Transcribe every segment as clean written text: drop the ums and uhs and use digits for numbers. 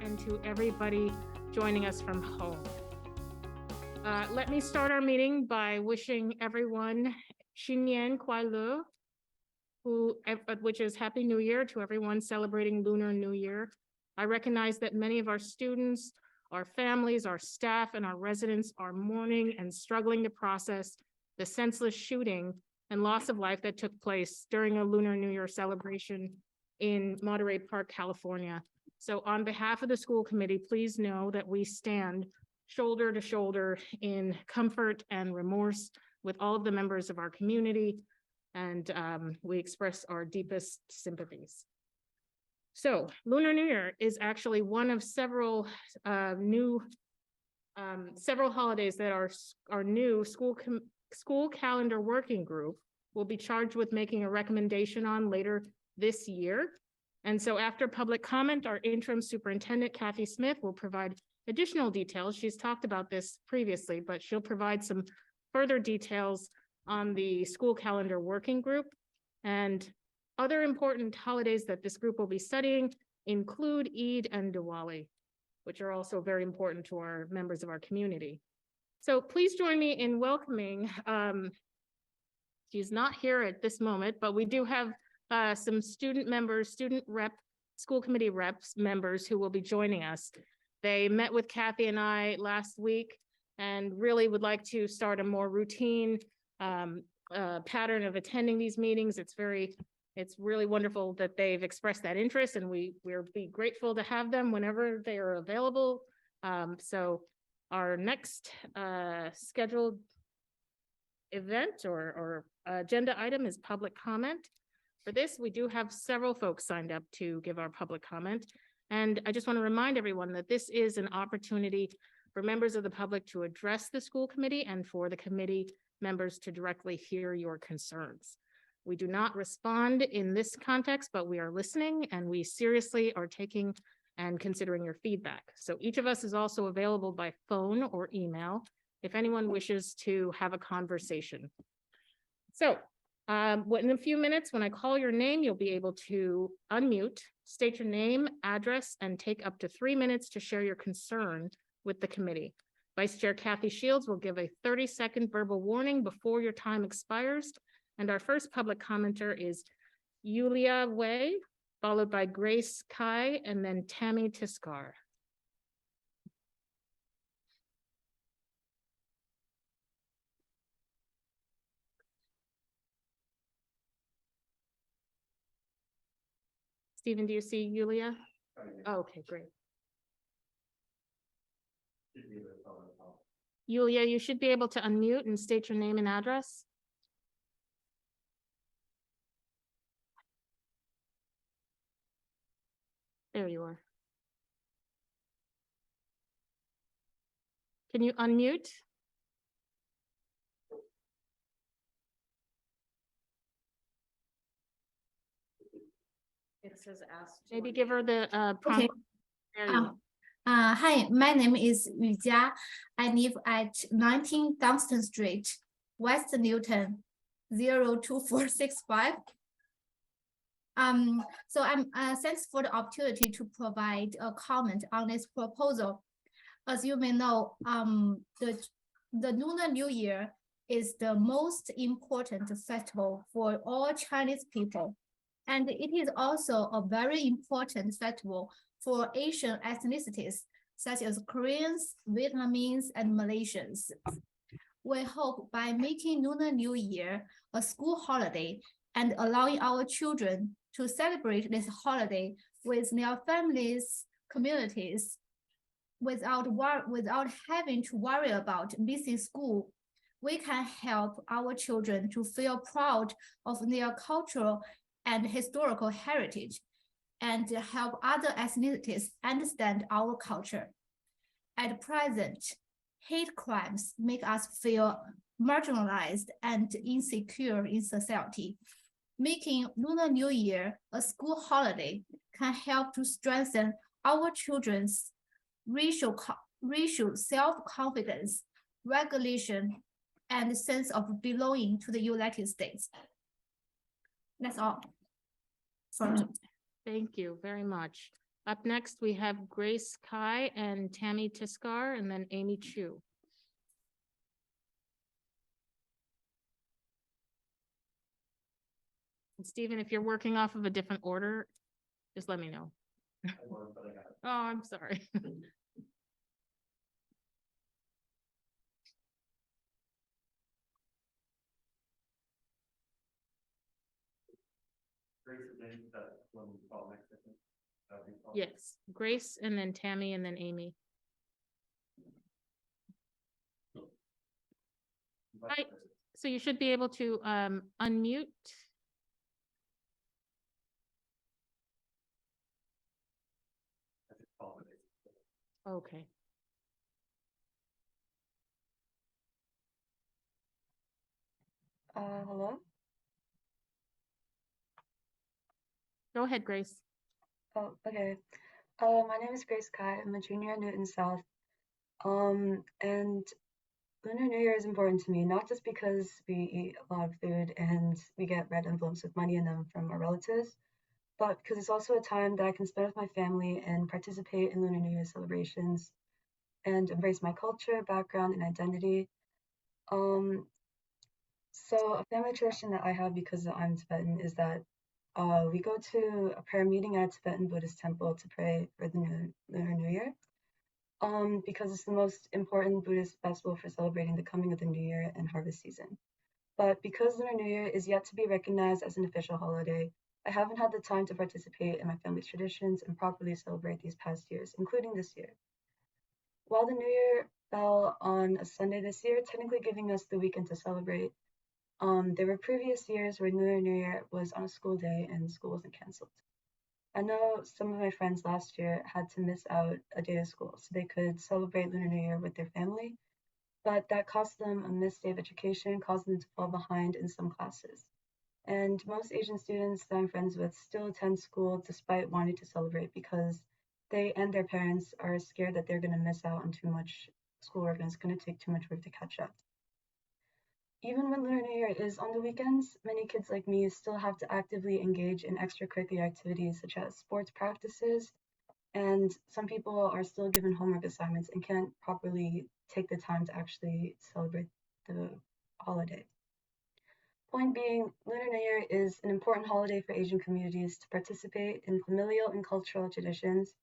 and to everybody joining us from home. Let me start our meeting by wishing everyone 新年快乐, which is Happy New Year to everyone celebrating Lunar New Year. I recognize that many of our students, our families, our staff, and our residents are mourning and struggling to process the senseless shooting and loss of life that took place during a Lunar New Year celebration in Monterey Park, California. So on behalf of the school committee, please know that we stand shoulder to shoulder in comfort and remorse with all of the members of our community, and we express our deepest sympathies. So Lunar New Year is actually one of several holidays that our new school calendar working group will be charged with making a recommendation on later this year. And so after public comment, our interim superintendent, Kathy Smith, will provide additional details. She's talked about this previously, but she'll provide some further details on the school calendar working group. And other important holidays that this group will be studying include Eid and Diwali, which are also very important to our members of our community. So please join me in welcoming, she's not here at this moment, but we do have some student members, school committee reps members who will be joining us. They met with Kathy and I last week and really would like to start a more routine pattern of attending these meetings. It's really wonderful that they've expressed that interest, and we'll be grateful to have them whenever they are available. So our next scheduled event or agenda item is public comment. For this, we do have several folks signed up to give our public comment. And I just want to remind everyone that this is an opportunity for members of the public to address the school committee and for the committee members to directly hear your concerns. We do not respond in this context, but we are listening and we seriously are taking and considering your feedback. So each of us is also available by phone or email if anyone wishes to have a conversation. So in a few minutes, when I call your name, you'll be able to unmute, state your name, address, and take up to 3 minutes to share your concern with the committee. Vice Chair Kathy Shields will give a 30-second verbal warning before your time expires. And our first public commenter is Yulia Wei, followed by Grace Kai, and then Tammy Tiskar. Stephen, do you see Yulia? Oh, okay, great. Yulia, you should be able to unmute and state your name and address. There you are. Can you unmute? It says ask. Maybe give her the prompt. Okay. There you go. Hi, my name is Yu Jia. I live at 19 Dunstan Street, West Newton, 02465. So thanks for the opportunity to provide a comment on this proposal. As you may know, the Lunar New Year is the most important festival for all Chinese people. And it is also a very important festival for Asian ethnicities, such as Koreans, Vietnamese, and Malaysians. We hope by making Lunar New Year a school holiday and allowing our children to celebrate this holiday with their families, communities, without having to worry about missing school, we can help our children to feel proud of their cultural and historical heritage, and help other ethnicities understand our culture. At present, hate crimes make us feel marginalized and insecure in society. Making Lunar New Year a school holiday can help to strengthen our children's racial self-confidence, regulation, and sense of belonging to the United States. That's all. Thank you very much. Up next, we have Grace Kai and Tammy Tiskar, and then Amy Chu. And Stephen, if you're working off of a different order, just let me know. Oh, I'm sorry. Yes, Grace and then Tammy and then Amy. Hi, so you should be able to unmute. Okay. Hello. Go ahead, Grace. Oh, okay. My name is Grace Kai. I'm a junior at Newton South. And Lunar New Year is important to me, not just because we eat a lot of food and we get red envelopes with money in them from our relatives, but because it's also a time that I can spend with my family and participate in Lunar New Year celebrations and embrace my culture, background, and identity. So a family tradition that I have because I'm Tibetan is that we go to a prayer meeting at a Tibetan Buddhist temple to pray for the Lunar New Year. Because it's the most important Buddhist festival for celebrating the coming of the New Year and harvest season. But because Lunar New Year is yet to be recognized as an official holiday, I haven't had the time to participate in my family's traditions and properly celebrate these past years, including this year. While the New Year fell on a Sunday this year, technically giving us the weekend to celebrate, there were previous years where Lunar New Year was on a school day and school wasn't canceled. I know some of my friends last year had to miss out a day of school so they could celebrate Lunar New Year with their family, but that cost them a missed day of education, caused them to fall behind in some classes. And most Asian students that I'm friends with still attend school despite wanting to celebrate because they and their parents are scared that they're going to miss out on too much schoolwork and it's going to take too much work to catch up. Even when Lunar New Year is on the weekends, many kids like me still have to actively engage in extracurricular activities such as sports practices, and some people are still given homework assignments and can't properly take the time to actually celebrate the holiday. Point being, Lunar New Year is an important holiday for Asian communities to participate in familial and cultural traditions,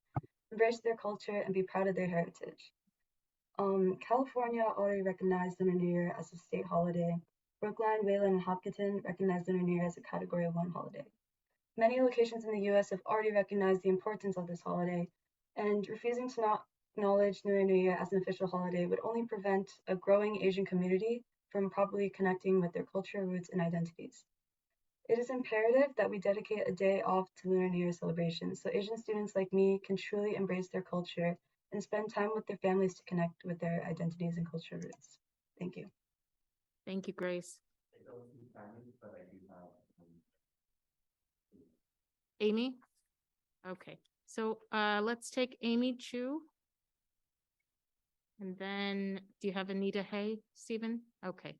embrace their culture, and be proud of their heritage. California already recognized Lunar New Year as a state holiday. Brookline, Wayland, and Hopkinton recognized Lunar New Year as a Category 1 holiday. Many locations in the US have already recognized the importance of this holiday, and refusing to not acknowledge Lunar New Year as an official holiday would only prevent a growing Asian community from properly connecting with their culture, roots, and identities. It is imperative that we dedicate a day off to Lunar New Year celebrations so Asian students like me can truly embrace their culture and spend time with their families to connect with their identities and cultural roots. Thank you. Thank you, Grace. Amy? Okay, so let's take Amy Chu. And then, do you have Anita Hay, Stephen? Okay.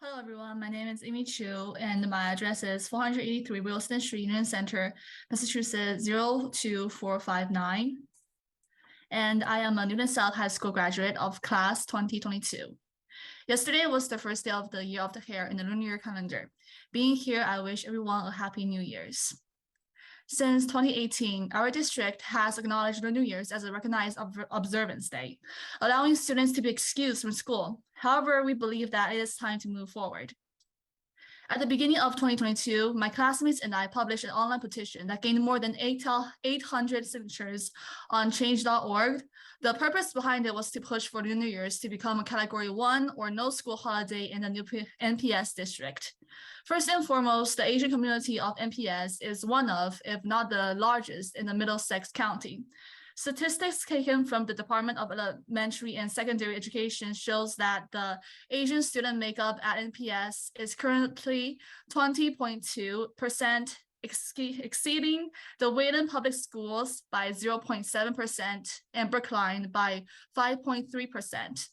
Hello, everyone. My name is Amy Chu, and my address is 483 Wilson Street, Union Center, Massachusetts 02459. And I am a Newton South High School graduate of class 2022. Yesterday was the first day of the Year of the Hare in the lunar year calendar. Being here, I wish everyone a happy New Year's. Since 2018, our district has acknowledged the New Year's as a recognized observance day, allowing students to be excused from school. However, we believe that it is time to move forward. At the beginning of 2022, my classmates and I published an online petition that gained more than 800 signatures on change.org. The purpose behind it was to push for New Year's to become a Category 1 or no school holiday in the new NPS district. First and foremost, the Asian community of NPS is one of, if not the largest, in the Middlesex County. Statistics taken from the Department of Elementary and Secondary Education shows that the Asian student makeup at NPS is currently 20.2%, exceeding the Wayland Public Schools by 0.7% and Brookline by 5.3%.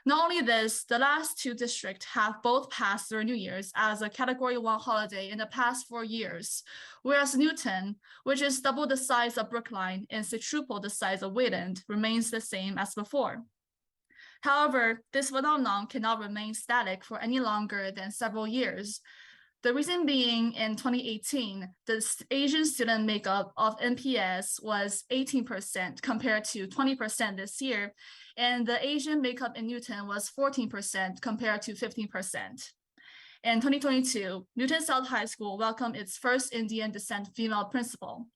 Not only this, the last two districts have both passed their New Year's as a Category 1 holiday in the past 4 years, whereas Newton, which is double the size of Brookline and quadruple the size of Wayland, remains the same as before. However, this phenomenon cannot remain static for any longer than several years. The reason being, in 2018, the Asian student makeup of NPS was 18% compared to 20% this year, and the Asian makeup in Newton was 14% compared to 15%. In 2022, Newton South High School welcomed its first Indian descent female principal.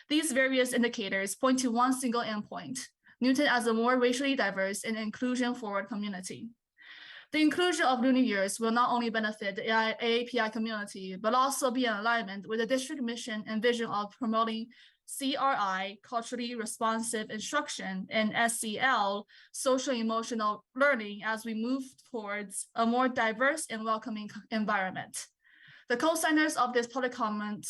These various indicators point to one single endpoint: Newton as a more racially diverse and inclusion-forward community. The inclusion of Lunar Years will not only benefit the AAPI community, but also be in alignment with the district mission and vision of promoting CRI, culturally responsive instruction, and SEL, social emotional learning, as we move towards a more diverse and welcoming environment. The co-signers of this public comment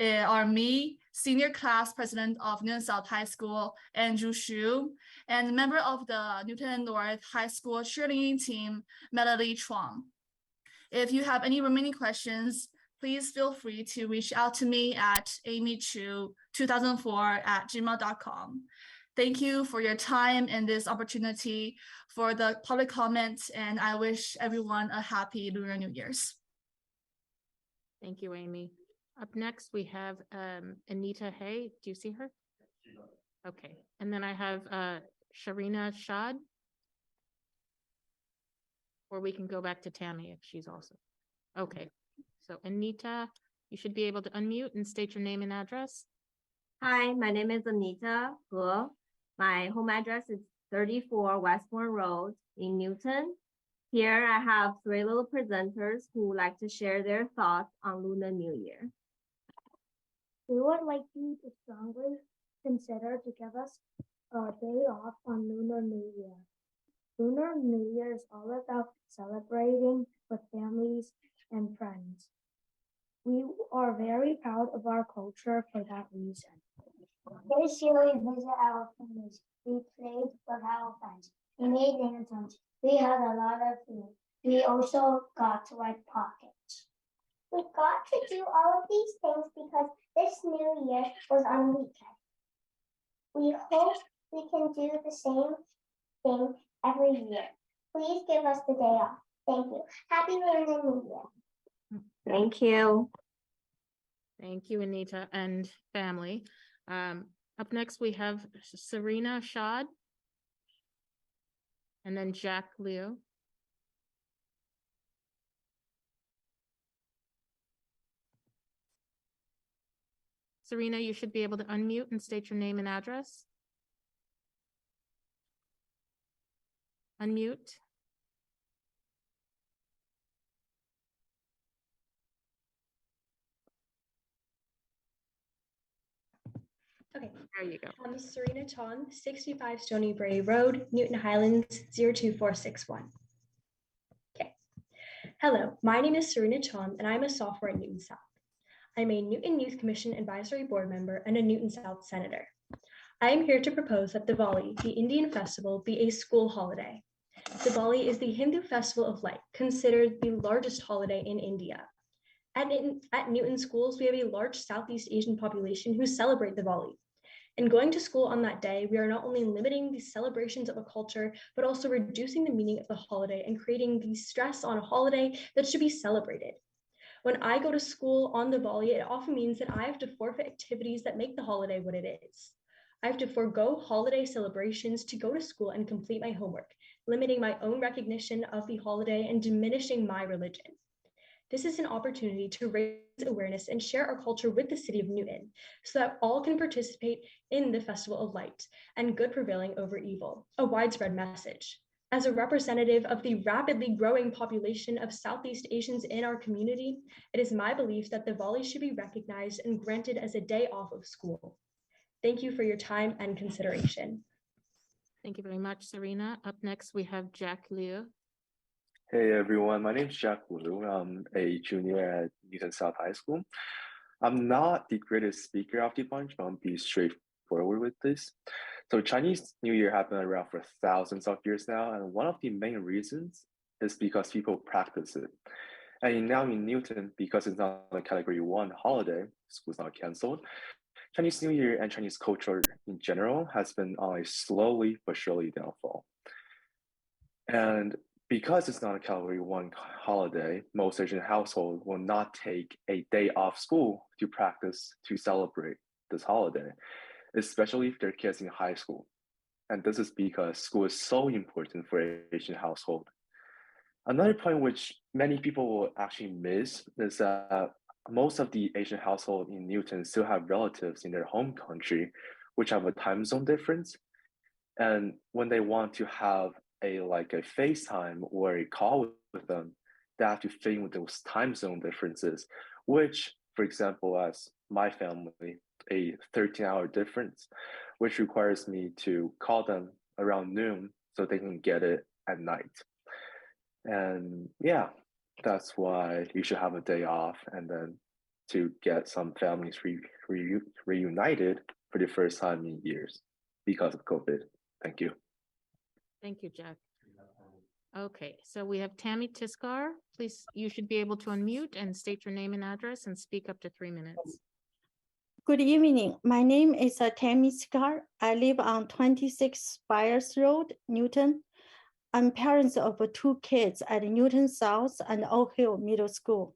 are me, Senior Class President of Newton South High School, Andrew Xu, and member of the Newton North High School cheerleading team, Melody Chuang. If you have any remaining questions, please feel free to reach out to me at amychu2004@gmail.com. Thank you for your time and this opportunity for the public comment, and I wish everyone a happy Lunar New Year's. Thank you, Amy. Up next, we have Anita Hay. Do you see her? Okay, and then I have Sharina Shad. Or we can go back to Tammy if she's also. Okay, so Anita, you should be able to unmute and state your name and address. Hi, my name is Anita He. My home address is 34 Westbourne Road in Newton. Here I have 3 little presenters who would like to share their thoughts on Lunar New Year. We would like you to strongly consider to give us a day off on Lunar New Year. Lunar New Year is all about celebrating with families and friends. We are very proud of our culture for that reason. This year we visit our families. We played with our friends. We made lanterns. We had a lot of food. We also got to write pockets. We got to do all of these things because this new year was on weekend. We hope we can do the same thing every year. Please give us the day off. Thank you. Happy Lunar New Year. Thank you. Thank you, Anita and family. Up next, we have Serena Shad. And then Jack Leo. Serena, you should be able to unmute and state your name and address. Unmute. Okay. There you go. I'm Serena Chong, 65 Stony Brae Road, Newton Highlands, 02461. Okay. Hello, my name is Serena Chong, and I'm a sophomore at Newton South. I'm a Newton Youth Commission Advisory Board member and a Newton South Senator. I am here to propose that Diwali, the Indian festival, be a school holiday. Diwali is the Hindu festival of light, considered the largest holiday in India. At Newton schools, we have a large Southeast Asian population who celebrate Diwali. And going to school on that day, we are not only limiting the celebrations of a culture, but also reducing the meaning of the holiday and creating the stress on a holiday that should be celebrated. When I go to school on Diwali, it often means that I have to forfeit activities that make the holiday what it is. I have to forego holiday celebrations to go to school and complete my homework, limiting my own recognition of the holiday and diminishing my religion. This is an opportunity to raise awareness and share our culture with the city of Newton so that all can participate in the Festival of Light and good prevailing over evil, a widespread message. As a representative of the rapidly growing population of Southeast Asians in our community, it is my belief that Diwali should be recognized and granted as a day off of school. Thank you for your time and consideration. Thank you very much, Serena. Up next, we have Jack Leo. Hey everyone, my name is Jack Wu. I'm a junior at Newton South High School. I'm not the greatest speaker of the bunch, but I'll be straightforward with this. So Chinese New Year has been around for thousands of years now, and one of the main reasons is because people practice it. And now in Newton, because it's not a Category 1 holiday, school's not canceled, Chinese New Year and Chinese culture in general has been on a slowly but surely downfall. And because it's not a Category 1 holiday, most Asian households will not take a day off school to practice to celebrate this holiday, especially if their kids in high school. And this is because school is so important for Asian household. Another point which many people will actually miss is that most of the Asian household in Newton still have relatives in their home country, which have a time zone difference. And when they want to have a FaceTime or a call with them, they have to fit in with those time zone differences, which, for example, as my family, a 13-hour difference, which requires me to call them around noon so they can get it at night. And yeah, that's why you should have a day off and then to get some families reunited for the first time in years because of COVID. Thank you. Thank you, Jack. Okay, so we have Tammy Tiskar. Please, you should be able to unmute and state your name and address and speak up to 3 minutes. Good evening. My name is Tammy Scar. I live on 26 Spires Road, Newton. I'm parents of 2 kids at Newton South and Oak Hill Middle School.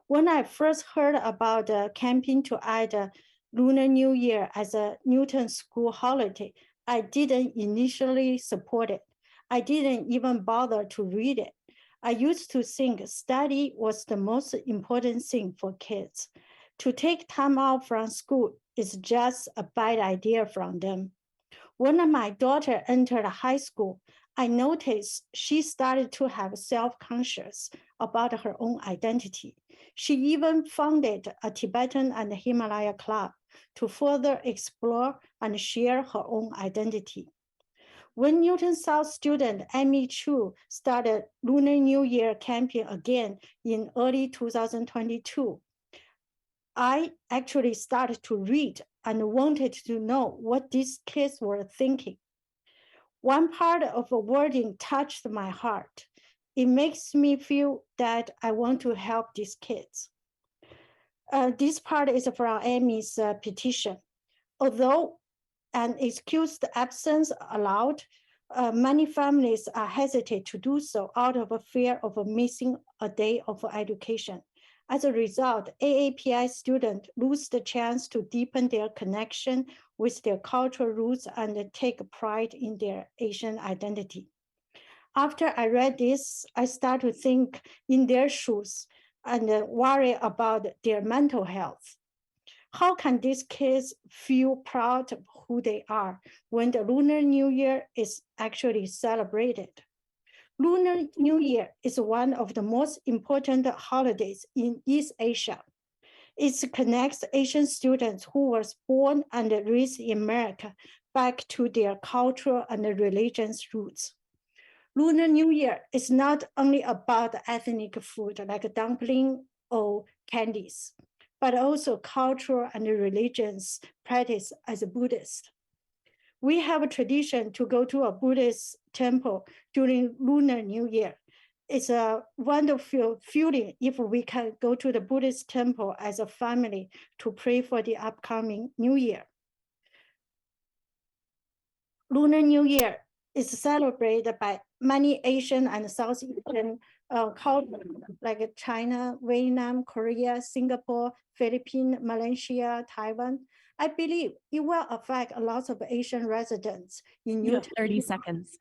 When I first heard about the campaign to add Lunar New Year as a Newton school holiday, I didn't initially support it. I didn't even bother to read it. I used to think study was the most important thing for kids. To take time out from school is just a bad idea from them. When my daughter entered high school, I noticed she started to have self-conscious about her own identity. She even founded a Tibetan and Himalaya club to further explore and share her own identity. When Newton South student Amy Chu started Lunar New Year campaign again in early 2022, I actually started to read and wanted to know what these kids were thinking. One part of the wording touched my heart. It makes me feel that I want to help these kids. This part is from Amy's petition. Although an excused absence allowed, many families are hesitant to do so out of a fear of missing a day of education. As a result, AAPI students lose the chance to deepen their connection with their cultural roots and take pride in their Asian identity. After I read this, I started to think in their shoes and worry about their mental health. How can these kids feel proud of who they are when the Lunar New Year is actually celebrated? Lunar New Year is one of the most important holidays in East Asia. It connects Asian students who were born and raised in America back to their cultural and religious roots. Lunar New Year is not only about ethnic food like dumpling or candies, but also cultural and religious practice as a Buddhist. We have a tradition to go to a Buddhist temple during Lunar New Year. It's a wonderful feeling if we can go to the Buddhist temple as a family to pray for the upcoming New Year. Lunar New Year is celebrated by many Asian and Southeast Asian cultures like China, Vietnam, Korea, Singapore, Philippines, Malaysia, Taiwan. I believe it will affect a lot of Asian residents in Newton. 30 seconds.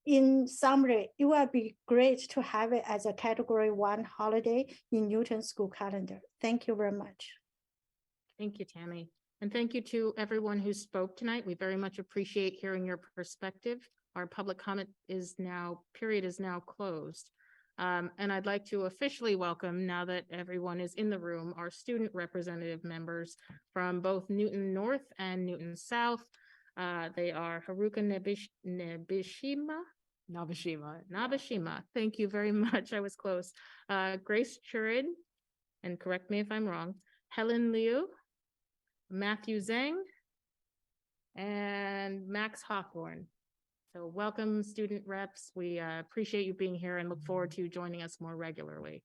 In summary, it will be great to have it as a Category 1 holiday in Newton school calendar. Thank you very much. Thank you, Tammy. And thank you to everyone who spoke tonight. We very much appreciate hearing your perspective. Our public comment period is now closed. And I'd like to officially welcome, now that everyone is in the room, our student representative members from both Newton North and Newton South. They are Haruka Nabeshima. Thank you very much. I was close. Grace Churid, and correct me if I'm wrong, Helen Liu, Matthew Zhang, and Max Hawthorne. So welcome, student reps. We appreciate you being here and look forward to you joining us more regularly.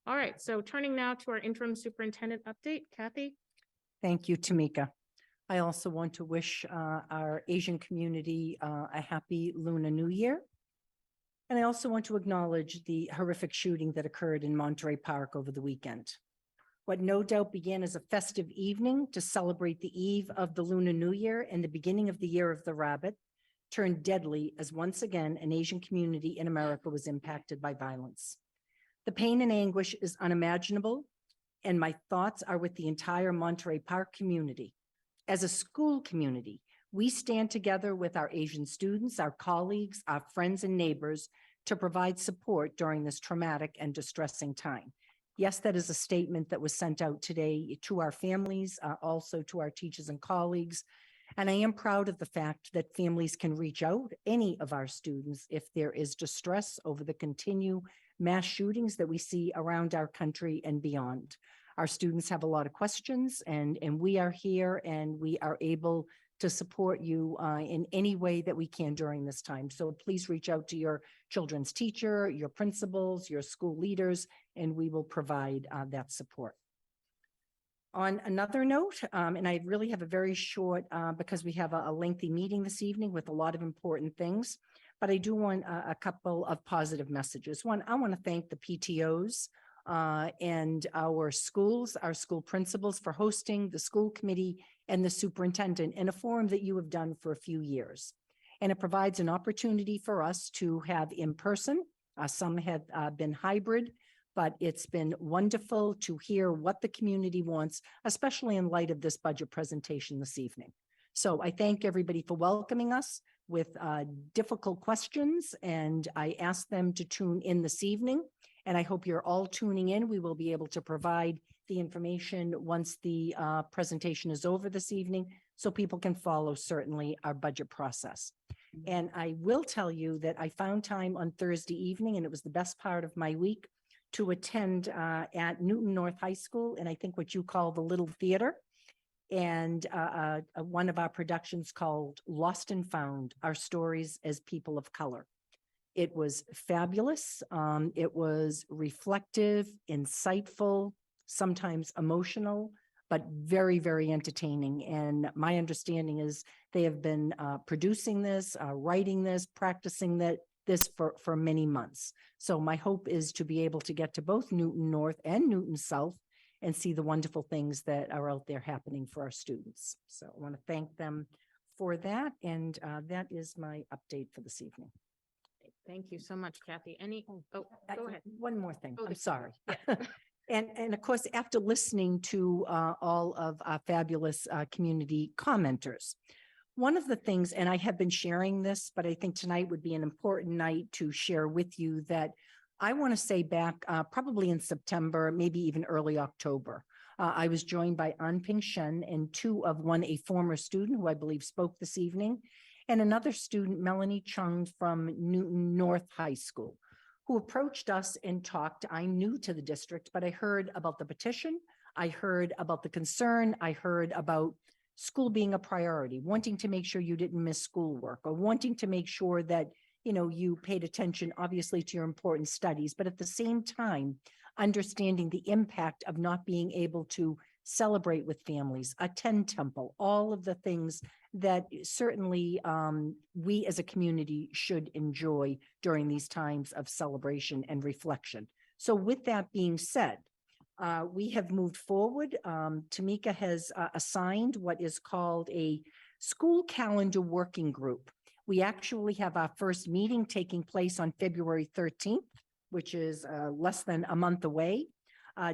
All right, so turning now to our interim superintendent update, Kathy. Thank you, Tamika. I also want to wish our Asian community a happy Lunar New Year. And I also want to acknowledge the horrific shooting that occurred in Monterey Park over the weekend. What no doubt began as a festive evening to celebrate the eve of the Lunar New Year and the beginning of the Year of the Rabbit turned deadly as once again an Asian community in America was impacted by violence. The pain and anguish is unimaginable, and my thoughts are with the entire Monterey Park community. As a school community, we stand together with our Asian students, our colleagues, our friends and neighbors to provide support during this traumatic and distressing time. Yes, that is a statement that was sent out today to our families, also to our teachers and colleagues. And I am proud of the fact that families can reach out, any of our students, if there is distress over the continued mass shootings that we see around our country and beyond. Our students have a lot of questions, and we are here and we are able to support you in any way that we can during this time. So please reach out to your children's teacher, your principals, your school leaders, and we will provide that support. On another note, and I really have a very short, because we have a lengthy meeting this evening with a lot of important things, but I do want a couple of positive messages. One, I want to thank the PTOs and our schools, our school principals for hosting the school committee and the superintendent in a forum that you have done for a few years. And it provides an opportunity for us to have in person. Some have been hybrid, but it's been wonderful to hear what the community wants, especially in light of this budget presentation this evening. So I thank everybody for welcoming us with difficult questions, and I ask them to tune in this evening. And I hope you're all tuning in. We will be able to provide the information once the presentation is over this evening, so people can follow certainly our budget process. And I will tell you that I found time on Thursday evening, and it was the best part of my week, to attend at Newton North High School, and I think what you call the Little Theater, and one of our productions called Lost and Found, Our Stories as People of Color. It was fabulous. It was reflective, insightful, sometimes emotional, but very, very entertaining. And my understanding is they have been producing this, writing this, practicing this for many months. So my hope is to be able to get to both Newton North and Newton South and see the wonderful things that are out there happening for our students. So I want to thank them for that. And that is my update for this evening. Thank you so much, Kathy. Go ahead. One more thing. Oh, I'm the- sorry. Yeah. And of course, after listening to all of our fabulous community commenters, one of the things, and I have been sharing this, but I think tonight would be an important night to share with you that I want to say back probably in September, maybe even early October, I was joined by Anping Shen and a former student who I believe spoke this evening, and another student, Melanie Chung from Newton North High School, who approached us and talked. I'm new to the district, but I heard about the petition. I heard about the concern. I heard about school being a priority, wanting to make sure you didn't miss schoolwork, or wanting to make sure that, you know, you paid attention, obviously, to your important studies, but at the same time, understanding the impact of not being able to celebrate with families, attend temple, all of the things that certainly we as a community should enjoy during these times of celebration and reflection. So with that being said, we have moved forward. Tamika has assigned what is called a school calendar working group. We actually have our first meeting taking place on February 13th, which is less than a month away.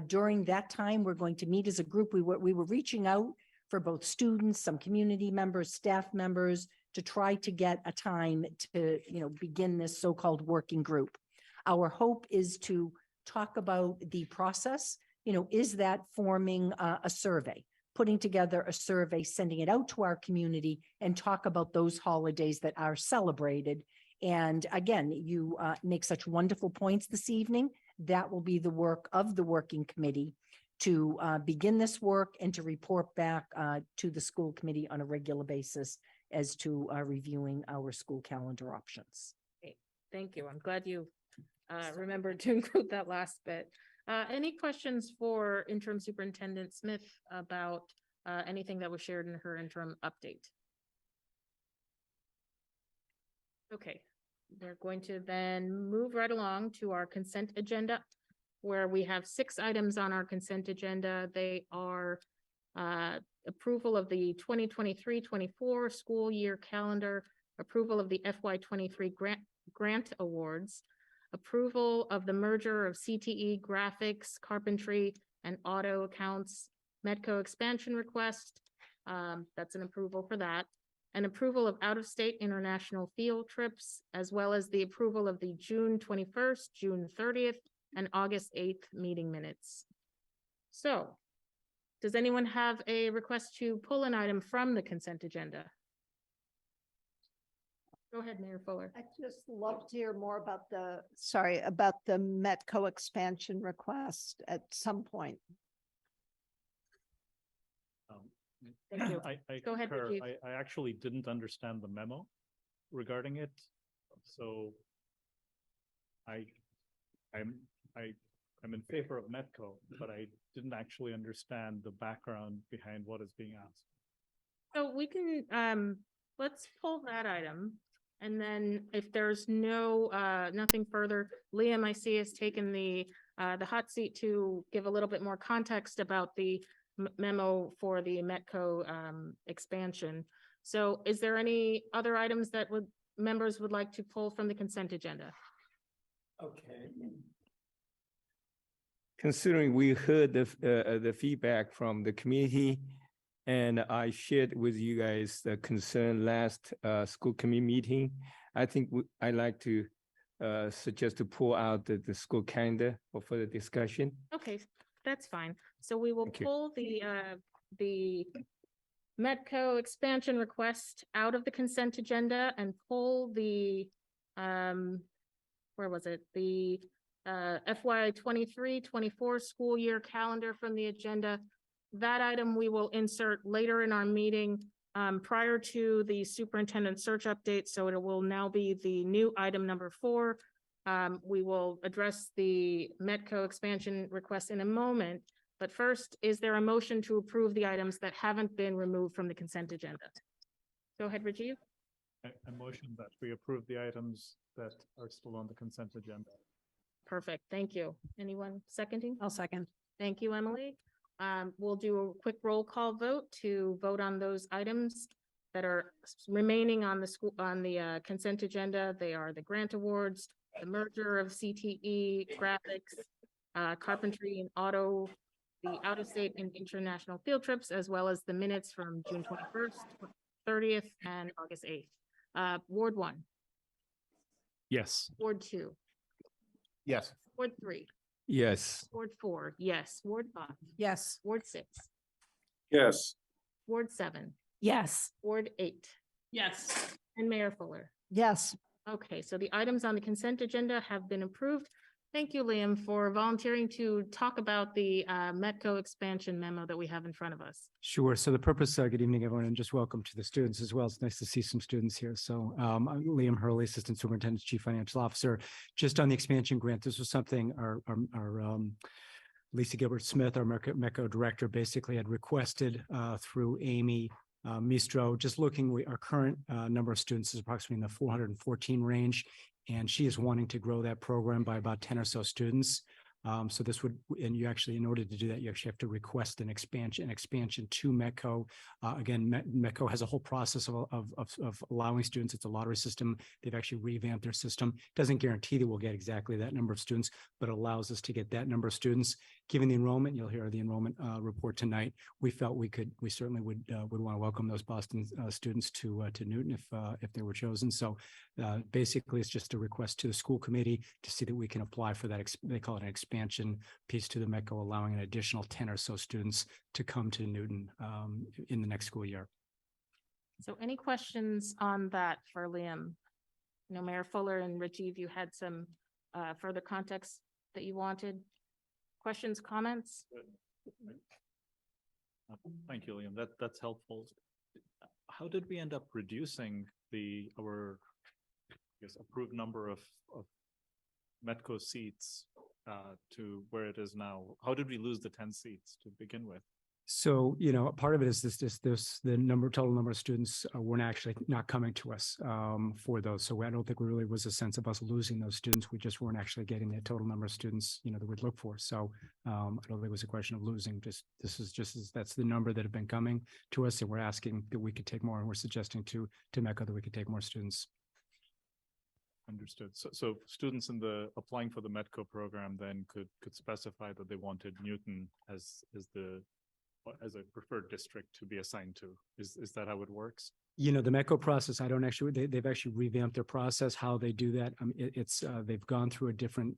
During that time, we're going to meet as a group. We were reaching out for both students, some community members, staff members, to try to get a time to, you know, begin this so-called working group. Our hope is to talk about the process. You know, is that forming a survey, putting together a survey, sending it out to our community, and talk about those holidays that are celebrated. And again, you make such wonderful points this evening. That will be the work of the working committee to begin this work and to report back to the school committee on a regular basis as to reviewing our school calendar options. Thank you. I'm glad you remembered to include that last bit. Any questions for interim superintendent Smith about anything that was shared in her interim update? Okay, we're going to then move right along to our consent agenda, where we have 6 items on our consent agenda. They are approval of the 2023-24 school year calendar, approval of the FY23 grant awards, approval of the merger of CTE graphics, carpentry, and auto accounts, Medco expansion request. That's an approval for that. And approval of out-of-state international field trips, as well as the approval of the June 21st, June 30th, and August 8th meeting minutes. So, does anyone have a request to pull an item from the consent agenda? Go ahead, Mayor Fuller. I'd just love to hear more about the Metco expansion request at some point. Thank you. I Go ahead, concur. Rajiv. I actually didn't understand the memo regarding it, so I'm in favor of Metco, but I didn't actually understand the background behind what is being asked. So we can, let's pull that item. And then if there's nothing further, Liam, I see, has taken the hot seat to give a little bit more context about the memo for the Metco expansion. So is there any other items that members would like to pull from the consent agenda? Okay. Considering we heard the feedback from the community, and I shared with you guys the concern last school committee meeting, I think I'd like to suggest to pull out the school calendar for further discussion. Okay, that's fine. So we will Thank you. pull the Metco expansion request out of the consent agenda and pull the, where was it? The FY 23-24 school year calendar from the agenda. That item we will insert later in our meeting prior to the superintendent search update. So it will now be the new item number 4. We will address the Metco expansion request in a moment. But first, is there a motion to approve the items that haven't been removed from the consent agenda? Go ahead, Rajiv. I motion that we approve the items that are still on the consent agenda. Perfect. Thank you. Anyone seconding? I'll second. Thank you, Emily. We'll do a quick roll call vote to vote on those items that are remaining on the consent agenda. They are the grant awards, the merger of CTE graphics, carpentry and auto, the out-of-state and international field trips, as well as the minutes from June 21st, 30th, and August 8th. Ward 1. Yes. Ward 2. Yes. Ward 3. Yes. Ward 4, yes. Ward 5. Yes. Ward 6. Yes. Ward 7. Yes. Ward 8. Yes. And Mayor Fuller. Yes. Okay, so the items on the consent agenda have been approved. Thank you, Liam, for volunteering to talk about the Metco expansion memo that we have in front of us. Sure. So the purpose, good evening, everyone, and just welcome to the students as well. It's nice to see some students here. So I'm Liam Hurley, Assistant Superintendent, Chief Financial Officer. Just on the expansion grant, this was something our Lisa Gilbert Smith, our Metco Director, basically had requested through Amy Mistro. Just looking, our current number of students is approximately in the 414 range. And she is wanting to grow that program by about 10 or so students. So this would, and you actually, in order to do that, you actually have to request an expansion to Metco. Again, Metco has a whole process of allowing students. It's a lottery system. They've actually revamped their system. Doesn't guarantee that we'll get exactly that number of students, but allows us to get that number of students. Given the enrollment, you'll hear the enrollment report tonight. We felt we certainly would want to welcome those Boston students to Newton if they were chosen. So basically, it's just a request to the school committee to see that we can apply for that. They call it an expansion piece to the Metco, allowing an additional 10 or so students to come to Newton in the next school year. So any questions on that for Liam? You know, Mayor Fuller and Rajiv, you had some further context that you wanted. Questions, comments? Thank you, Liam. That's helpful. how did we end up reducing our I guess, approved number of Metco seats to where it is now? How did we lose the 10 seats to begin with? So, part of it is the total number of students weren't actually not coming to us for those. So I don't think really was a sense of us losing those students. We just weren't actually getting the total number of students, that we'd look for. So I don't think it was a question of losing. That's the number that have been coming to us, and we're asking that we could take more, and we're suggesting to Metco that we could take more students. Understood. So students applying for the Metco program then could specify that they wanted Newton as a preferred district to be assigned to. Is that how it works? The Metco process, they've actually revamped their process, how they do that. They've gone through a different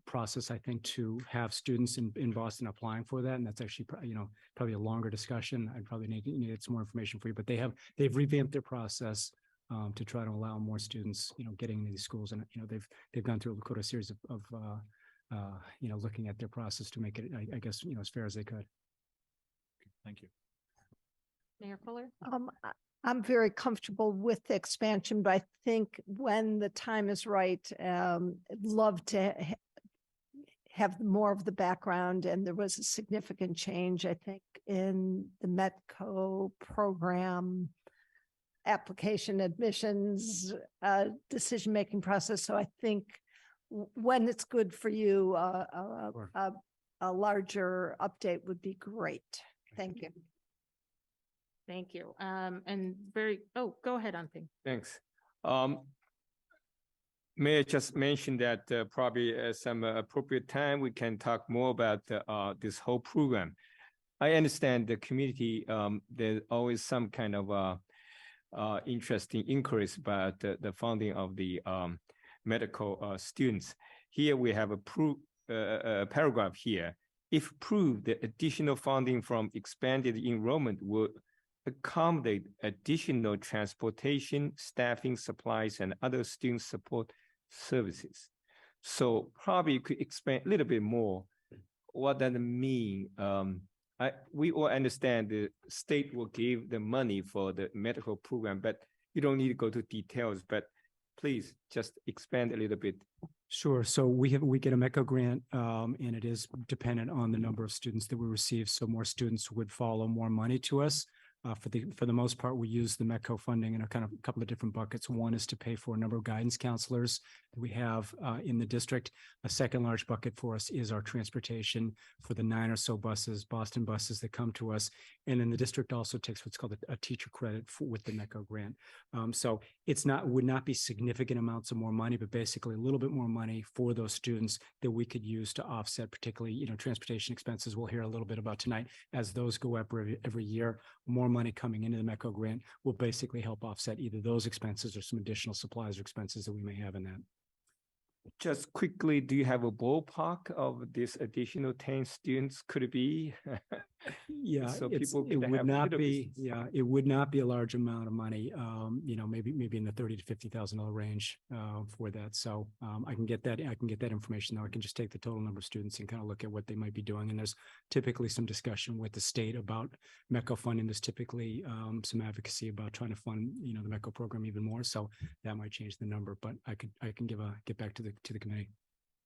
process, I think, to have students in Boston applying for that. And that's actually, probably a longer discussion. I'd probably need some more information for you, but they've revamped their process to try to allow more students, getting into these schools. And, they've gone through quite a series of looking at their process to make it, I guess, as fair as they could. Thank you. Mayor Fuller? I'm very comfortable with the expansion, but I think when the time is right, I'd love to have more of the background. And there was a significant change, I think, in the Metco program application admissions decision-making process. So I think when it's good for you, a larger update would be great. Thank you. Thank you. Go ahead, Anping. Thanks. May I just mention that probably at some appropriate time, we can talk more about this whole program. I understand the community, there's always some kind of interesting inquiries about the funding of the medical students. Here we have a paragraph here. If approved, the additional funding from expanded enrollment would accommodate additional transportation, staffing, supplies, and other student support services. So probably you could explain a little bit more what that mean. We all understand the state will give the money for the medical program, but you don't need to go to details, but please just expand a little bit. Sure. So we get a Metco grant, and it is dependent on the number of students that we receive. So more students would follow more money to us. For the most part, we use the Metco funding in a couple of different buckets. One is to pay for a number of guidance counselors that we have in the district. A second large bucket for us is our transportation for the 9 or so buses, Boston buses that come to us. And then the district also takes what's called a teacher credit with the Metco grant. So would not be significant amounts of more money, but basically a little bit more money for those students that we could use to offset, particularly, transportation expenses. We'll hear a little bit about tonight as those go up every year. More money coming into the Metco grant will basically help offset either those expenses or some additional supplies or expenses that we may have in that. Just quickly, do you have a ballpark of this additional 10 students? Could it be? Yeah, so it would not be a large amount of money. Maybe in the $30,000 to $50,000 range for that. So I can get that information now. I can just take the total number of students and kind of look at what they might be doing. And there's typically some discussion with the state about Metco funding. There's typically some advocacy about trying to fund, the Metco program even more. So that might change the number, but I can get back to the committee.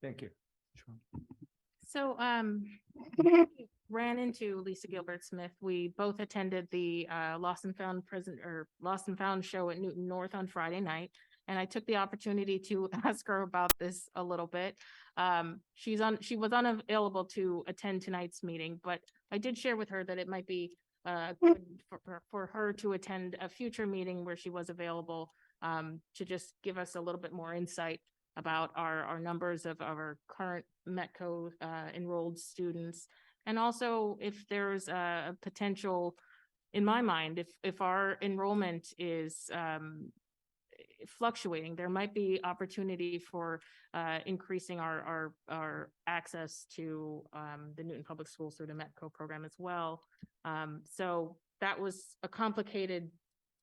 Thank you. Sure. So ran into Lisa Gilbert Smith. We both attended the Lost and Found show at Newton North on Friday night. And I took the opportunity to ask her about this a little bit. She was unavailable to attend tonight's meeting, but I did share with her that it might be good for her to attend a future meeting where she was available to just give us a little bit more insight about our numbers of our current Metco enrolled students. And also if there's a potential, in my mind, if our enrollment is fluctuating, there might be opportunity for increasing our access to the Newton Public Schools through the Metco program as well. So that was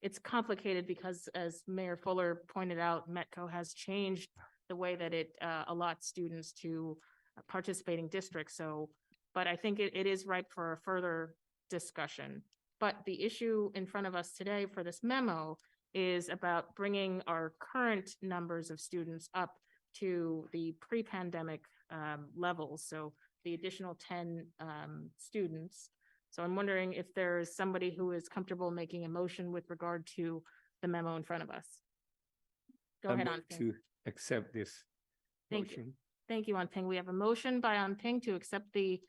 it's complicated because, as Mayor Fuller pointed out, Metco has changed the way that it allots students to participating districts. So, but I think it is ripe for a further discussion. But the issue in front of us today for this memo is about bringing our current numbers of students up to the pre-pandemic levels. So the additional 10 students. So I'm wondering if there's somebody who is comfortable making a motion with regard to the memo in front of us. Go I ahead, move On Ping. to accept this Thank you. motion. Thank you, On Ping. We have a motion by On Ping to accept the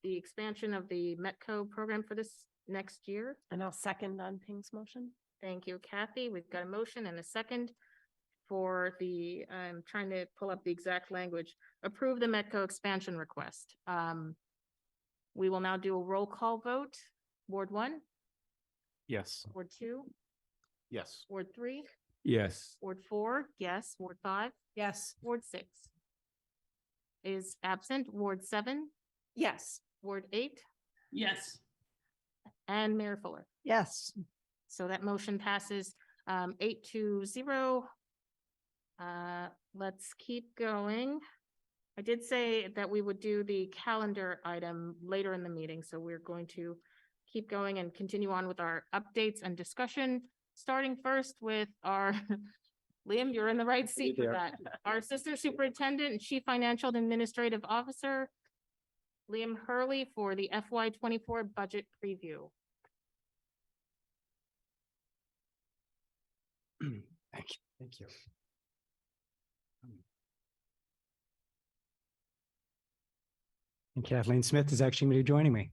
expansion of the Metco program for this next year. And I'll second On Ping's motion. Thank you, Kathy. We've got a motion and a second for the, I'm trying to pull up the exact language, approve the Metco expansion request. We will now do a roll call vote. Ward 1, Yes. Ward 2, Yes. Ward 3, Yes. Ward 4, yes. Ward 5, Yes. Ward 6 is absent. Ward 7, Yes. Ward 8, Yes. and Mayor Fuller. Yes. So that motion passes 8-0. Let's keep going. I did say that we would do the calendar item later in the meeting, so we're going to keep going and continue on with our updates and discussion, starting first with our, Liam, you're in the right seat for there. that. Our Assistant Superintendent and Chief Financial and Administrative Officer, Liam Hurley, for the FY24 budget preview. Thank you. Thank you. And Kathleen Smith is actually going to be joining me.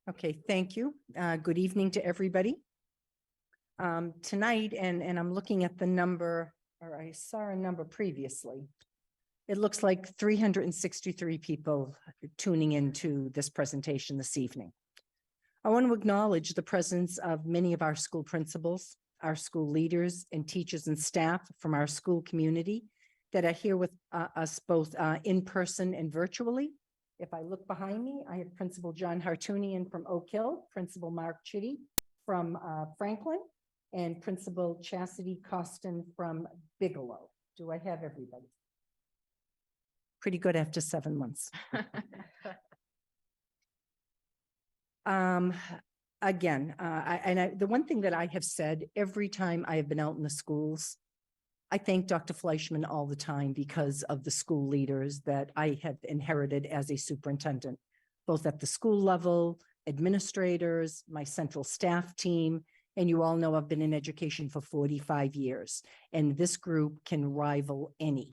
Okay, thank you. Good evening to everybody. Tonight, and I'm looking at the number, or I saw a number previously. It looks like 363 people tuning into this presentation this evening. I want to acknowledge the presence of many of our school principals, our school leaders and teachers and staff from our school community that are here with us both in person and virtually. If I look behind me, I have Principal John Hartunian from Oak Hill, Principal Mark Chitty from Franklin, and Principal Chastity Costin from Bigelow. Do I have everybody? Pretty good after 7 months. Again, the one thing that I have said every time I have been out in the schools, I thank Dr. Fleischman all the time because of the school leaders that I have inherited as a superintendent, both at the school level, administrators, my central staff team, and you all know I've been in education for 45 years, and this group can rival any.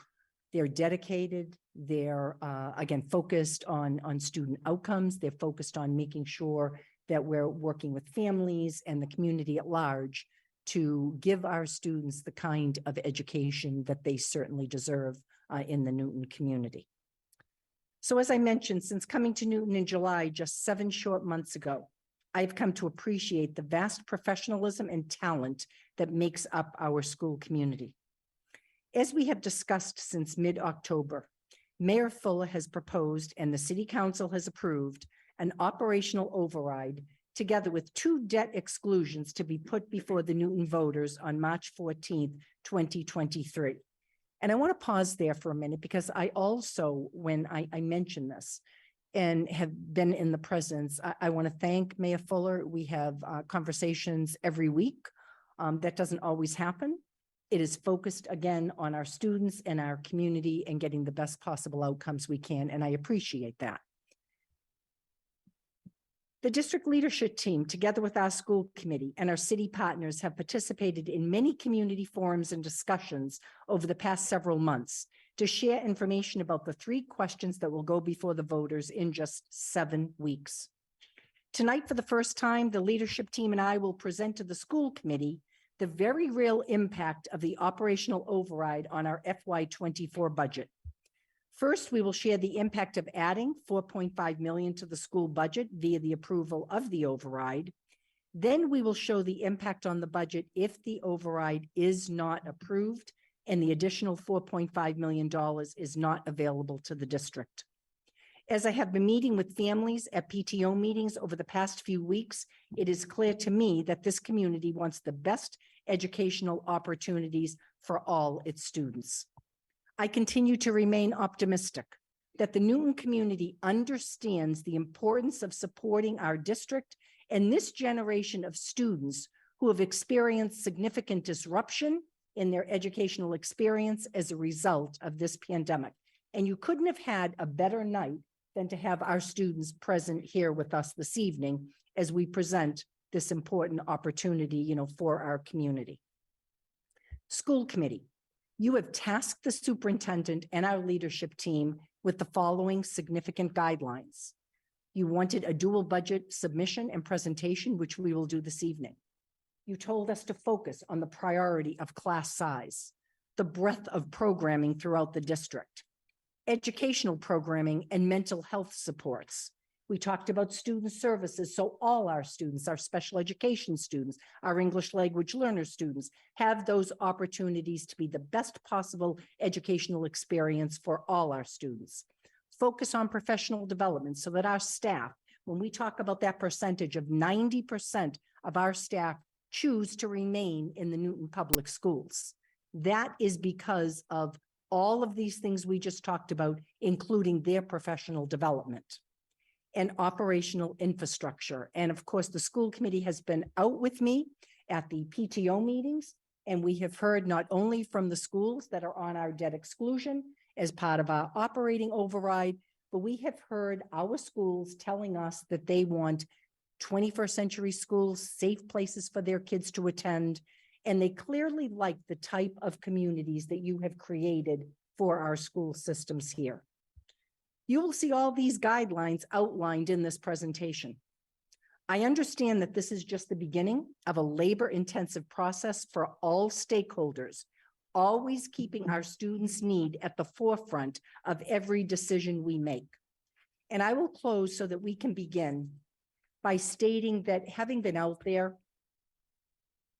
They're dedicated, they're, again, focused on student outcomes, they're focused on making sure that we're working with families and the community at large to give our students the kind of education that they certainly deserve in the Newton community. So as I mentioned, since coming to Newton in July, just 7 short months ago, I've come to appreciate the vast professionalism and talent that makes up our school community. As we have discussed since mid-October, Mayor Fuller has proposed and the City Council has approved an operational override together with 2 debt exclusions to be put before the Newton voters on March 14th, 2023. And I want to pause there for a minute because I also, when I mention this and have been in the presence, I want to thank Mayor Fuller. We have conversations every week. That doesn't always happen. It is focused again on our students and our community and getting the best possible outcomes we can, and I appreciate that. The district leadership team, together with our school committee and our city partners, have participated in many community forums and discussions over the past several months to share information about the 3 questions that will go before the voters in just 7 weeks. Tonight, for the first time, the leadership team and I will present to the school committee the very real impact of the operational override on our FY24 budget. First, we will share the impact of adding 4.5 million to the school budget via the approval of the override. Then we will show the impact on the budget if the override is not approved and the additional $4.5 million is not available to the district. As I have been meeting with families at PTO meetings over the past few weeks, it is clear to me that this community wants the best educational opportunities for all its students. I continue to remain optimistic that the Newton community understands the importance of supporting our district and this generation of students who have experienced significant disruption in their educational experience as a result of this pandemic. And you couldn't have had a better night than to have our students present here with us this evening as we present this important opportunity, for our community. School committee. You have tasked the superintendent and our leadership team with the following significant guidelines. You wanted a dual budget submission and presentation, which we will do this evening. You told us to focus on the priority of class size, the breadth of programming throughout the district, educational programming and mental health supports. We talked about student services, so all our students, our special education students, our English language learner students have those opportunities to be the best possible educational experience for all our students. Focus on professional development so that our staff, when we talk about that percentage of 90% of our staff choose to remain in the Newton Public Schools. That is because of all of these things we just talked about, including their professional development and operational infrastructure. And of course, the school committee has been out with me at the PTO meetings, and we have heard not only from the schools that are on our debt exclusion as part of our operating override, but we have heard our schools telling us that they want 21st century schools, safe places for their kids to attend, and they clearly like the type of communities that you have created for our school systems here. You will see all these guidelines outlined in this presentation. I understand that this is just the beginning of a labor-intensive process for all stakeholders, always keeping our students' need at the forefront of every decision we make. And I will close so that we can begin by stating that having been out there,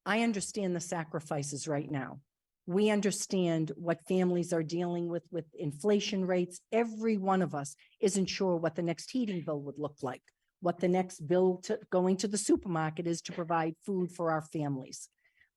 I understand the sacrifices right now. We understand what families are dealing with inflation rates. Every one of us isn't sure what the next heating bill would look like, what the next bill going to the supermarket is to provide food for our families.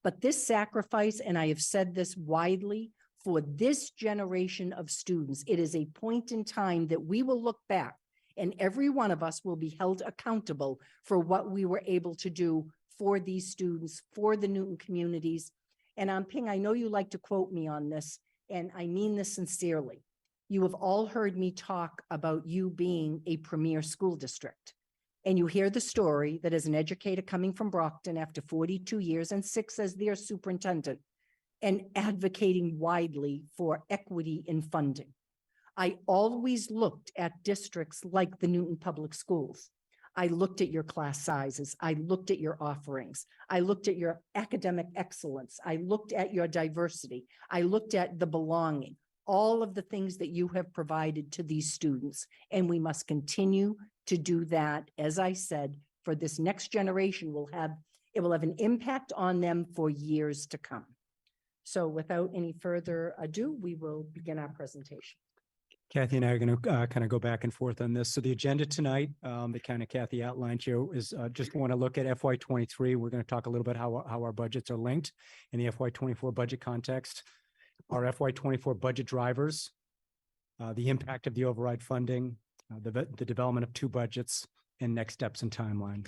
But this sacrifice, and I have said this widely, for this generation of students, it is a point in time that we will look back and every one of us will be held accountable for what we were able to do for these students, for the Newton communities. And Ping, I know you like to quote me on this, and I mean this sincerely. You have all heard me talk about you being a premier school district. And you hear the story that as an educator coming from Brockton after 42 years and 6 as their superintendent and advocating widely for equity in funding. I always looked at districts like the Newton Public Schools. I looked at your class sizes. I looked at your offerings. I looked at your academic excellence. I looked at your diversity. I looked at the belonging, all of the things that you have provided to these students. And we must continue to do that. As I said, for this next generation, it will have an impact on them for years to come. So without any further ado, we will begin our presentation. Kathy and I are going to kind of go back and forth on this. So the agenda tonight, that kind of Kathy outlined here, is just want to look at FY23. We're going to talk a little bit how our budgets are linked in the FY24 budget context, our FY24 budget drivers, the impact of the override funding, the development of 2 budgets, and next steps and timeline.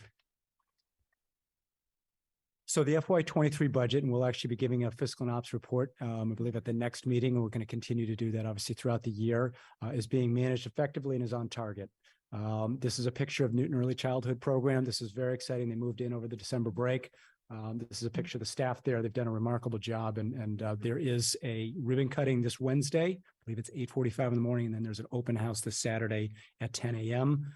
So the FY23 budget, and we'll actually be giving a fiscal and ops report, I believe at the next meeting, and we're going to continue to do that obviously throughout the year, is being managed effectively and is on target. This is a picture of Newton Early Childhood Program. This is very exciting. They moved in over the December break. This is a picture of the staff there. They've done a remarkable job, and there is a ribbon cutting this Wednesday. I believe it's 8:45 in the morning, and then there's an open house this Saturday at 10 a.m.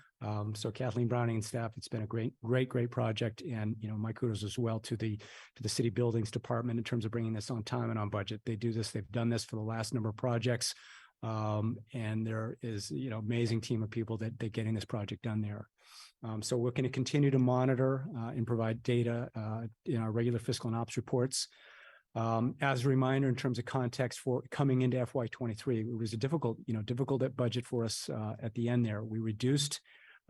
So Kathleen Browning and staff, it's been a great project, and my kudos as well to the city buildings department in terms of bringing this on time and on budget. They do this. They've done this for the last number of projects. And there is, amazing team of people that getting this project done there. So we're going to continue to monitor and provide data in our regular fiscal and ops reports. As a reminder, in terms of context for coming into FY23, it was a difficult budget for us at the end there. We reduced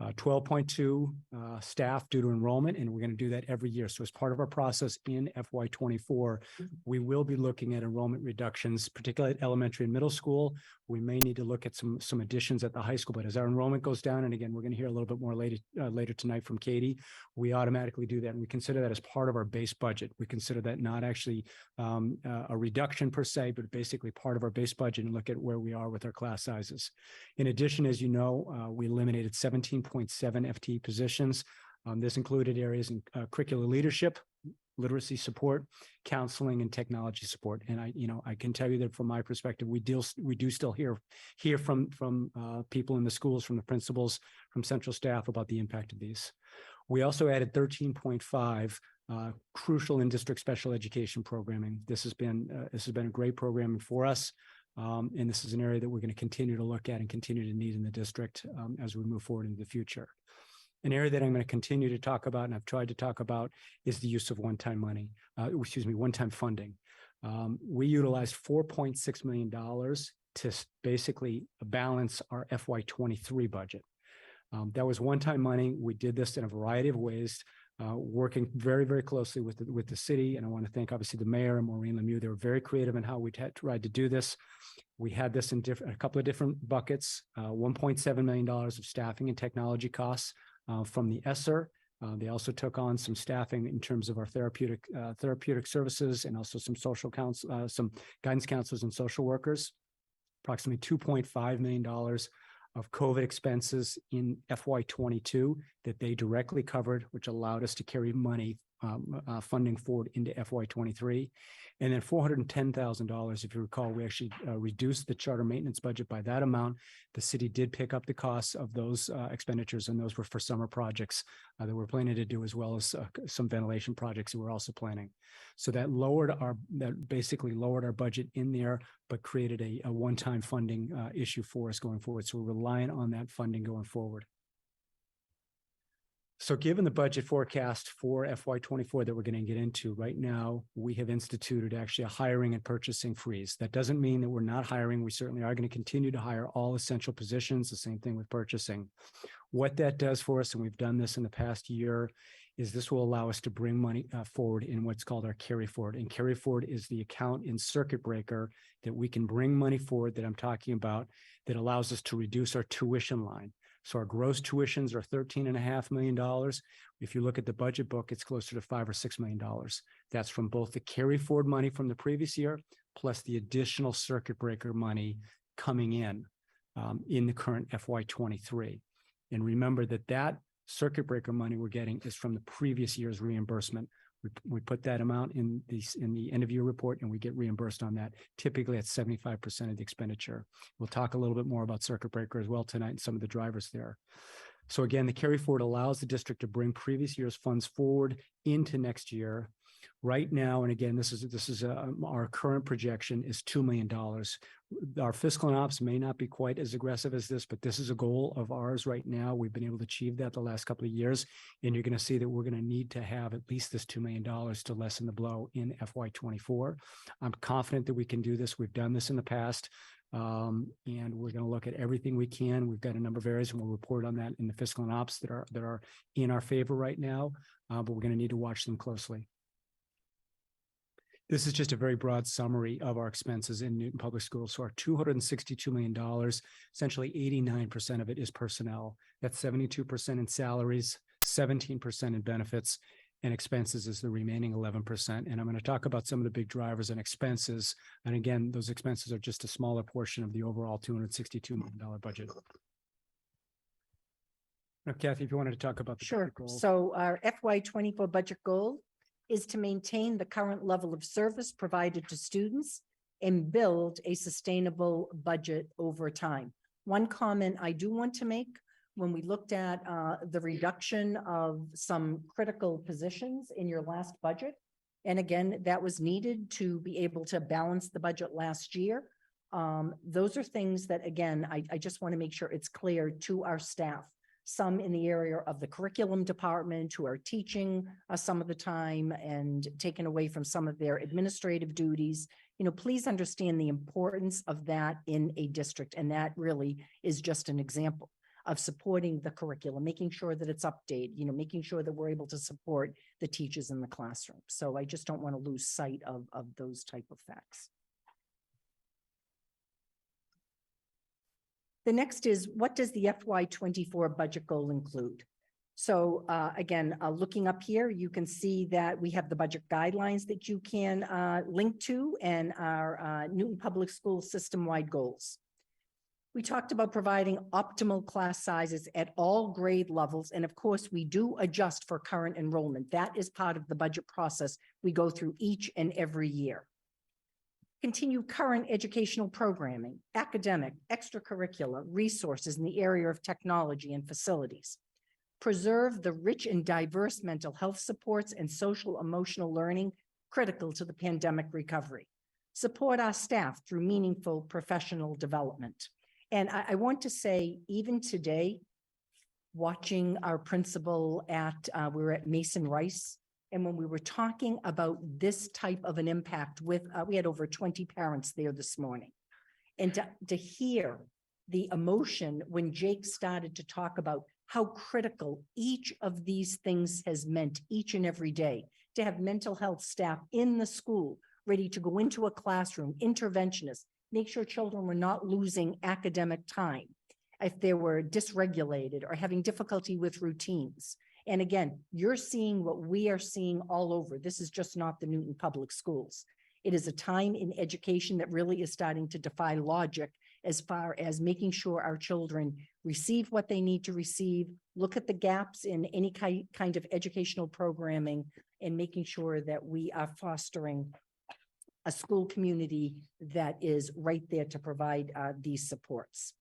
12.2 staff due to enrollment, and we're going to do that every year. So as part of our process in FY24, we will be looking at enrollment reductions, particularly at elementary and middle school. We may need to look at some additions at the high school, but as our enrollment goes down, and again, we're going to hear a little bit more later tonight from Katie, we automatically do that. And we consider that as part of our base budget. We consider that not actually a reduction per se, but basically part of our base budget and look at where we are with our class sizes. In addition, as you know, we eliminated 17.7 FTE positions. This included areas in curricular leadership, literacy support, counseling, and technology support. And I can tell you that from my perspective, we do still hear from people in the schools, from the principals, from central staff about the impact of these. We also added 13.5 crucial in-district special education programming. This has been a great programming for us. And this is an area that we're going to continue to look at and continue to need in the district as we move forward into the future. An area that I'm going to continue to talk about, and I've tried to talk about, is the use of one-time funding. We utilized $4.6 million to basically balance our FY23 budget. That was one-time money. We did this in a variety of ways, working very, very closely with the city. And I want to thank obviously the mayor and Maureen Lemieux. They were very creative in how we tried to do this. We had this in a couple of different buckets, $1.7 million of staffing and technology costs from the ESSER. They also took on some staffing in terms of our therapeutic services and also some some guidance counselors and social workers. Approximately $2.5 million of COVID expenses in FY22 that they directly covered, which allowed us to carry money funding forward into FY23. And then $410,000, if you recall, we actually reduced the charter maintenance budget by that amount. The city did pick up the costs of those expenditures, and those were for summer projects that we're planning to do, as well as some ventilation projects that we're also planning. So that basically lowered our budget in there, but created a one-time funding issue for us going forward. So we're relying on that funding going forward. So given the budget forecast for FY24 that we're going to get into right now, we have instituted actually a hiring and purchasing freeze. That doesn't mean that we're not hiring. We certainly are going to continue to hire all essential positions, the same thing with purchasing. What that does for us, and we've done this in the past year, is this will allow us to bring money forward in what's called our carry forward. And carry forward is the account in circuit breaker that we can bring money forward that I'm talking about that allows us to reduce our tuition line. So our gross tuitions are $13.5 million. If you look at the budget book, it's closer to $5 or $6 million. That's from both the carry forward money from the previous year, plus the additional circuit breaker money coming in the current FY23. And remember that circuit breaker money we're getting is from the previous year's reimbursement. We put that amount in the end of year report, and we get reimbursed on that, typically at 75% of the expenditure. We'll talk a little bit more about circuit breaker as well tonight and some of the drivers there. So again, the carry forward allows the district to bring previous year's funds forward into next year. Right now, and again, this is our current projection is $2 million. Our fiscal and ops may not be quite as aggressive as this, but this is a goal of ours right now. We've been able to achieve that the last couple of years, and you're going to see that we're going to need to have at least this $2 million to lessen the blow in FY24. I'm confident that we can do this. We've done this in the past. And we're going to look at everything we can. We've got a number of areas, and we'll report on that in the fiscal and ops that are in our favor right now, but we're going to need to watch them closely. This is just a very broad summary of our expenses in Newton Public Schools. So our $262 million, essentially 89% of it is personnel. That's 72% in salaries, 17% in benefits, and expenses is the remaining 11%. And I'm going to talk about some of the big drivers and expenses. And again, those expenses are just a smaller portion of the overall $262 million budget. Now, Kathy, if you wanted to talk about the Sure. goals. So our FY24 budget goal is to maintain the current level of service provided to students and build a sustainable budget over time. One comment I do want to make, when we looked at the reduction of some critical positions in your last budget, and again, that was needed to be able to balance the budget last year. Those are things that, again, I just want to make sure it's clear to our staff. Some in the area of the curriculum department who are teaching some of the time and taken away from some of their administrative duties. Please understand the importance of that in a district. And that really is just an example of supporting the curriculum, making sure that it's updated, making sure that we're able to support the teachers in the classroom. So I just don't want to lose sight of those type of facts. The next is, what does the FY24 budget goal include? So again, looking up here, you can see that we have the budget guidelines that you can link to and our Newton Public School system-wide goals. We talked about providing optimal class sizes at all grade levels. And of course, we do adjust for current enrollment. That is part of the budget process we go through each and every year. Continue current educational programming, academic, extracurricular resources in the area of technology and facilities. Preserve the rich and diverse mental health supports and social emotional learning critical to the pandemic recovery. Support our staff through meaningful professional development. And I want to say, even today, watching our principal we were at Mason Rice, and when we were talking about this type of an impact with, we had over 20 parents there this morning. And to hear the emotion when Jake started to talk about how critical each of these things has meant each and every day, to have mental health staff in the school ready to go into a classroom, interventionists, make sure children were not losing academic time if they were dysregulated or having difficulty with routines. And again, you're seeing what we are seeing all over. This is just not the Newton Public Schools. It is a time in education that really is starting to defy logic as far as making sure our children receive what they need to receive, look at the gaps in any kind of educational programming, and making sure that we are fostering a school community that is right there to provide these supports.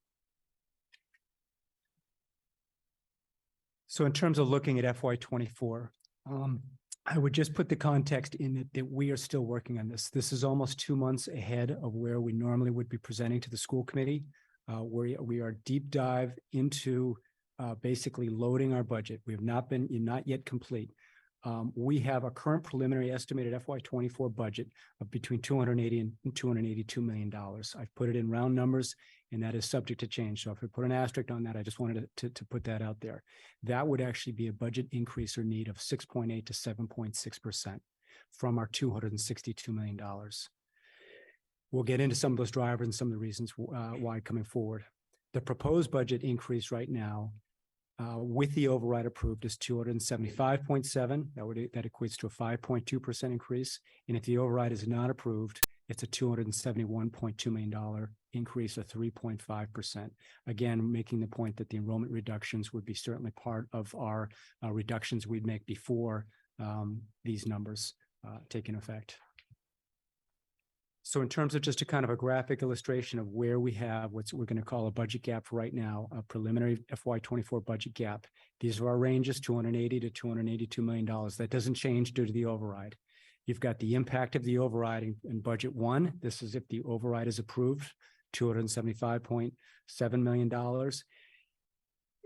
So in terms of looking at FY24, I would just put the context in that we are still working on this. This is almost 2 months ahead of where we normally would be presenting to the school committee. We are deep dive into basically loading our budget. We have not yet complete. We have a current preliminary estimated FY24 budget of between $280 and $282 million. I've put it in round numbers, and that is subject to change. So if we put an asterisk on that, I just wanted to put that out there. That would actually be a budget increase or need of 6.8 to 7.6% from our $262 million. We'll get into some of those drivers and some of the reasons why coming forward. The proposed budget increase right now with the override approved is 275.7. That equates to a 5.2% increase. And if the override is not approved, it's a $271.2 million increase of 3.5%. Again, making the point that the enrollment reductions would be certainly part of our reductions we'd make before these numbers take effect. So in terms of just a kind of a graphic illustration of where we have what we're going to call a budget gap right now, a preliminary FY24 budget gap. These are our ranges, $280 to $282 million. That doesn't change due to the override. You've got the impact of the override in budget one. This is if the override is approved, $275.7 million.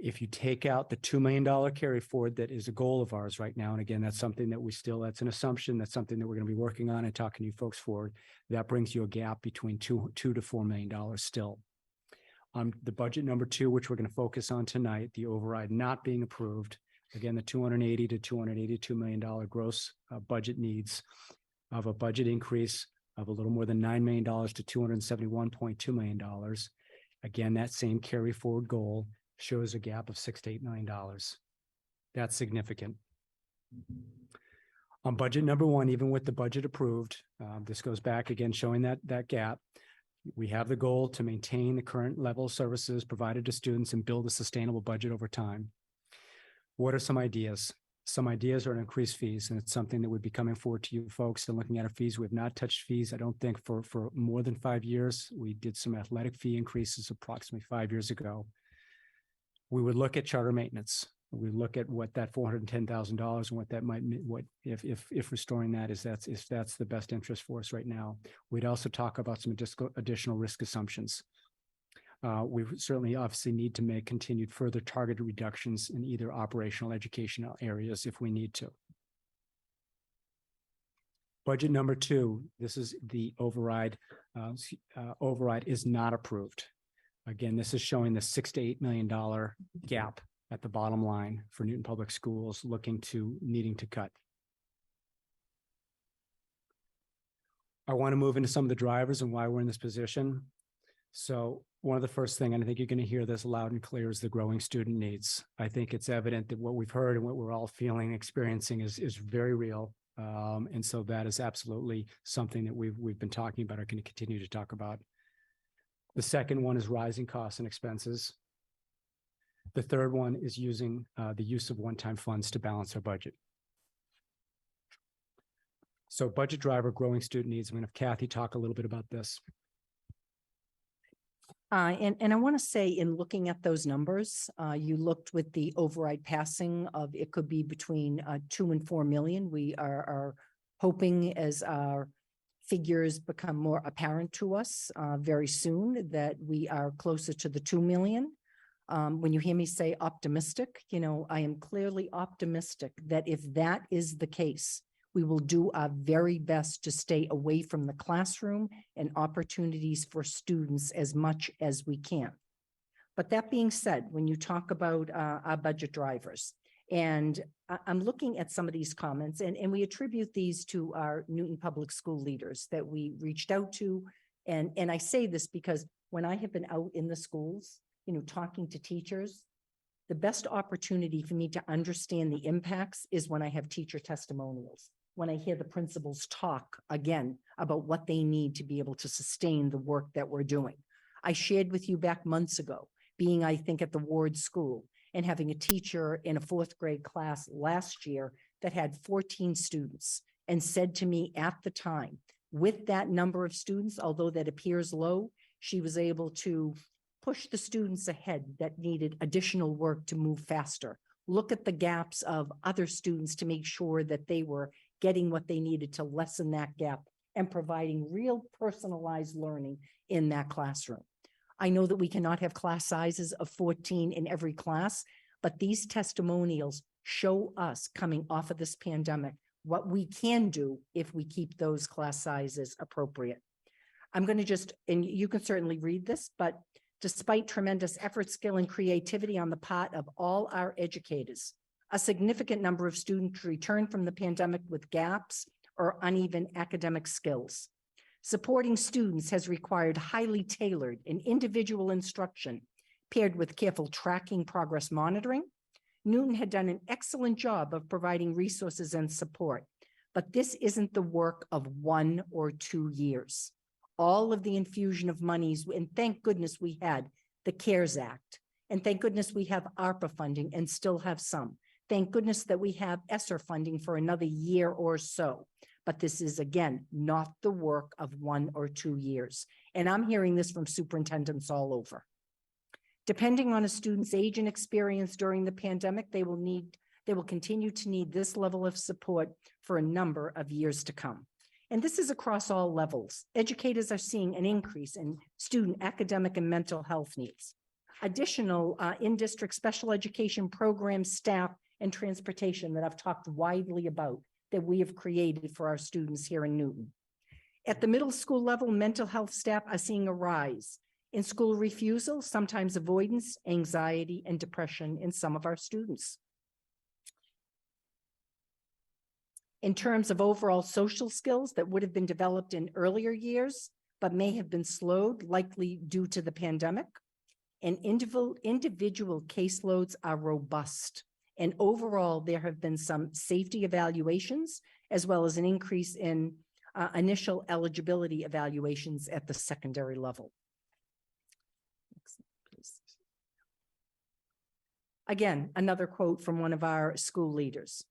If you take out the $2 million carry forward, that is a goal of ours right now. And again, that's something that that's an assumption. That's something that we're going to be working on and talking to you folks forward. That brings you a gap between $2 to $4 million still. The budget number two, which we're going to focus on tonight, the override not being approved. Again, the $280 to $282 million gross budget needs of a budget increase of a little more than $9 million to $271.2 million. Again, that same carry forward goal shows a gap of $6 to $8 million. That's significant. On budget number one, even with the budget approved, this goes back again, showing that gap. We have the goal to maintain the current level of services provided to students and build a sustainable budget over time. What are some ideas? Some ideas are to increase fees, and it's something that would be coming forward to you folks and looking at our fees. We have not touched fees, I don't think, for more than 5 years. We did some athletic fee increases approximately 5 years ago. We would look at charter maintenance. We look at what that $410,000 and what that might mean, what if restoring that is if that's the best interest for us right now. We'd also talk about some additional risk assumptions. We certainly obviously need to make continued further targeted reductions in either operational educational areas if we need to. Budget number 2, this is the override. Override is not approved. Again, this is showing the $6 to $8 million gap at the bottom line for Newton Public Schools needing to cut. I want to move into some of the drivers and why we're in this position. So one of the first thing, and I think you're going to hear this loud and clear, is the growing student needs. I think it's evident that what we've heard and what we're all feeling, experiencing is very real. And so that is absolutely something that we've been talking about, are going to continue to talk about. The second one is rising costs and expenses. The third one is using the use of one-time funds to balance our budget. So budget driver, growing student needs. I'm going to have Kathy talk a little bit about this. And I want to say, in looking at those numbers, you looked with the override passing of, it could be between 2 and 4 million. We are hoping, as our figures become more apparent to us very soon, that we are closer to the 2 million. When you hear me say optimistic, I am clearly optimistic that if that is the case, we will do our very best to stay away from the classroom and opportunities for students as much as we can. But that being said, when you talk about our budget drivers, and I'm looking at some of these comments, and we attribute these to our Newton Public School leaders that we reached out to. And I say this because when I have been out in the schools, talking to teachers, the best opportunity for me to understand the impacts is when I have teacher testimonials, when I hear the principals talk again about what they need to be able to sustain the work that we're doing. I shared with you back months ago, being, I think, at the Ward School and having a teacher in a 4th grade class last year that had 14 students and said to me at the time, with that number of students, although that appears low, she was able to push the students ahead that needed additional work to move faster. Look at the gaps of other students to make sure that they were getting what they needed to lessen that gap and providing real personalized learning in that classroom. I know that we cannot have class sizes of 14 in every class, but these testimonials show us, coming off of this pandemic, what we can do if we keep those class sizes appropriate. I'm going to and you can certainly read this, but despite tremendous effort, skill, and creativity on the part of all our educators, a significant number of students return from the pandemic with gaps or uneven academic skills. Supporting students has required highly tailored and individual instruction paired with careful tracking, progress monitoring. Newton had done an excellent job of providing resources and support, but this isn't the work of 1 or 2 years. All of the infusion of monies, and thank goodness we had the CARES Act, and thank goodness we have ARPA funding and still have some. Thank goodness that we have ESSER funding for another year or so. But this is, again, not the work of 1 or 2 years. And I'm hearing this from superintendents all over. Depending on a student's age and experience during the pandemic, they will continue to need this level of support for a number of years to come. And this is across all levels. Educators are seeing an increase in student academic and mental health needs. Additional in-district special education programs, staff, and transportation that I've talked widely about that we have created for our students here in Newton. At the middle school level, mental health staff are seeing a rise in school refusal, sometimes avoidance, anxiety, and depression in some of our students. In terms of overall social skills that would have been developed in earlier years, but may have been slowed, likely due to the pandemic, and individual caseloads are robust. And overall, there have been some safety evaluations, as well as an increase in initial eligibility evaluations at the secondary level. Next, please. Again, another quote from one of our school leaders.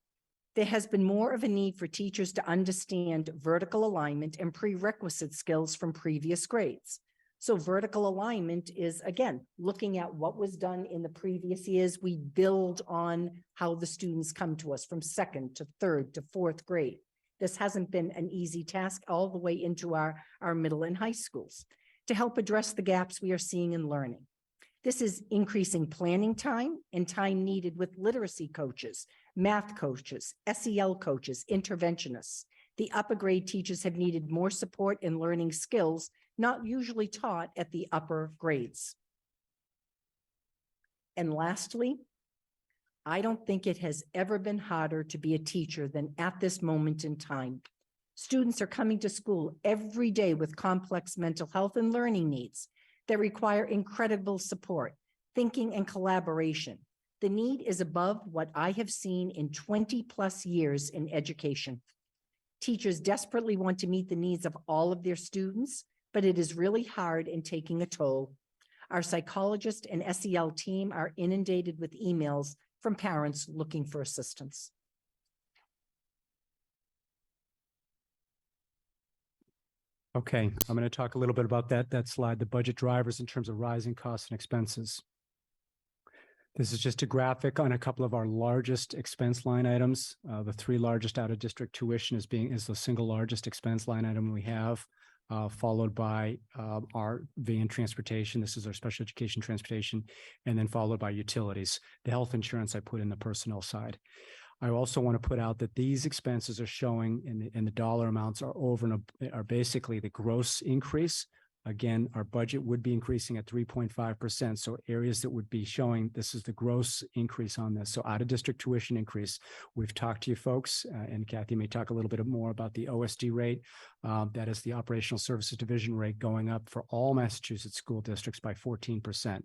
There has been more of a need for teachers to understand vertical alignment and prerequisite skills from previous grades. So vertical alignment is, again, looking at what was done in the previous years. We build on how the students come to us from second to third to fourth grade. This hasn't been an easy task all the way into our middle and high schools to help address the gaps we are seeing in learning. This is increasing planning time and time needed with literacy coaches, math coaches, SEL coaches, interventionists. The upper grade teachers have needed more support in learning skills not usually taught at the upper grades. And lastly, I don't think it has ever been harder to be a teacher than at this moment in time. Students are coming to school every day with complex mental health and learning needs that require incredible support, thinking, and collaboration. The need is above what I have seen in 20+ years in education. Teachers desperately want to meet the needs of all of their students, but it is really hard and taking a toll. Our psychologist and SEL team are inundated with emails from parents looking for assistance. Okay, I'm going to talk a little bit about that slide, the budget drivers in terms of rising costs and expenses. This is just a graphic on a couple of our largest expense line items. The three largest out of district tuition is the single largest expense line item we have, followed by our van transportation. This is our special education transportation, and then followed by utilities. The health insurance I put in the personnel side. I also want to put out that these expenses are showing in the dollar amounts are basically the gross increase. Again, our budget would be increasing at 3.5%. So areas that would be showing this is the gross increase on this. So out of district tuition increase, we've talked to you folks, and Kathy may talk a little bit more about the OSD rate. That is the operational services division rate going up for all Massachusetts school districts by 14%.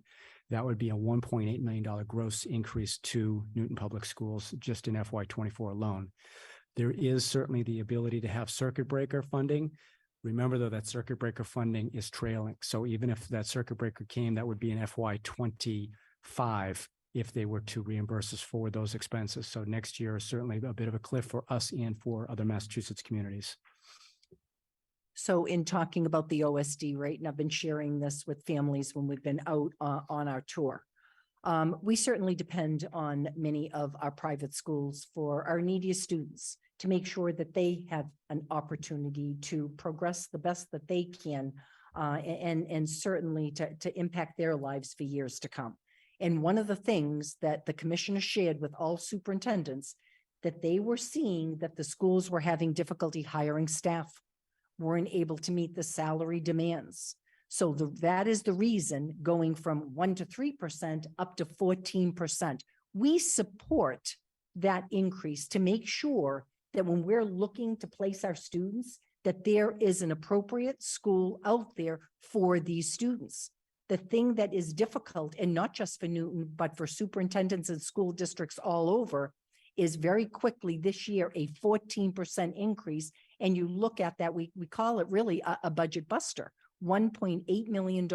That would be a $1.8 million gross increase to Newton Public Schools just in FY24 alone. There is certainly the ability to have circuit breaker funding. Remember, though, that circuit breaker funding is trailing. So even if that circuit breaker came, that would be in FY25 if they were to reimburse us for those expenses. So next year is certainly a bit of a cliff for us and for other Massachusetts communities. So in talking about the OSD rate, and I've been sharing this with families when we've been out on our tour, we certainly depend on many of our private schools for our neediest students to make sure that they have an opportunity to progress the best that they can, and certainly to impact their lives for years to come. And one of the things that the commissioner shared with all superintendents, that they were seeing that the schools were having difficulty hiring staff, weren't able to meet the salary demands. So that is the reason going from 1 to 3% up to 14%. We support that increase to make sure that when we're looking to place our students, that there is an appropriate school out there for these students. The thing that is difficult, and not just for Newton, but for superintendents and school districts all over, is very quickly this year a 14% increase. And you look at that, we call it really a budget buster, $1.8 million,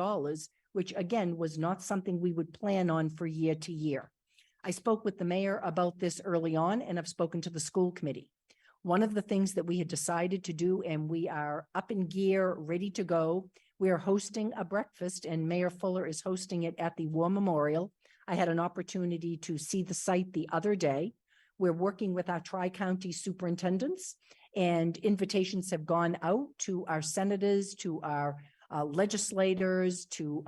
which again was not something we would plan on for year to year. I spoke with the mayor about this early on, and I've spoken to the school committee. One of the things that we had decided to do, and we are up in gear, ready to go, we are hosting a breakfast, and Mayor Fuller is hosting it at the War Memorial. I had an opportunity to see the site the other day. We're working with our tri-county superintendents, and invitations have gone out to our senators, to our legislators, to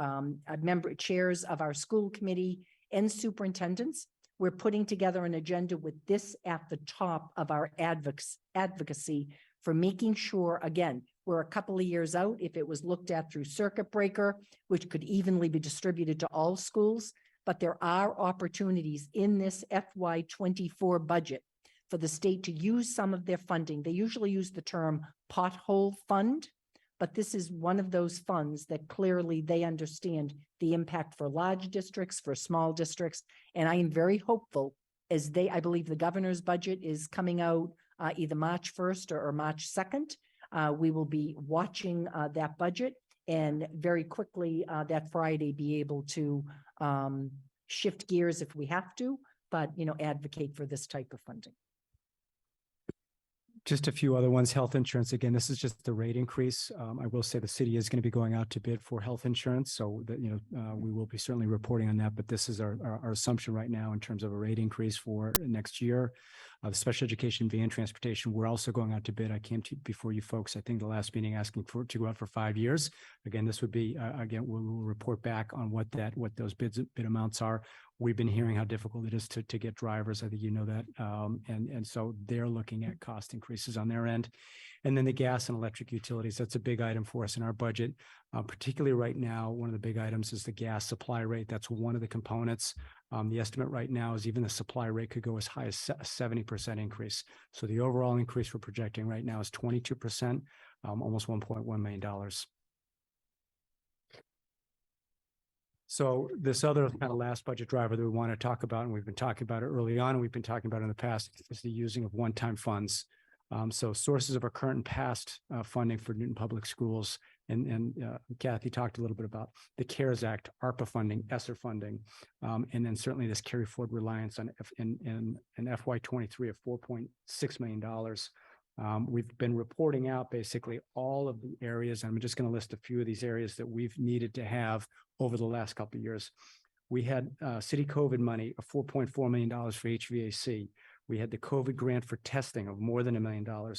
member chairs of our school committee and superintendents. We're putting together an agenda with this at the top of our advocacy for making sure, again, we're a couple of years out. If it was looked at through circuit breaker, which could evenly be distributed to all schools, but there are opportunities in this FY24 budget for the state to use some of their funding. They usually use the term pothole fund, but this is one of those funds that clearly they understand the impact for large districts, for small districts. And I am very hopeful I believe the governor's budget is coming out either March 1st or March 2nd. We will be watching that budget and very quickly that Friday be able to shift gears if we have to, but, advocate for this type of funding. Just a few other ones, health insurance. Again, this is just the rate increase. I will say the city is going to be going out to bid for health insurance. So that, we will be certainly reporting on that, but this is our assumption right now in terms of a rate increase for next year. The special education van transportation, we're also going out to bid. I came to before you folks, I think the last meeting asking for to go out for 5 years. Again, this would be, again, we'll report back on what those bid amounts are. We've been hearing how difficult it is to get drivers. I think you know that. And so they're looking at cost increases on their end. And then the gas and electric utilities, that's a big item for us in our budget. Particularly right now, one of the big items is the gas supply rate. That's one of the components. The estimate right now is even the supply rate could go as high as a 70% increase. So the overall increase we're projecting right now is 22%, almost $1.1 million. So this other kind of last budget driver that we want to talk about, and we've been talking about it early on, and we've been talking about it in the past, is the using of one-time funds. So sources of our current and past funding for Newton Public Schools, and Kathy talked a little bit about the CARES Act, ARPA funding, ESSER funding, and then certainly this carry forward reliance on in FY23 of $4.6 million. We've been reporting out basically all of the areas. I'm just going to list a few of these areas that we've needed to have over the last couple of years. We had city COVID money of $4.4 million for HVAC. We had the COVID grant for testing of more than $1 million.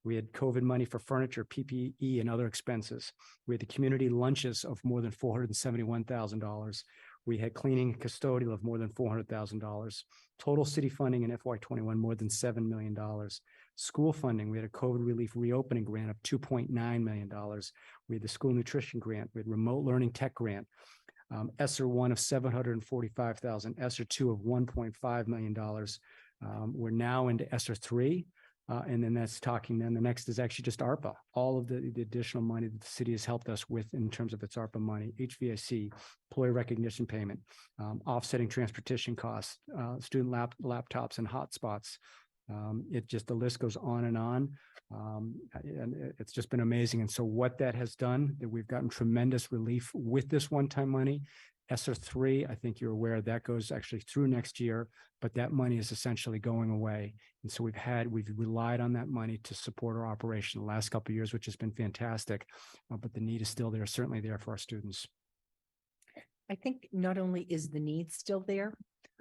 We had COVID money for furniture, PPE, and other expenses. We had the community lunches of more than $471,000. We had cleaning and custodial of more than $400,000. Total city funding in FY21, more than $7 million. School funding, we had a COVID relief reopening grant of $2.9 million. We had the school nutrition grant. We had remote learning tech grant. ESSER 1 of $745,000, ESSER 2 of $1.5 million. We're now into ESSER 3. And then that's talking, then the next is actually just ARPA, all of the additional money that the city has helped us with in terms of its ARPA money, HVAC, employee recognition payment, offsetting transportation costs, student laptops and hotspots. The list goes on. And it's just been amazing. And so what that has done, that we've gotten tremendous relief with this one-time money. ESSER 3, I think you're aware that goes actually through next year, but that money is essentially going away. And so we've relied on that money to support our operation the last couple of years, which has been fantastic. But the need is still there, certainly there for our students. I think not only is the need still there,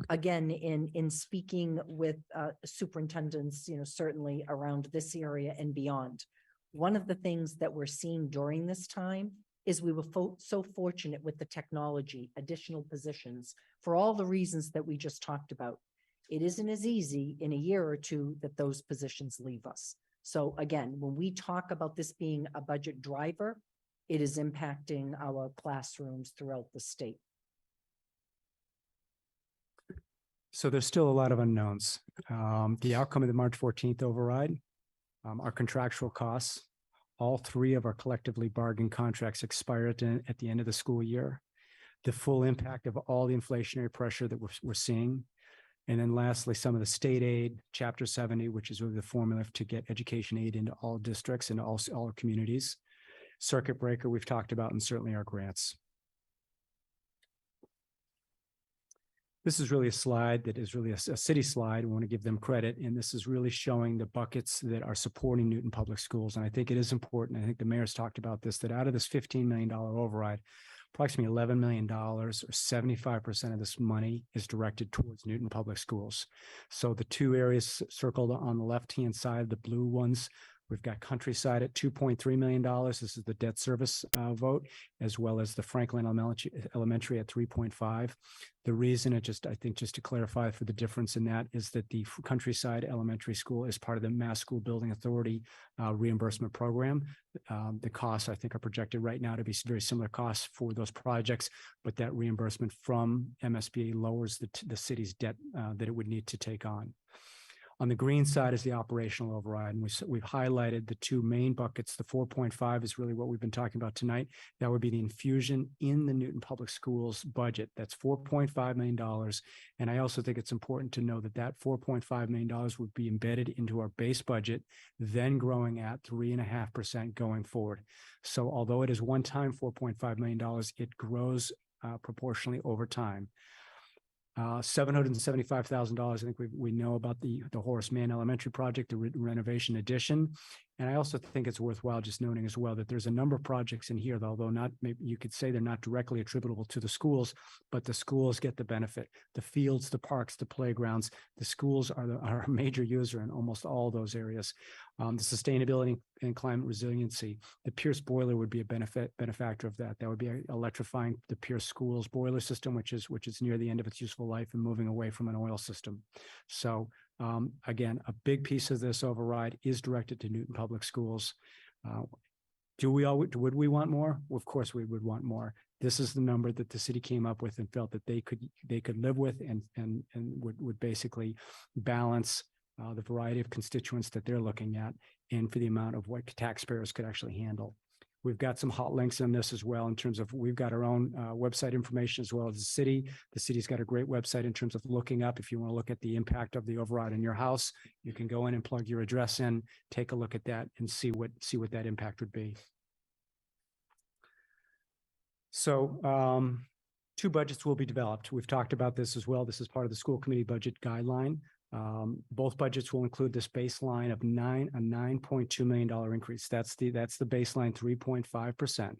again, in speaking with superintendents, certainly around this area and beyond, one of the things that we're seeing during this time is we were so fortunate with the technology, additional positions, for all the reasons that we just talked about. It isn't as easy in a year or two that those positions leave us. So again, when we talk about this being a budget driver, it is impacting our classrooms throughout the state. So there's still a lot of unknowns. The outcome of the March 14th override, our contractual costs, all three of our collectively bargained contracts expire at the end of the school year. The full impact of all the inflationary pressure that we're seeing. And then lastly, some of the state aid, Chapter 70, which is really the formula to get education aid into all districts and all our communities. Circuit breaker we've talked about, and certainly our grants. This is really a slide that is really a city slide. We want to give them credit. And this is really showing the buckets that are supporting Newton Public Schools. And I think it is important. I think the mayor's talked about this, that out of this $15 million override, approximately $11 million or 75% of this money is directed towards Newton Public Schools. So the two areas circled on the left-hand side, the blue ones, we've got Countryside at $2.3 million. This is the debt service vote, as well as the Franklin Elementary at 3.5. The reason I think just to clarify for the difference in that is that the Countryside Elementary School is part of the Mass School Building Authority reimbursement program. The costs I think are projected right now to be very similar costs for those projects, but that reimbursement from MSBA lowers the city's debt that it would need to take on. On the green side is the operational override, and we've highlighted the two main buckets. The 4.5 is really what we've been talking about tonight. That would be the infusion in the Newton Public Schools budget. That's $4.5 million. And I also think it's important to know that that $4.5 million would be embedded into our base budget, then growing at 3.5% going forward. So although it is one time $4.5 million, it grows proportionally over time. $775,000. I think we know about the Horace Mann Elementary project, the renovation addition. And I also think it's worthwhile just noting as well that there's a number of projects in here, although not, maybe you could say they're not directly attributable to the schools, but the schools get the benefit. The fields, the parks, the playgrounds, the schools are a major user in almost all those areas. The sustainability and climate resiliency, the Pierce boiler would be a benefactor of that. That would be electrifying the Pierce schools boiler system, which is near the end of its useful life and moving away from an oil system. So again, a big piece of this override is directed to Newton Public Schools. Would we want more? Well, of course we would want more. This is the number that the city came up with and felt that they could live with and would basically balance the variety of constituents that they're looking at and for the amount of what taxpayers could actually handle. We've got some hot links on this as well in terms of we've got our own website information as well as the city. The city's got a great website in terms of looking up. If you want to look at the impact of the override in your house, you can go in and plug your address in, take a look at that and see what that impact would be. So 2 budgets will be developed. We've talked about this as well. This is part of the school committee budget guideline. Both budgets will include this baseline of a $9.2 million increase. That's the baseline 3.5%.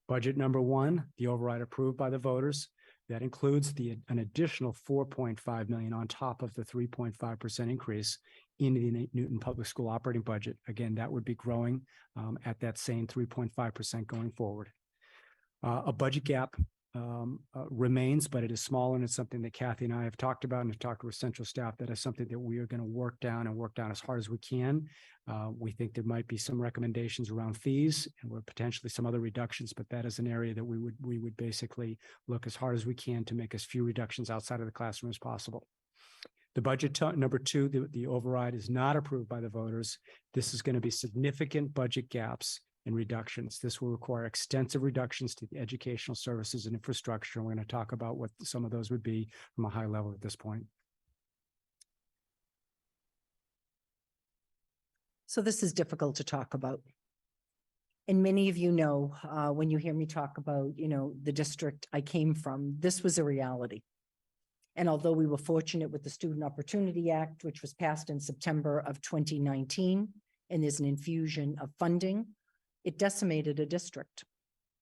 Budget number 1, the override approved by the voters. That includes an additional $4.5 million on top of the 3.5% increase in the Newton Public School operating budget. Again, that would be growing at that same 3.5% going forward. A budget gap remains, but it is small, and it's something that Kathy and I have talked about and have talked with central staff. That is something that we are going to work down as hard as we can. We think there might be some recommendations around fees and potentially some other reductions, but that is an area that we would basically look as hard as we can to make as few reductions outside of the classroom as possible. The budget number 2, the override is not approved by the voters. This is going to be significant budget gaps and reductions. This will require extensive reductions to the educational services and infrastructure. We're going to talk about what some of those would be from a high level at this point. So this is difficult to talk about. And many of you know, when you hear me talk about, the district I came from, this was a reality. And although we were fortunate with the Student Opportunity Act, which was passed in September of 2019, and there's an infusion of funding, it decimated a district.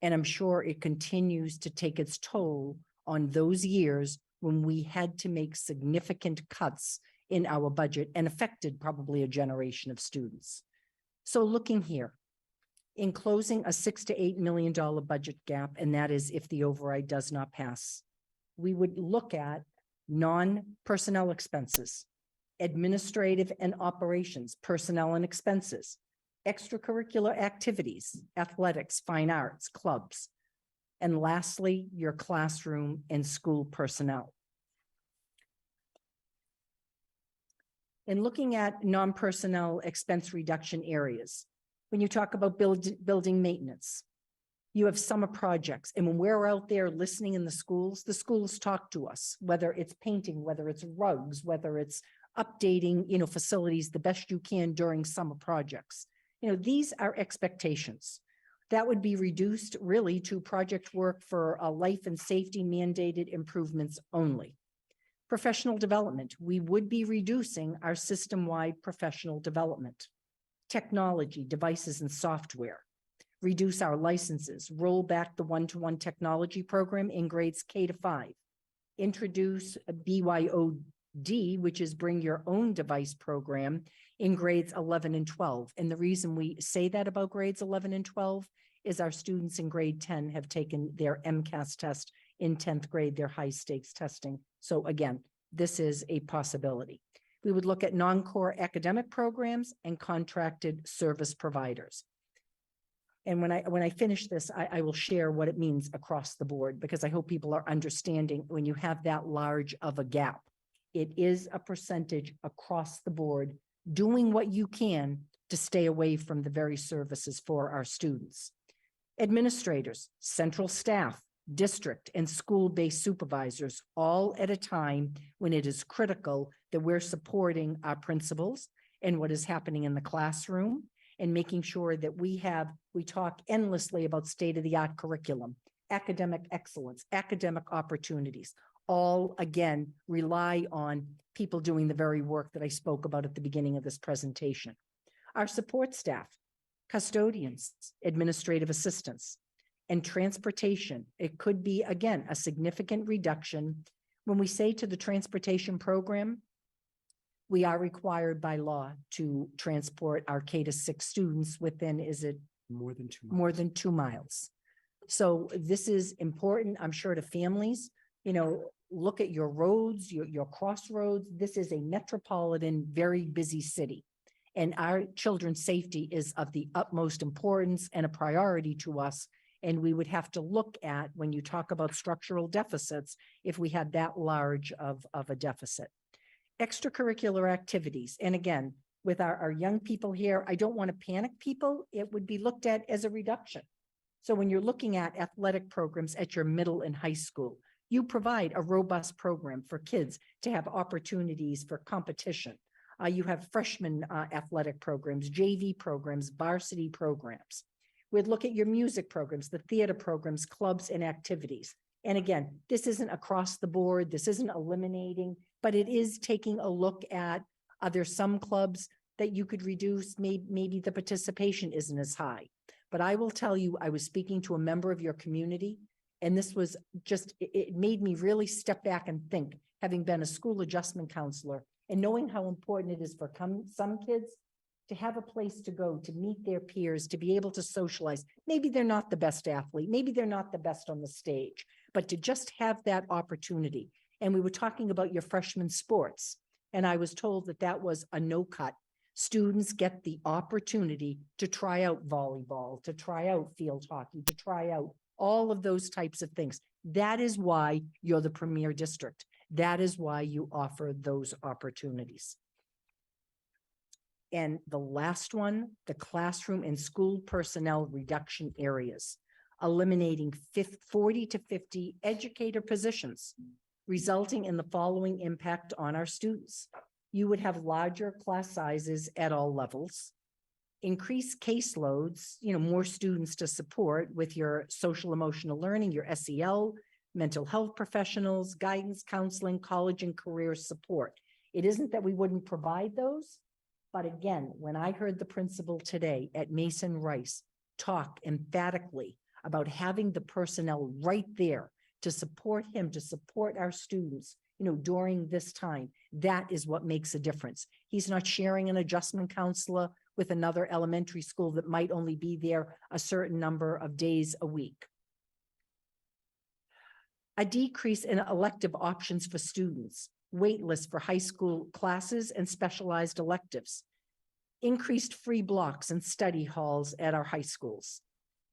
And I'm sure it continues to take its toll on those years when we had to make significant cuts in our budget and affected probably a generation of students. So looking here, in closing a $6 to $8 million budget gap, and that is if the override does not pass, we would look at non-personnel expenses, administrative and operations, personnel and expenses, extracurricular activities, athletics, fine arts, clubs, and lastly, your classroom and school personnel. In looking at non-personnel expense reduction areas, when you talk about building maintenance, you have summer projects, and when we're out there listening in the schools talk to us, whether it's painting, whether it's rugs, whether it's updating, facilities the best you can during summer projects. These are expectations. That would be reduced really to project work for life and safety mandated improvements only. Professional development, we would be reducing our system-wide professional development. Technology, devices and software, reduce our licenses, roll back the one-to-one technology program in grades K to 5, introduce a BYOD, which is bring your own device program in grades 11 and 12. And the reason we say that about grades 11 and 12 is our students in grade 10 have taken their MCAS test in 10th grade, their high stakes testing. So again, this is a possibility. We would look at non-core academic programs and contracted service providers. And when I finish this, I will share what it means across the board, because I hope people are understanding when you have that large of a gap, it is a percentage across the board, doing what you can to stay away from the very services for our students. Administrators, central staff, district and school-based supervisors, all at a time when it is critical that we're supporting our principals and what is happening in the classroom, and making sure that we talk endlessly about state-of-the-art curriculum, academic excellence, academic opportunities, all, again, rely on people doing the very work that I spoke about at the beginning of this presentation. Our support staff, custodians, administrative assistants, and transportation. It could be, again, a significant reduction. When we say to the transportation program, we are required by law to transport our K-6 students within, is it More than 2 miles. more than 2 miles? So this is important, I'm sure, to families. You know, look at your roads, your crossroads. This is a metropolitan, very busy city. And our children's safety is of the utmost importance and a priority to us. And we would have to look at, when you talk about structural deficits, if we had that large of a deficit. Extracurricular activities. And again, with our young people here, I don't want to panic people. It would be looked at as a reduction. So when you're looking at athletic programs at your middle and high school, you provide a robust program for kids to have opportunities for competition. You have freshman athletic programs, JV programs, varsity programs. We'd look at your music programs, the theater programs, clubs, and activities. And again, this isn't across the board, this isn't eliminating, but it is taking a look at, are there some clubs that you could reduce? Maybe the participation isn't as high. But I will tell you, I was speaking to a member of your community, and this was just, it made me really step back and think, having been a school adjustment counselor and knowing how important it is for some kids to have a place to go, to meet their peers, to be able to socialize. Maybe they're not the best athlete, maybe they're not the best on the stage, but to just have that opportunity. And we were talking about your freshman sports, and I was told that that was a no-cut. Students get the opportunity to try out volleyball, to try out field hockey, to try out all of those types of things. That is why you're the premier district. That is why you offer those opportunities. And the last one, the classroom and school personnel reduction areas, eliminating 40 to 50 educator positions, resulting in the following impact on our students. You would have larger class sizes at all levels, increased caseloads, more students to support with your social emotional learning, your SEL, mental health professionals, guidance, counseling, college and career support. It isn't that we wouldn't provide those, but again, when I heard the principal today at Mason Rice talk emphatically about having the personnel right there to support him, to support our students, during this time, that is what makes a difference. He's not sharing an adjustment counselor with another elementary school that might only be there a certain number of days a week. A decrease in elective options for students, wait lists for high school classes and specialized electives, increased free blocks and study halls at our high schools,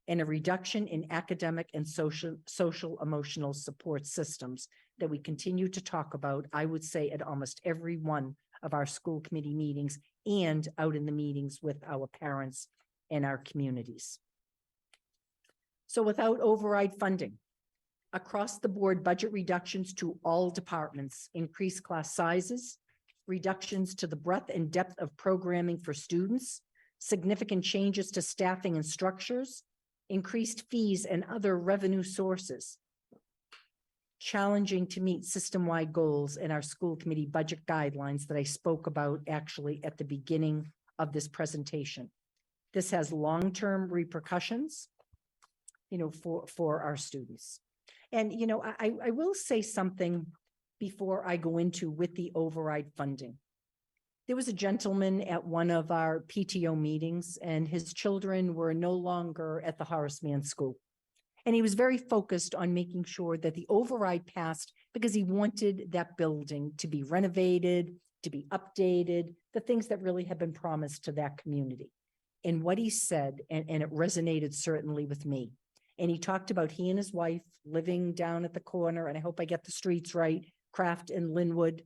and a reduction in academic and social emotional support systems that we continue to talk about, I would say, at almost every one of our school committee meetings and out in the meetings with our parents and our communities. So without override funding, across the board budget reductions to all departments, increased class sizes, reductions to the breadth and depth of programming for students, significant changes to staffing and structures, increased fees and other revenue sources, challenging to meet system-wide goals in our school committee budget guidelines that I spoke about actually at the beginning of this presentation. This has long-term repercussions, for our students. And, I will say something before I go into with the override funding. There was a gentleman at one of our PTO meetings, and his children were no longer at the Horace Mann School. And he was very focused on making sure that the override passed because he wanted that building to be renovated, to be updated, the things that really have been promised to that community. And what he said, and it resonated certainly with me, and he talked about he and his wife living down at the corner, and I hope I get the streets right, Craft and Linwood.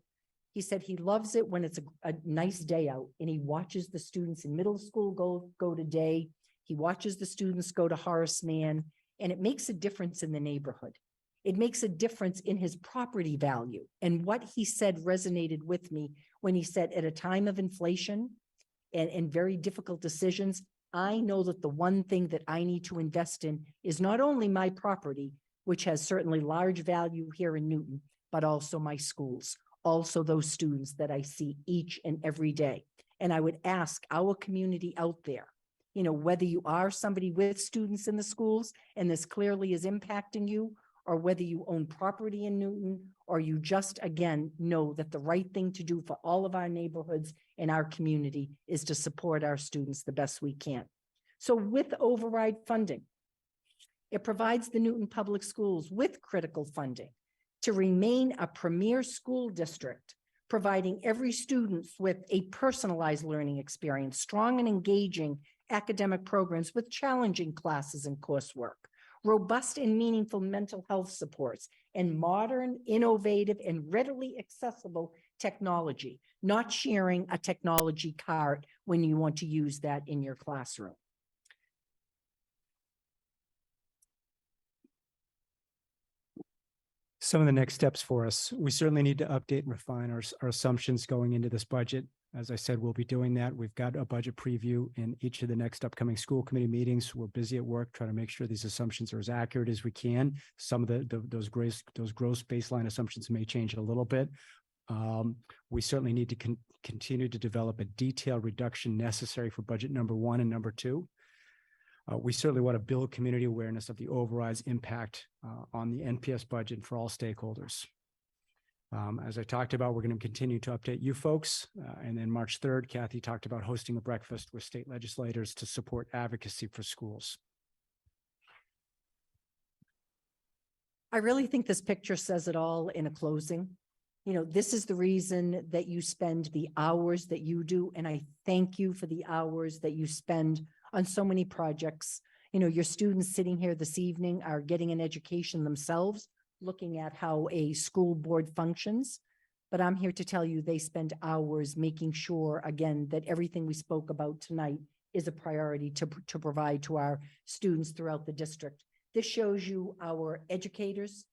He said he loves it when it's a nice day out and he watches the students in middle school go to day. He watches the students go to Horace Mann, and it makes a difference in the neighborhood. It makes a difference in his property value. And what he said resonated with me when he said, at a time of inflation and very difficult decisions, I know that the one thing that I need to invest in is not only my property, which has certainly large value here in Newton, but also my schools, also those students that I see each and every day. And I would ask our community out there, whether you are somebody with students in the schools and this clearly is impacting you, or whether you own property in Newton, or you just, again, know that the right thing to do for all of our neighborhoods and our community is to support our students the best we can. So with override funding, it provides the Newton Public Schools with critical funding to remain a premier school district, providing every student with a personalized learning experience, strong and engaging academic programs with challenging classes and coursework, robust and meaningful mental health supports, and modern, innovative, and readily accessible technology, not sharing a technology cart when you want to use that in your classroom. Some of the next steps for us, we certainly need to update and refine our assumptions going into this budget. As I said, we'll be doing that. We've got a budget preview in each of the next upcoming school committee meetings. We're busy at work trying to make sure these assumptions are as accurate as we can. Some of those gross baseline assumptions may change a little bit. We certainly need to continue to develop a detailed reduction necessary for budget number 1 and number 2. We certainly want to build community awareness of the override's impact on the NPS budget for all stakeholders. As I talked about, we're going to continue to update you folks. And then March 3rd, Kathy talked about hosting a breakfast with state legislators to support advocacy for schools. I really think this picture says it all in a closing. This is the reason that you spend the hours that you do. And I thank you for the hours that you spend on so many projects. Your students sitting here this evening are getting an education themselves, looking at how a school board functions. But I'm here to tell you they spend hours making sure, again, that everything we spoke about tonight is a priority to provide to our students throughout the district. This shows you our educators,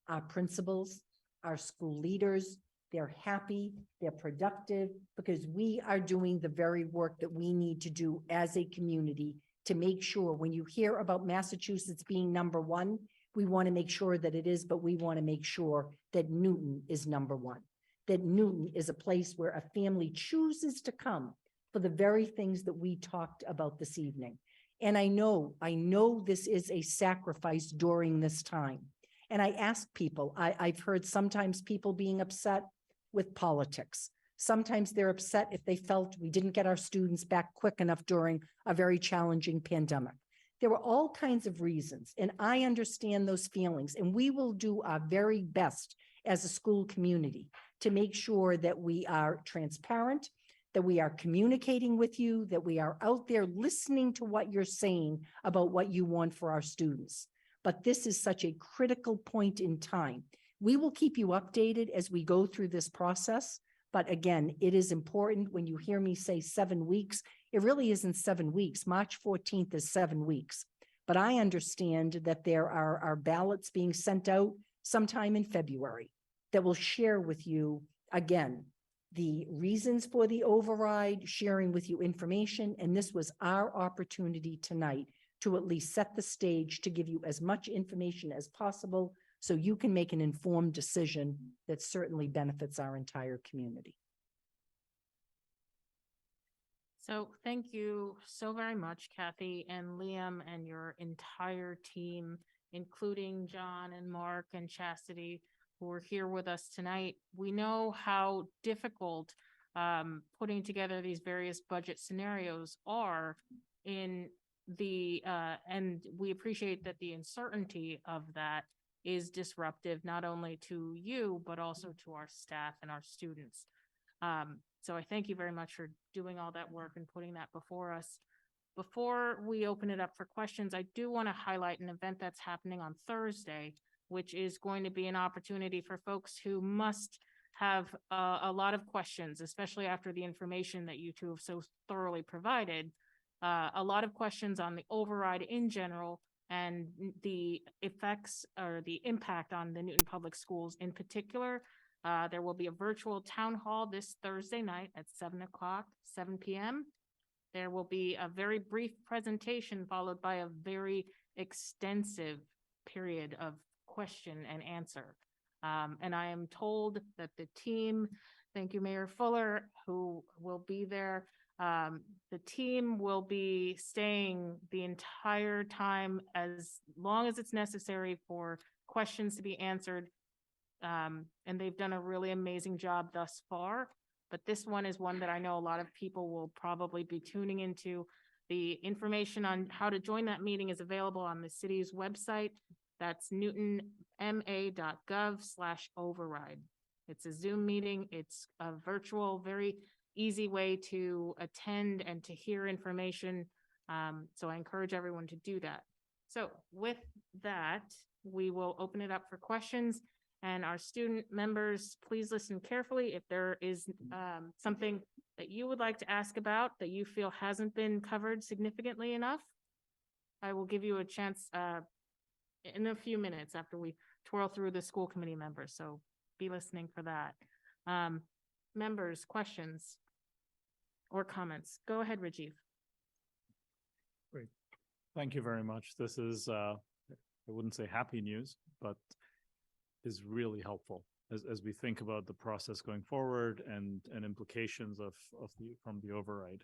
our principals, our school leaders. They're happy, they're productive, because we are doing the very work that we need to do as a community to make sure when you hear about Massachusetts being number 1, we want to make sure that it is, but we want to make sure that Newton is number 1, that Newton is a place where a family chooses to come for the very things that we talked about this evening. And I know this is a sacrifice during this time. And I ask people, I've heard sometimes people being upset with politics. Sometimes they're upset if they felt we didn't get our students back quick enough during a very challenging pandemic. There were all kinds of reasons, and I understand those feelings, and we will do our very best as a school community to make sure that we are transparent, that we are communicating with you, that we are out there listening to what you're saying about what you want for our students. But this is such a critical point in time. We will keep you updated as we go through this process. But again, it is important when you hear me say 7 weeks, it really isn't 7 weeks. March 14th is 7 weeks. But I understand that there are ballots being sent out sometime in February that will share with you, again, the reasons for the override, sharing with you information. And this was our opportunity tonight to at least set the stage to give you as much information as possible so you can make an informed decision that certainly benefits our entire community. So thank you so very much, Kathy and Liam and your entire team, including John and Mark and Chastity, who are here with us tonight. We know how difficult putting together these various budget scenarios are and we appreciate that the uncertainty of that is disruptive, not only to you, but also to our staff and our students. So I thank you very much for doing all that work and putting that before us. Before we open it up for questions, I do want to highlight an event that's happening on Thursday, which is going to be an opportunity for folks who must have a lot of questions, especially after the information that you two have so thoroughly provided. A lot of questions on the override in general and the effects or the impact on the Newton Public Schools in particular. There will be a virtual town hall this Thursday night at 7 p.m. There will be a very brief presentation followed by a very extensive period of question and answer. And I am told that the team, thank you, Mayor Fuller, who will be there. The team will be staying the entire time as long as it's necessary for questions to be answered. And they've done a really amazing job thus far. But this one is one that I know a lot of people will probably be tuning into. The information on how to join that meeting is available on the city's website. That's newtonma.gov/override. It's a Zoom meeting. It's a virtual, very easy way to attend and to hear information. So I encourage everyone to do that. So with that, we will open it up for questions. And our student members, please listen carefully. If there is something that you would like to ask about that you feel hasn't been covered significantly enough, I will give you a chance in a few minutes after we twirl through the school committee members. So be listening for that. Members, questions or comments? Go ahead, Rajiv. Great. Thank you very much. This is, I wouldn't say happy news, but is really helpful as we think about the process going forward and implications from the override.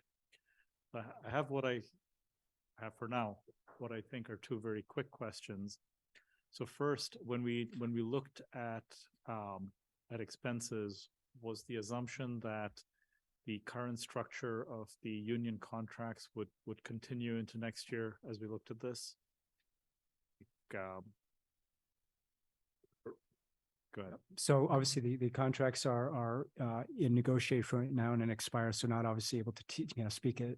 I have what I have for now, what I think are two very quick questions. So first, when we looked at expenses, was the assumption that the current structure of the union contracts would continue into next year as we looked at this? Go ahead. So obviously the contracts are in negotiation right now and then expire. So not obviously able to speak at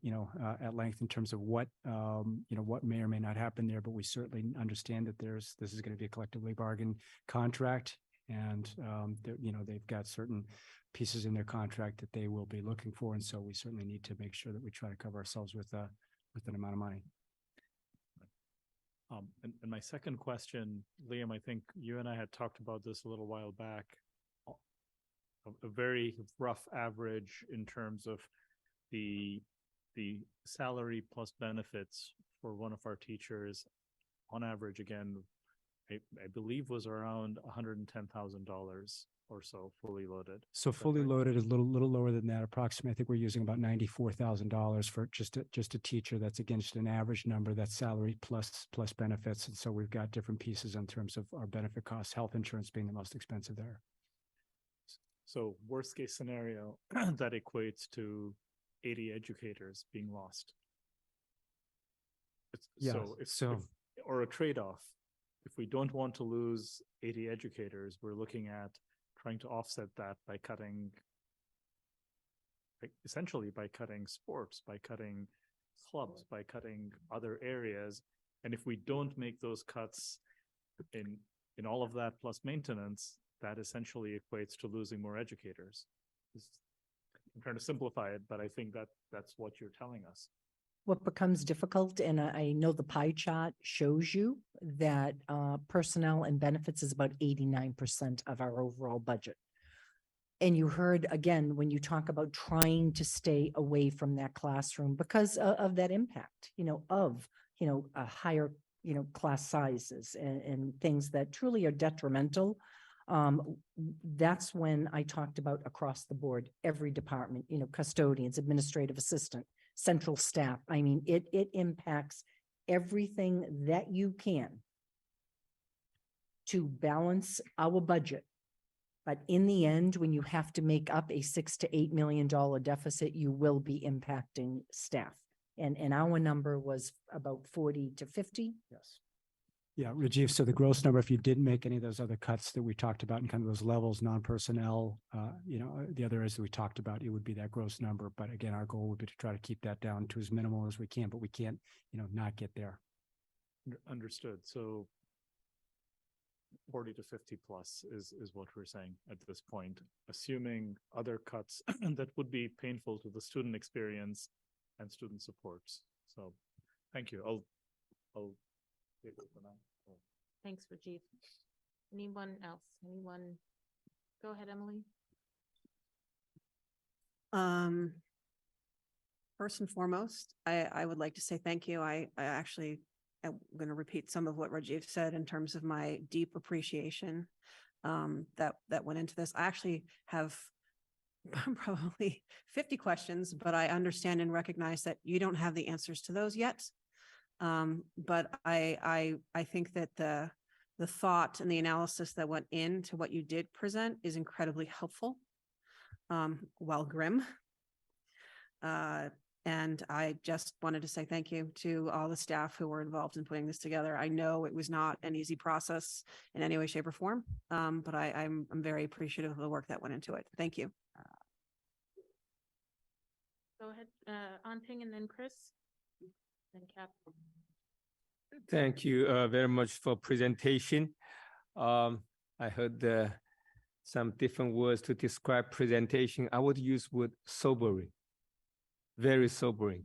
at length in terms of what what may or may not happen there. But we certainly understand that this is going to be a collectively bargained contract, and they've got certain pieces in their contract that they will be looking for, and so we certainly need to make sure that we try to cover ourselves with an amount of money. And my second question, Liam, I think you and I had talked about this a little while back. A very rough average in terms of the salary plus benefits for one of our teachers, on average, again, I believe was around $110,000 or so, fully loaded. So fully loaded is a little lower than that. Approximately, I think we're using about $94,000 for just a teacher. That's against an average number. That's salary plus benefits. And so we've got different pieces in terms of our benefit costs, health insurance being the most expensive there. So worst case scenario, that equates to 80 educators being lost. Or a trade-off. If we don't want to lose 80 educators, we're looking at trying to offset that by cutting, essentially by cutting sports, by cutting clubs, by cutting other areas. And if we don't make those cuts in all of that plus maintenance, that essentially equates to losing more educators. I'm trying to simplify it, but I think that's what you're telling us. What becomes difficult, and I know the pie chart shows you that personnel and benefits is about 89% of our overall budget. And you heard, again, when you talk about trying to stay away from that classroom because of that impact, of a higher, class sizes and things that truly are detrimental. That's when I talked about across the board, every department, custodians, administrative assistant, central staff. I mean, it impacts everything that you can to balance our budget. But in the end, when you have to make up a $6 to $8 million deficit, you will be impacting staff. And our number was about 40 to 50. Yes. Yeah, Rajiv, so the gross number, if you didn't make any of those other cuts that we talked about in kind of those levels, non-personnel, the other areas that we talked about, it would be that gross number. But again, our goal would be to try to keep that down to as minimal as we can, but we can't, not get there. Understood. So 40 to 50 plus is what we're saying at this point, assuming other cuts that would be painful to the student experience and student supports. So thank you. I'll take it for now. Thanks, Rajiv. Anyone else? Go ahead, Emily. First and foremost, I would like to say thank you. I actually am going to repeat some of what Rajiv said in terms of my deep appreciation that went into this. I actually have probably 50 questions, but I understand and recognize that you don't have the answers to those yet. But I think that the thought and the analysis that went into what you did present is incredibly helpful, while grim. And I just wanted to say thank you to all the staff who were involved in putting this together. I know it was not an easy process in any way, shape, or form, but I'm very appreciative of the work that went into it. Thank you. Go ahead, Anping and then Chris. Then Cap. Thank you very much for presentation. I heard some different words to describe presentation. I would use word sobering, very sobering.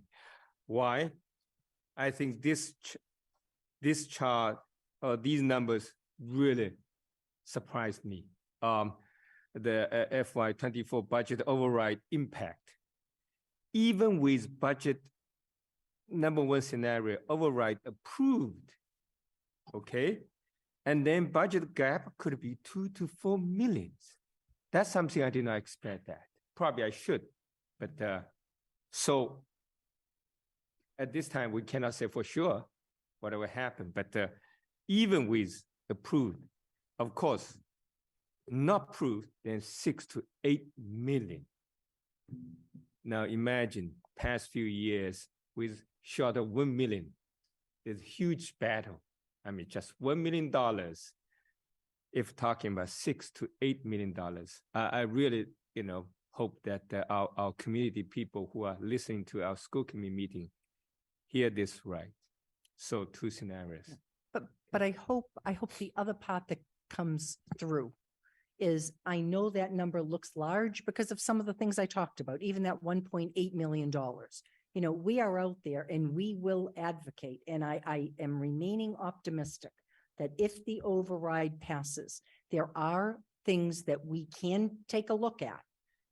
Why? I think this chart, these numbers really surprised me. The FY24 budget override impact, even with budget number one scenario override approved, okay? And then budget gap could be 2 to 4 million. That's something I did not expect that. Probably I should, but so at this time, we cannot say for sure what will happen, but even with approved, of course, not approved, then 6 to 8 million. Now imagine past few years with short of 1 million, there's a huge battle. I mean, just $1 million, if talking about $6 to $8 million. I really, hope that our community people who are listening to our school committee meeting hear this right. So 2 scenarios. But I hope the other part that comes through is I know that number looks large because of some of the things I talked about, even that $1.8 million. We are out there and we will advocate. And I am remaining optimistic that if the override passes, there are things that we can take a look at.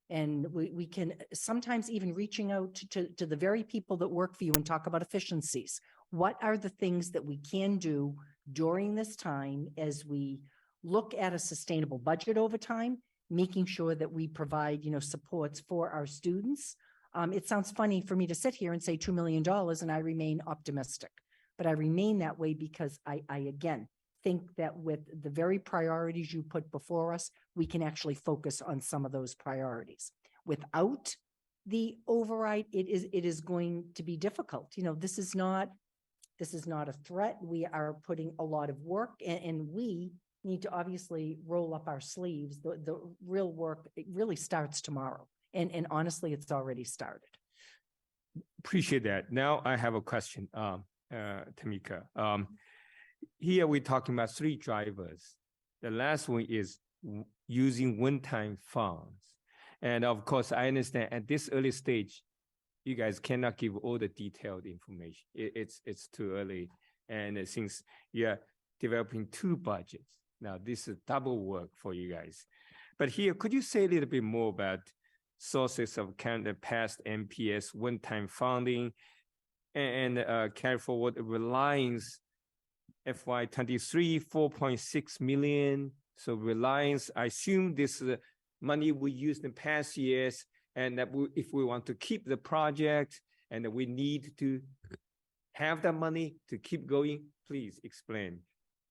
And we can sometimes even reaching out to the very people that work for you and talk about efficiencies. What are the things that we can do during this time as we look at a sustainable budget over time, making sure that we provide, supports for our students. It sounds funny for me to sit here and say $2 million and I remain optimistic, but I remain that way because I again, think that with the very priorities you put before us, we can actually focus on some of those priorities. Without the override, it is going to be difficult. This is not a threat. We are putting a lot of work and we need to obviously roll up our sleeves. The real work, it really starts tomorrow. And honestly, it's already started. Appreciate that. Now I have a question, Tamika. Here we're talking about 3 drivers. The last one is using one-time funds. And of course, I understand at this early stage, you guys cannot give all the detailed information. It's too early. And since you're developing 2 budgets, now this is double work for you guys. But here, could you say a little bit more about sources of kind of past MPS one-time funding and carry forward Reliance FY23, 4.6 million. So Reliance, I assume this money we used in past years, and that if we want to keep the project and that we need to have that money to keep going, please explain.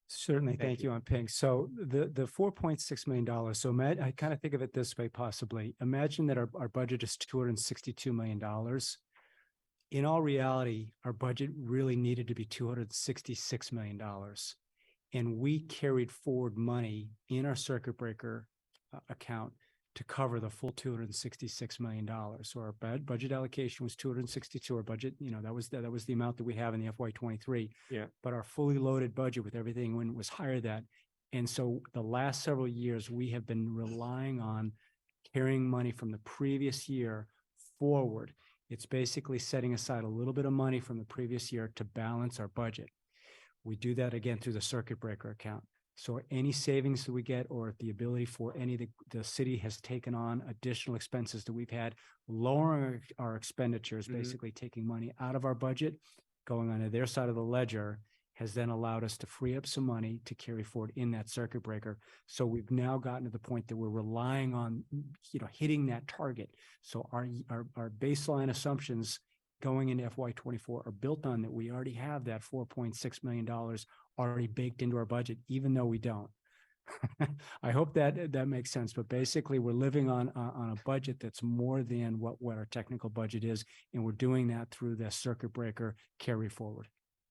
Certainly. Thank you, Anping. So the $4.6 million. So I kind of think of it this way, possibly. Imagine that our budget is $262 million. In all reality, our budget really needed to be $266 million. And we carried forward money in our circuit breaker account to cover the full $266 million. So our budget allocation was 262. Our budget, that was the amount that we have in the FY23. Yeah. But our fully loaded budget with everything was higher than that. And so the last several years, we have been relying on carrying money from the previous year forward. It's basically setting aside a little bit of money from the previous year to balance our budget. We do that again through the circuit breaker account. So any savings that we get or the ability for the city has taken on additional expenses that we've had, lowering our expenditures, basically taking money out of our budget, going onto their side of the ledger, has then allowed us to free up some money to carry forward in that circuit breaker. So we've now gotten to the point that we're relying on, hitting that target. So our baseline assumptions going into FY24 are built on that we already have that $4.6 million already baked into our budget, even though we don't. I hope that makes sense, but basically we're living on a budget that's more than what our technical budget is, and we're doing that through the circuit breaker carry forward.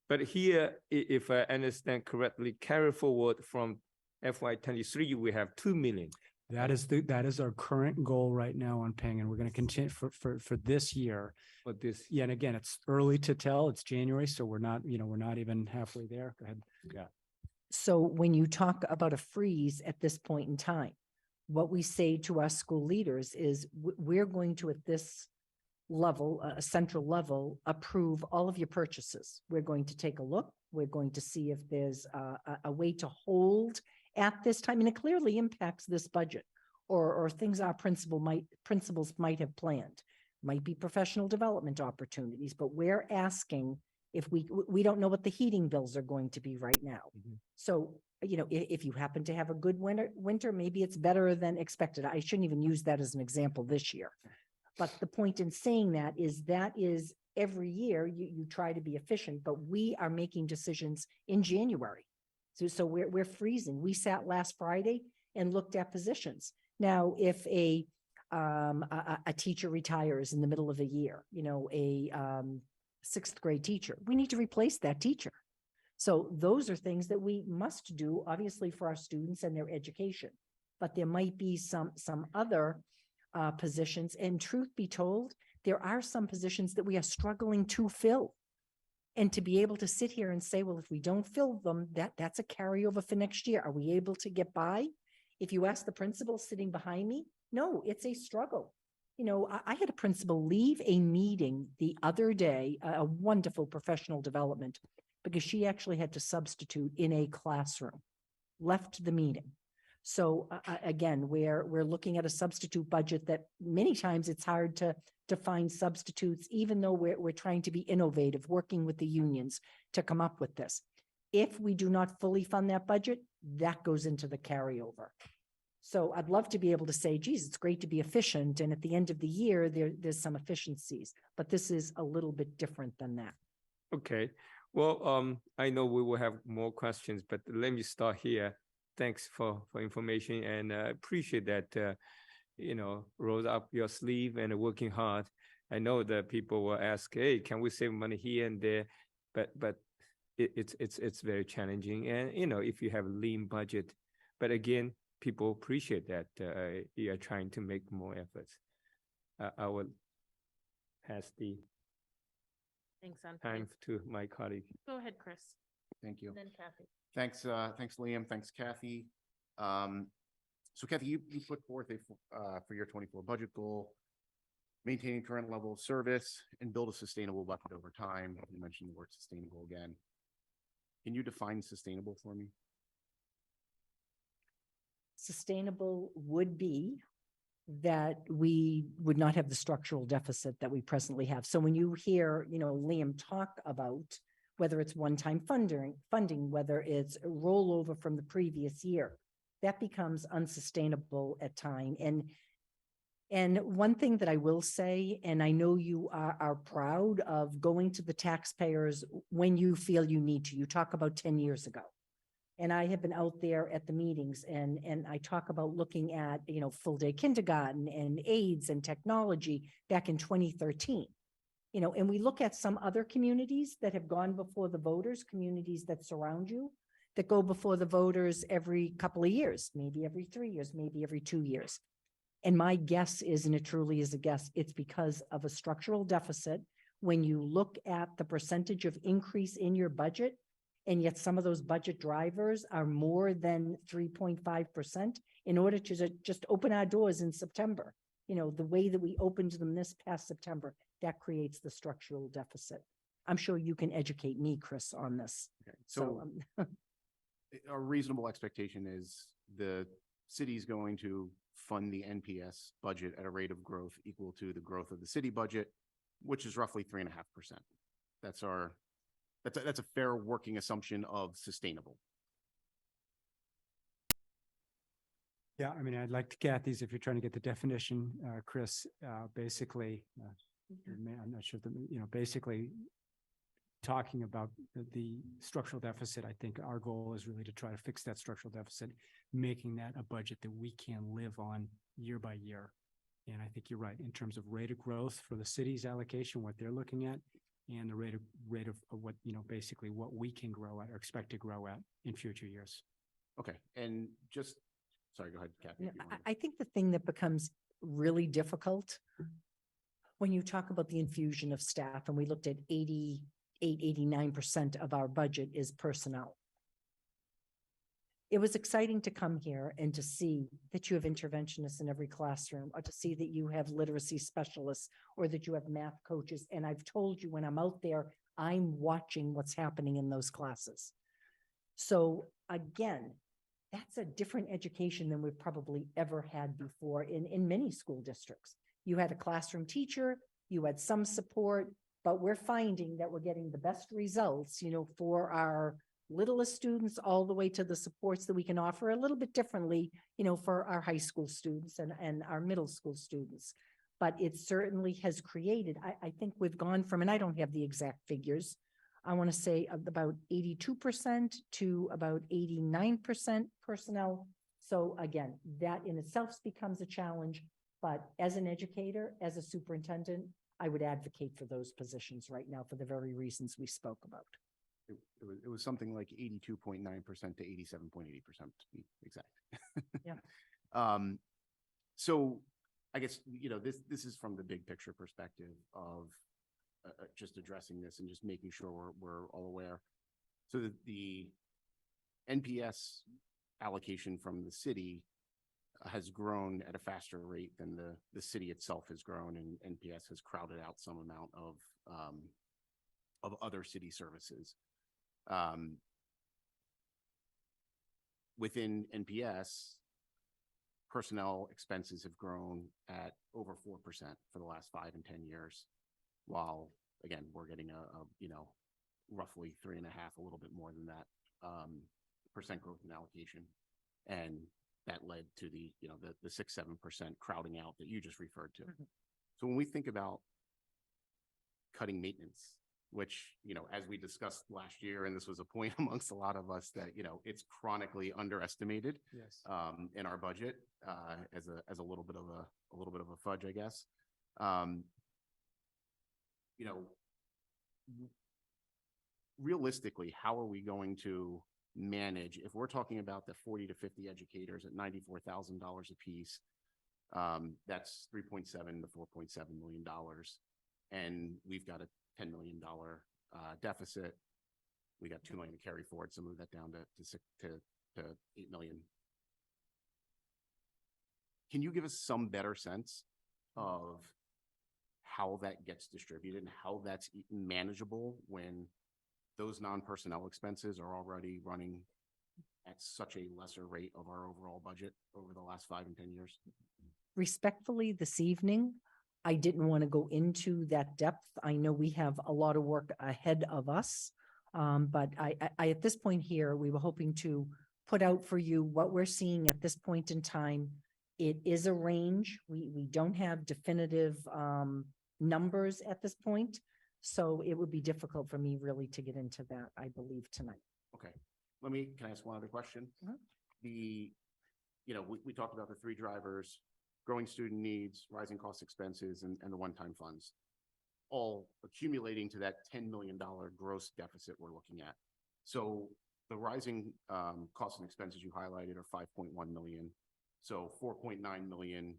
But here, if I understand correctly, carry forward from FY23, we have 2 million. That is our current goal right now on paying, and we're going to continue for this year. For this, yeah, and again, it's early to tell. It's January, so we're not even halfway there. Go ahead. Yeah. So when you talk about a freeze at this point in time, what we say to our school leaders is we're going to, at this level, a central level, approve all of your purchases. We're going to take a look. We're going to see if there's a way to hold at this time, and it clearly impacts this budget or things our principals might have planned. Might be professional development opportunities, but we're asking if we don't know what the heating bills are going to be right now. Mm-hmm. So, if you happen to have a good winter, maybe it's better than expected. I shouldn't even use that as an example this year. But the point in saying that is every year you try to be efficient, but we are making decisions in January. So we're freezing. We sat last Friday and looked at positions. Now, if a teacher retires in the middle of the year, a sixth grade teacher, we need to replace that teacher. So those are things that we must do, obviously, for our students and their education. But there might be some other positions, and truth be told, there are some positions that we are struggling to fill. And to be able to sit here and say, well, if we don't fill them, that's a carryover for next year. Are we able to get by? If you ask the principal sitting behind me, no, it's a struggle. I had a principal leave a meeting the other day, a wonderful professional development, because she actually had to substitute in a classroom, left the meeting. So again, we're looking at a substitute budget that many times it's hard to find substitutes, even though we're trying to be innovative, working with the unions to come up with this. If we do not fully fund that budget, that goes into the carryover. So I'd love to be able to say, geez, it's great to be efficient. And at the end of the year, there's some efficiencies, but this is a little bit different than that. Okay. Well, I know we will have more questions, but let me start here. Thanks for information, and appreciate that, roll up your sleeve and working hard. I know that people will ask, hey, can we save money here and there? But it's very challenging. And, if you have a lean budget, but again, people appreciate that you are trying to make more efforts. I will pass the Thanks, time to my colleague. Go ahead, Chris. Thank you. And then Kathy. Thanks, Liam. Thanks, Kathy. So Kathy, you put forth for your 24 budget goal, maintaining current level of service and build a sustainable budget over time. You mentioned the word sustainable again. Can you define sustainable for me? Sustainable would be that we would not have the structural deficit that we presently have. So when you hear, Liam talk about whether it's one-time funding, whether it's a rollover from the previous year, that becomes unsustainable at time. And one thing that I will say, and I know you are proud of going to the taxpayers when you feel you need to. You talk about 10 years ago. And I have been out there at the meetings and I talk about looking at, full day kindergarten and aids and technology back in 2013. And we look at some other communities that have gone before the voters, communities that surround you, that go before the voters every couple of years, maybe every 3 years, maybe every 2 years. And my guess is, and it truly is a guess, it's because of a structural deficit. When you look at the percentage of increase in your budget, and yet some of those budget drivers are more than 3.5% in order to just open our doors in September. The way that we opened them this past September, that creates the structural deficit. I'm sure you can educate me, Chris, on this. Okay. So a reasonable expectation is the city's going to fund the NPS budget at a rate of growth equal to the growth of the city budget, which is roughly 3.5%. That's our That's a fair working assumption of sustainable. Yeah, I mean, I'd like to Kathy's, if you're trying to get the definition, Chris, basically, I'm not sure, basically talking about the structural deficit, I think our goal is really to try to fix that structural deficit, making that a budget that we can live on year by year. And I think you're right, in terms of rate of growth for the city's allocation, what they're looking at, and the rate of what, basically what we can grow at or expect to grow at in future years. Okay, and just, sorry, go ahead, Kathy. if you wanna- I think the thing that becomes really difficult when you talk about the infusion of staff, and we looked at 89% of our budget is personnel. It was exciting to come here and to see that you have interventionists in every classroom, or to see that you have literacy specialists, or that you have math coaches. And I've told you, when I'm out there, I'm watching what's happening in those classes. So again, that's a different education than we've probably ever had before in many school districts. You had a classroom teacher, you had some support, but we're finding that we're getting the best results, for our littlest students all the way to the supports that we can offer a little bit differently, for our high school students and our middle school students. But it certainly has created, I think we've gone from, and I don't have the exact figures, I want to say about 82% to about 89% personnel. So again, that in itself becomes a challenge, but as an educator, as a superintendent, I would advocate for those positions right now for the very reasons we spoke about. It was something like 82.9% to 87.80% to be exact. Yeah. So I guess, this is from the big picture perspective of just addressing this and just making sure we're all aware. So the NPS allocation from the city has grown at a faster rate than the city itself has grown, and NPS has crowded out some amount of other city services. Within NPS, personnel expenses have grown at over 4% for the last 5 and 10 years, while again, we're getting a roughly 3.5, a little bit more than that, percent growth in allocation. And that led to the 6-7% crowding out that you just referred to. Mhm. So when we think about cutting maintenance, which, as we discussed last year, and this was a point amongst a lot of us, that, it's chronically underestimated Yes. in our budget, as a little bit of a fudge, I guess. Realistically, how are we going to manage if we're talking about the 40 to 50 educators at $94,000 a piece? That's $3.7 to $4.7 million, and we've got a $10 million deficit. We got $2 million to carry forward, so move that down to $8 million. Can you give us some better sense of how that gets distributed and how that's manageable when those non-personnel expenses are already running at such a lesser rate of our overall budget over the last 5 and 10 years? Respectfully, this evening, I didn't want to go into that depth. I know we have a lot of work ahead of us. But I at this point here, we were hoping to put out for you what we're seeing at this point in time. It is a range. We don't have definitive numbers at this point. So it would be difficult for me really to get into that, I believe, tonight. Okay, can I ask one other question? Mhm. We talked about the 3 drivers: growing student needs, rising cost expenses, and the one-time funds, all accumulating to that $10 million gross deficit we're looking at. So the rising costs and expenses you highlighted are $5.1 million. So $4.9 million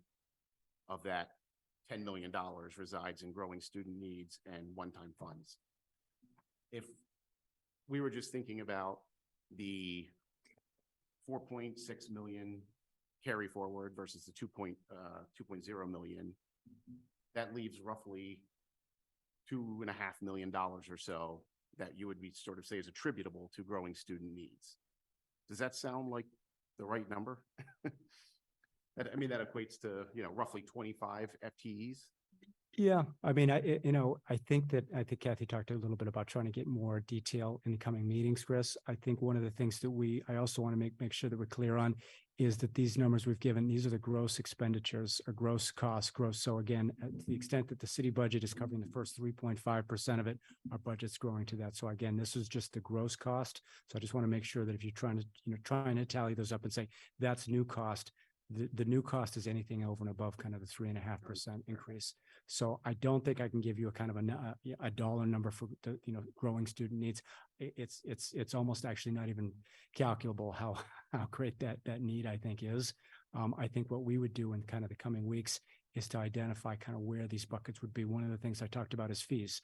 of that $10 million resides in growing student needs and one-time funds. If we were just thinking about the 4.6 million carry forward versus the 2.0 million, that leaves roughly $2.5 million or so that you would be sort of say is attributable to growing student needs. Does that sound like the right number? That equates to, roughly 25 FTEs. Yeah, I mean, I think Kathy talked a little bit about trying to get more detail in the coming meetings, Chris. I think one of the things that I also want to make sure that we're clear on is that these numbers we've given, these are the gross expenditures or gross costs, gross. So again, to the extent that the city budget is covering the first 3.5% of it, our budget's growing to that. So again, this is just the gross cost. So I just want to make sure that if you're trying to tally those up and say that's new cost, the new cost is anything over and above kind of the 3.5% increase. So I don't think I can give you a kind of a dollar number for the, growing student needs. It's almost actually not even calculable how great that need I think is. I think what we would do in kind of the coming weeks is to identify kind of where these buckets would be. One of the things I talked about is fees.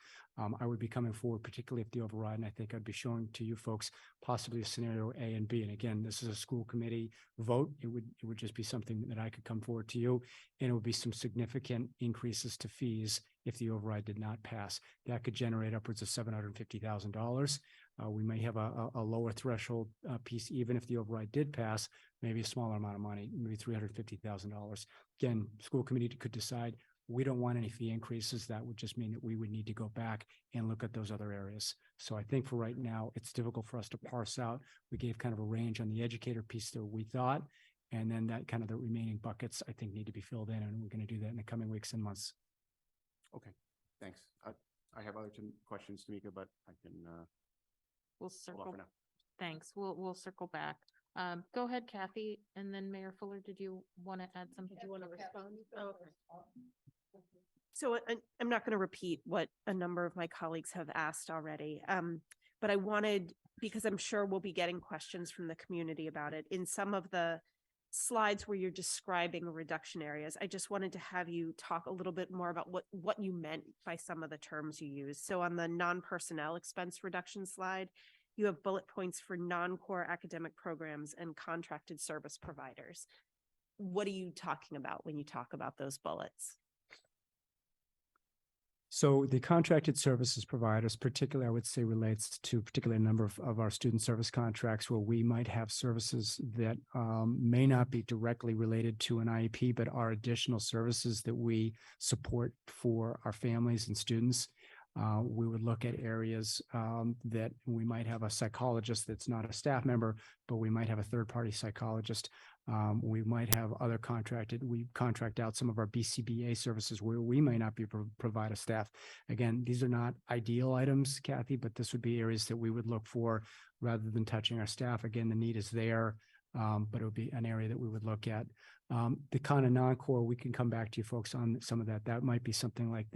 I would be coming forward, particularly if the override, and I think I'd be showing to you folks possibly a scenario A and B. And again, this is a school committee vote. It would just be something that I could come forward to you, and it would be some significant increases to fees if the override did not pass. That could generate upwards of $750,000. We may have a lower threshold piece, even if the override did pass, maybe a smaller amount of money, maybe $350,000. Again, school committee could decide we don't want any fee increases. That would just mean that we would need to go back and look at those other areas. So I think for right now, it's difficult for us to parse out. We gave kind of a range on the educator piece that we thought, and then that kind of the remaining buckets I think need to be filled in, and we're going to do that in the coming weeks and months. Okay, thanks. I have other questions, Tamika, but I can. We'll hold off circle. for now. Thanks. We'll circle back. Go ahead, Kathy, and then Mayor Fuller, did you want to add something? Did you want to respond? So I'm not going to repeat what a number of my colleagues have asked already. But I wanted, because I'm sure we'll be getting questions from the community about it, in some of the slides where you're describing reduction areas, I just wanted to have you talk a little bit more about what you meant by some of the terms you use. So on the non-personnel expense reduction slide, you have bullet points for non-core academic programs and contracted service providers. What are you talking about when you talk about those bullets? So the contracted services providers, particularly, I would say, relates to particularly a number of our student service contracts where we might have services that may not be directly related to an IEP, but are additional services that we support for our families and students. We would look at areas that we might have a psychologist that's not a staff member, but we might have a third-party psychologist. We might have other we contract out some of our BCBA services where we may not be provide a staff. Again, these are not ideal items, Kathy, but this would be areas that we would look for rather than touching our staff. Again, the need is there, but it would be an area that we would look at. The kind of non-core, we can come back to you folks on some of that. That might be something like,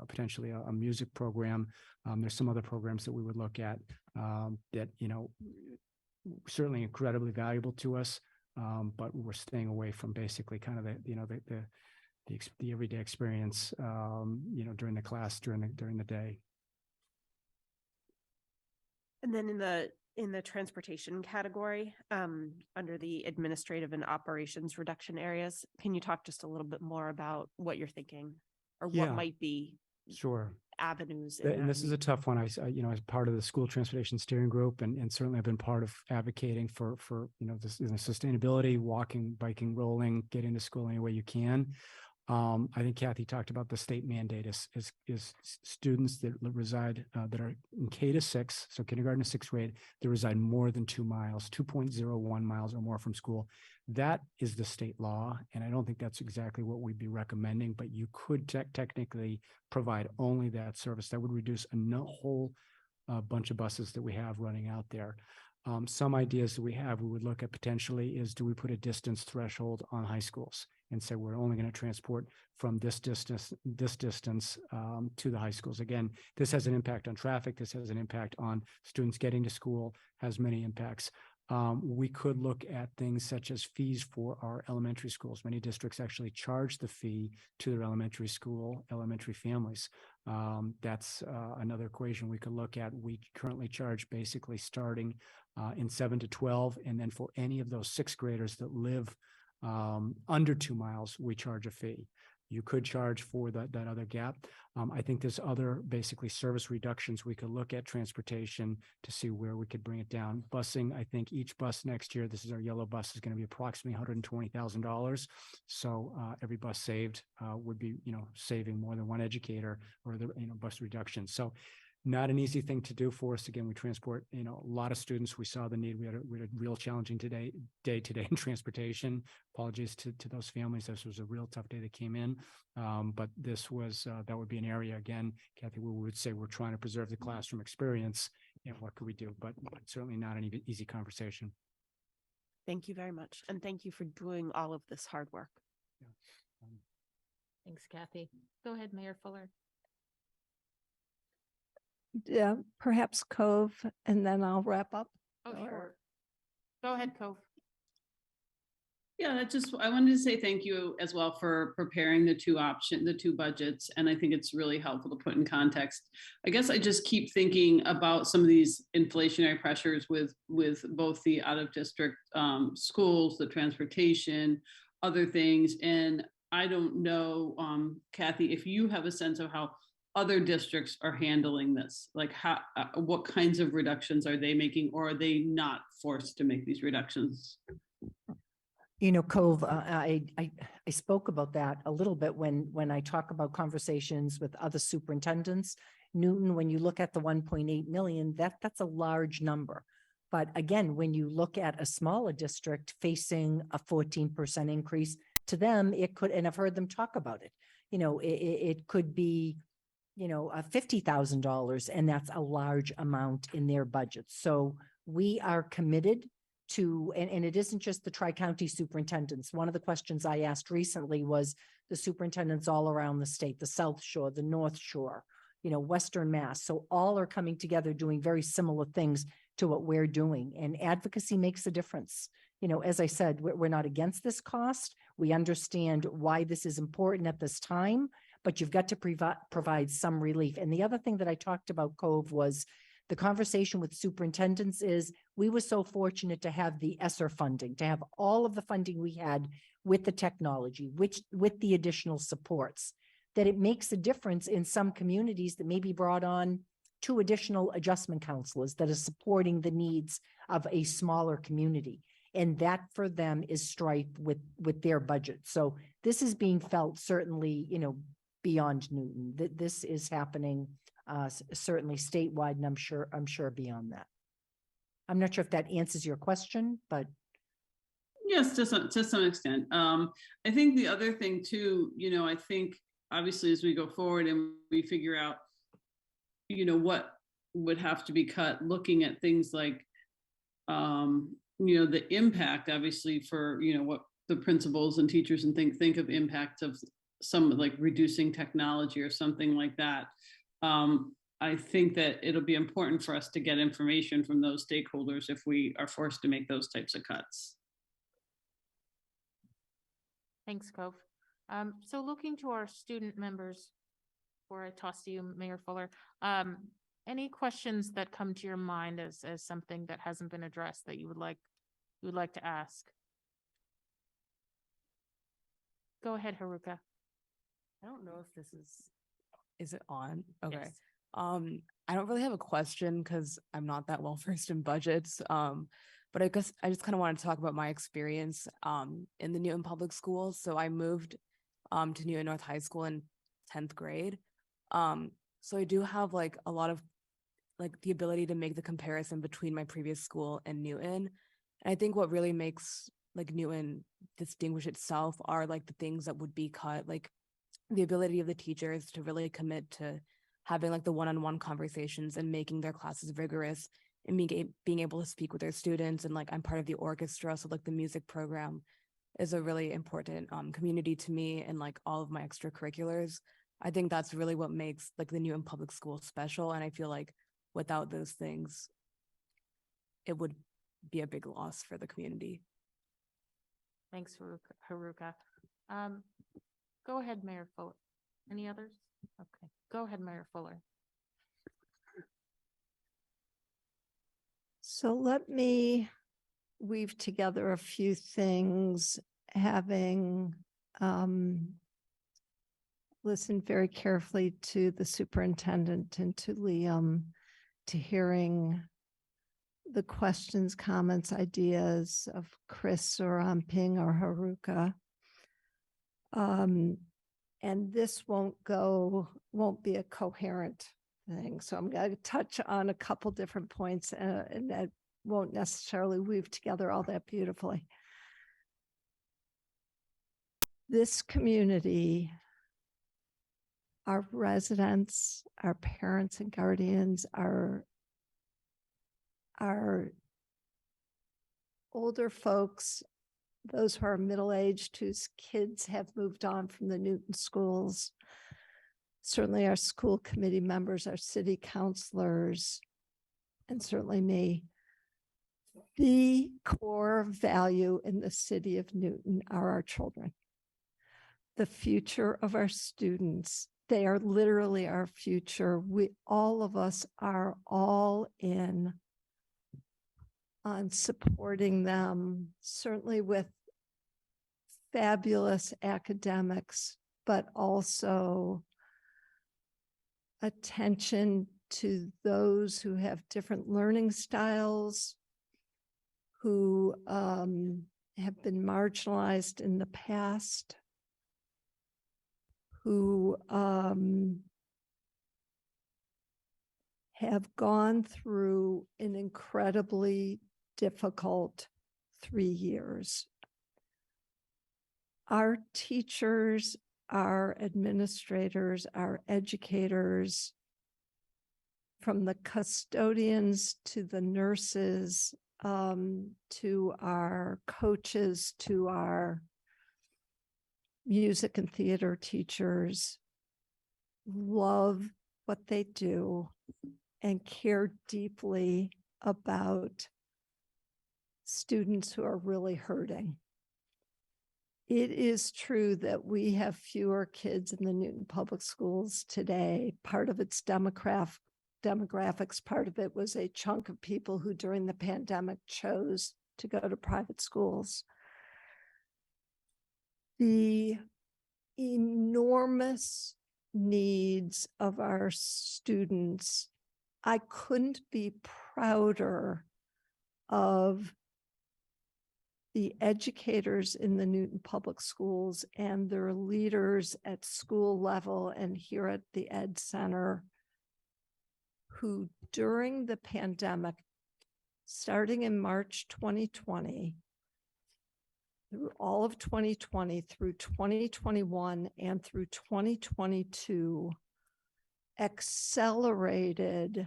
potentially a music program. There's some other programs that we would look at that, certainly incredibly valuable to us. But we're staying away from basically kind of the everyday experience, during the class, during the day. And then in the transportation category, under the administrative and operations reduction areas, can you talk just a little bit more about what you're thinking or what might be Sure avenues? And this is a tough one. As part of the school transportation steering group, and certainly I've been part of advocating for this sustainability, walking, biking, rolling, getting to school any way you can. I think Kathy talked about the state mandate is students that reside that are in K to 6, so kindergarten to 6th grade, that reside more than 2 miles, 2.01 miles or more from school. That is the state law, and I don't think that's exactly what we'd be recommending, but you could technically provide only that service. That would reduce a whole bunch of buses that we have running out there. Some ideas that we would look at potentially is, do we put a distance threshold on high schools and say we're only going to transport from this distance to the high schools? Again, this has an impact on traffic. This has an impact on students getting to school, has many impacts. We could look at things such as fees for our elementary schools. Many districts actually charge the fee to their elementary families. That's another equation we could look at. We currently charge basically starting in 7 to 12, and then for any of those 6th graders that live under 2 miles, we charge a fee. you could charge for that other gap. I think there's other basically service reductions. We could look at transportation to see where we could bring it down. Busing, I think each bus next year, this is our yellow bus, is going to be approximately $120,000. So every bus saved would be, saving more than one educator or the, bus reduction. So not an easy thing to do for us. Again, we transport, a lot of students. We saw the need. We had a real challenging day today in transportation. Apologies to those families. This was a real tough day that came in. But this was, that would be an area, again, Kathy, we would say we're trying to preserve the classroom experience. And what could we do? But certainly not an easy conversation. Thank you very much. And thank you for doing all of this hard work. Thanks, Kathy. Go ahead, Mayor Fuller. Yeah, perhaps Cove, and then I'll wrap up. Oh, sure. Go ahead, Cove. Yeah, I wanted to say thank you as well for preparing the two budgets. And I think it's really helpful to put in context. I guess I just keep thinking about some of these inflationary pressures with both the out of district schools, the transportation, other things. And I don't know, Kathy, if you have a sense of how other districts are handling this, like what kinds of reductions are they making, or are they not forced to make these reductions? Cove, I spoke about that a little bit when I talk about conversations with other superintendents. Newton, when you look at the 1.8 million, that's a large number. But again, when you look at a smaller district facing a 14% increase, to them, it could, and I've heard them talk about it, it could be $50,000, and that's a large amount in their budget. So we are committed to, and it isn't just the Tri-County superintendents. One of the questions I asked recently was the superintendents all around the state, the South Shore, the North Shore, Western Mass. So all are coming together doing very similar things to what we're doing, and advocacy makes a difference. As I said, we're not against this cost. We understand why this is important at this time, but you've got to provide some relief. And the other thing that I talked about, Cove, was the conversation with superintendents is we were so fortunate to have the ESSER funding, to have all of the funding we had with the technology, with the additional supports, that it makes a difference in some communities that maybe brought on 2 additional adjustment counselors that are supporting the needs of a smaller community. And that for them is strife with their budget. So this is being felt certainly, beyond Newton. This is happening certainly statewide, and I'm sure beyond that. I'm not sure if that answers your question, but yes, to some extent. I think the other thing too, I think obviously as we go forward and we figure out, what would have to be cut, looking at things like, the impact, obviously, for what the principals and teachers and think of impact of some like reducing technology or something like that. I think that it'll be important for us to get information from those stakeholders if we are forced to make those types of cuts. Thanks, Cove. So looking to our student members, before I toss to you, Mayor Fuller, any questions that come to your mind as something that hasn't been addressed that you would like to ask? Go ahead, Haruka. I don't know if this is it on? Okay. Yes. I don't really have a question because I'm not that well versed in budgets. But I guess I just kind of wanted to talk about my experience in the Newton Public Schools. So I moved to Newton North High School in 10th grade. So I do have like a lot of like the ability to make the comparison between my previous school and Newton. And I think what really makes like Newton distinguish itself are like the things that would be cut, like the ability of the teachers to really commit to having like the one-on-one conversations and making their classes rigorous and being able to speak with their students. And like I'm part of the orchestra, so like the music program is a really important community to me, and like all of my extracurriculars. I think that's really what makes like the Newton Public School special. And I feel like without those things, it would be a big loss for the community. Thanks, Haruka. Go ahead, Mayor Fuller. Any others? Okay, go ahead, Mayor Fuller. So let me weave together a few things, having listened very carefully to the superintendent and to Liam, to hearing the questions, comments, ideas of Chris or Ping or Haruka. And this won't be a coherent thing. So I'm going to touch on a couple different points and that won't necessarily weave together all that beautifully. This community, our residents, our parents and guardians, our older folks, those who are middle-aged, whose kids have moved on from the Newton schools, certainly our school committee members, our city councilors, and certainly me. The core value in the city of Newton are our children. The future of our students, they are literally our future. All of us are all in on supporting them, certainly with fabulous academics, but also attention to those who have different learning styles, who have been marginalized in the past, who have gone through an incredibly difficult 3 years. Our teachers, our administrators, our educators, from the custodians to the nurses, to our coaches, to our music and theater teachers, love what they do and care deeply about students who are really hurting. It is true that we have fewer kids in the Newton Public Schools today. Part of its demographics, part of it was a chunk of people who during the pandemic chose to go to private schools. The enormous needs of our students, I couldn't be prouder of the educators in the Newton Public Schools and their leaders at school level and here at the Ed Center, who during the pandemic, starting in March 2020, through all of 2020, through 2021, and through 2022, accelerated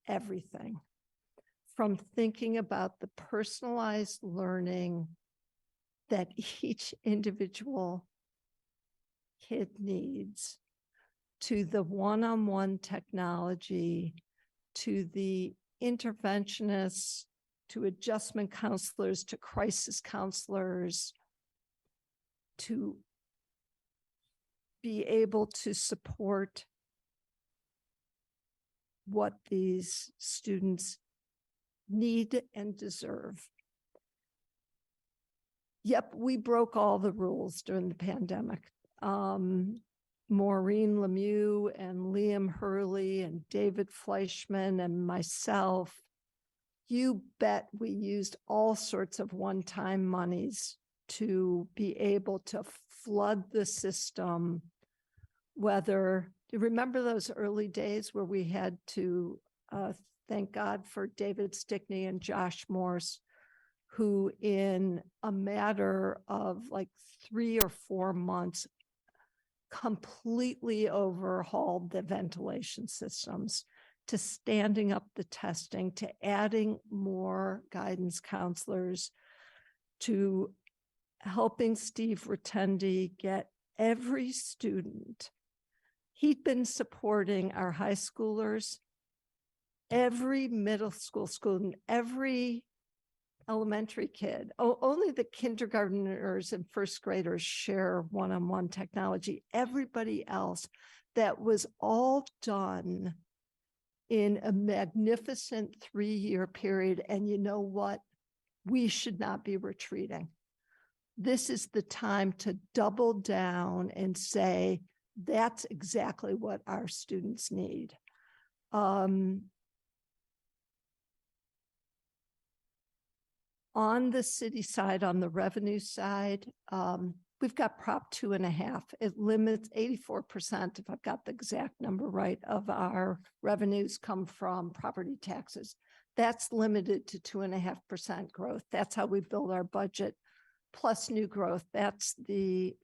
everything from thinking about the personalized learning that each individual kid needs, to the one-on-one technology, to the interventionists, to adjustment counselors, to crisis counselors, to be able to support what these students need and deserve. Yep, we broke all the rules during the pandemic. Maureen Lemieux and Liam Hurley and David Fleischman and myself, you bet we used all sorts of one-time monies to be able to flood the system. Whether, do you remember those early days where we had to, thank God for David Stickney and Josh Morse, who in a matter of like 3 or 4 months completely overhauled the ventilation systems, to standing up the testing, to adding more guidance counselors, to helping Steve Rotendi get every student. He'd been supporting our high schoolers, every middle school student, every elementary kid. Only the kindergartners and first graders share one-on-one technology. Everybody else, that was all done in a magnificent 3-year period. And you know what? We should not be retreating. This is the time to double down and say, That's exactly what our students need. On the city side, on the revenue side, we've got Prop 2.5. It limits 84%, if I've got the exact number right, of our revenues come from property taxes. That's limited to 2.5% growth. That's how we build our budget, plus new growth. That's the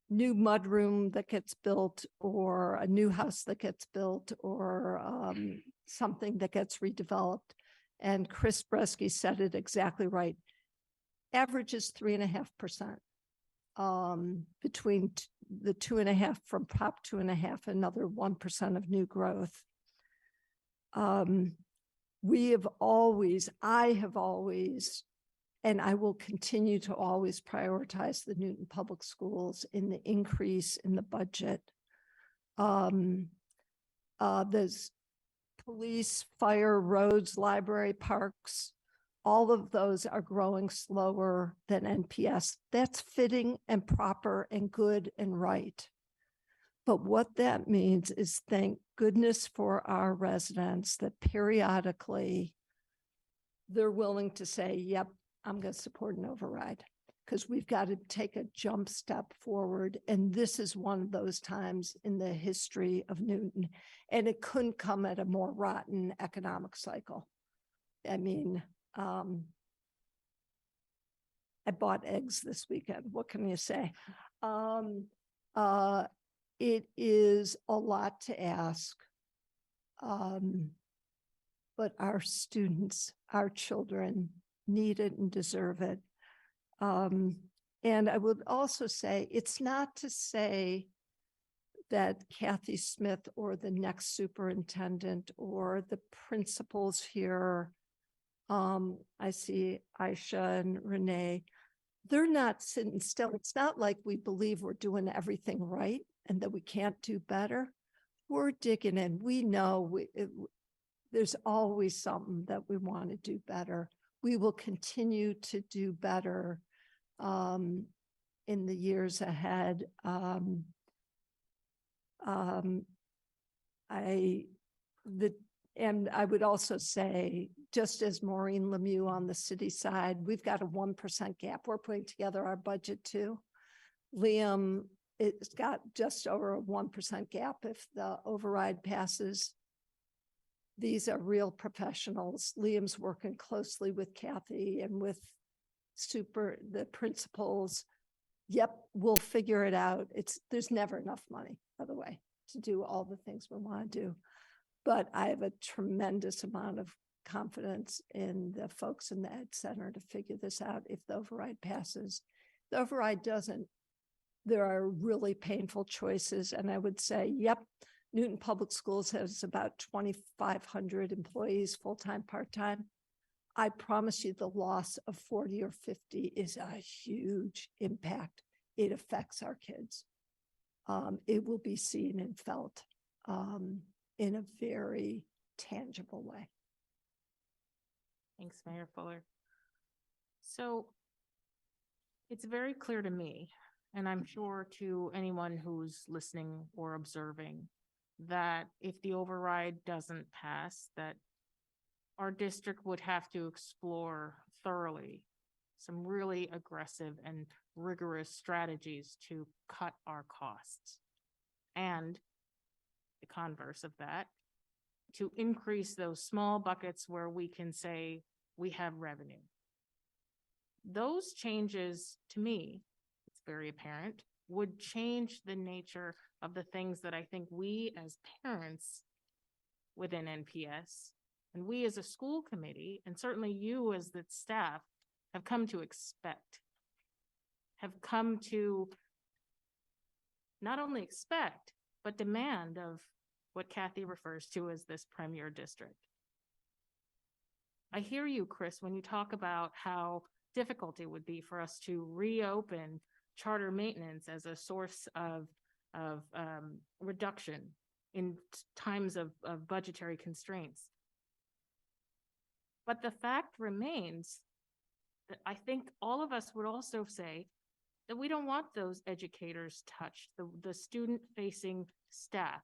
new mudroom that gets built, or a new house that gets built, or something that gets redeveloped. And Chris Bresky said it exactly right. Average is 3.5%. Between the 2.5 from Prop 2.5, another 1% of new growth. We have always, I have always, and I will continue to always prioritize the Newton Public Schools in the increase in the budget. There's police, fire, roads, library, parks, all of those are growing slower than NPS. That's fitting and proper and good and right. But what that means is, thank goodness for our residents that periodically they're willing to say, yep, I'm going to support an override, because we've got to take a jump step forward. And this is one of those times in the history of Newton. And it couldn't come at a more rotten economic cycle. I mean, I bought eggs this weekend. What can you say? It is a lot to ask. But our students, our children need it and deserve it. And I would also say, it's not to say that Kathy Smith or the next superintendent or the principals here, I see Aisha and Renee, they're not sitting still. It's not like we believe we're doing everything right and that we can't do better. We're digging in. We know there's always something that we want to do better. We will continue to do better in the years ahead. And I would also say, just as Maureen Lemieux on the city side, we've got a 1% gap. We're putting together our budget too. Liam, it's got just over a 1% gap if the override passes. These are real professionals. Liam's working closely with Kathy and with the principals. Yep, we'll figure it out. There's never enough money, by the way, to do all the things we want to do. But I have a tremendous amount of confidence in the folks in the Ed Center to figure this out if the override passes. If the override doesn't, there are really painful choices. And I would say, yep, Newton Public Schools has about 2,500 employees, full-time, part-time. I promise you the loss of 40 or 50 is a huge impact. It affects our kids. It will be seen and felt in a very tangible way. Thanks, Mayor Fuller. So it's very clear to me, and I'm sure to anyone who's listening or observing, that if the override doesn't pass, that our district would have to explore thoroughly some really aggressive and rigorous strategies to cut our costs. And the converse of that, to increase those small buckets where we can say we have revenue. Those changes, to me, it's very apparent, would change the nature of the things that I think we as parents within NPS and we as a school committee, and certainly you as the staff, have come to expect, have come to not only expect, but demand of what Kathy refers to as this premier district. I hear you, Chris, when you talk about how difficult it would be for us to reopen charter maintenance as a source of reduction in times of budgetary constraints. But the fact remains that I think all of us would also say that we don't want those educators touched, the student-facing staff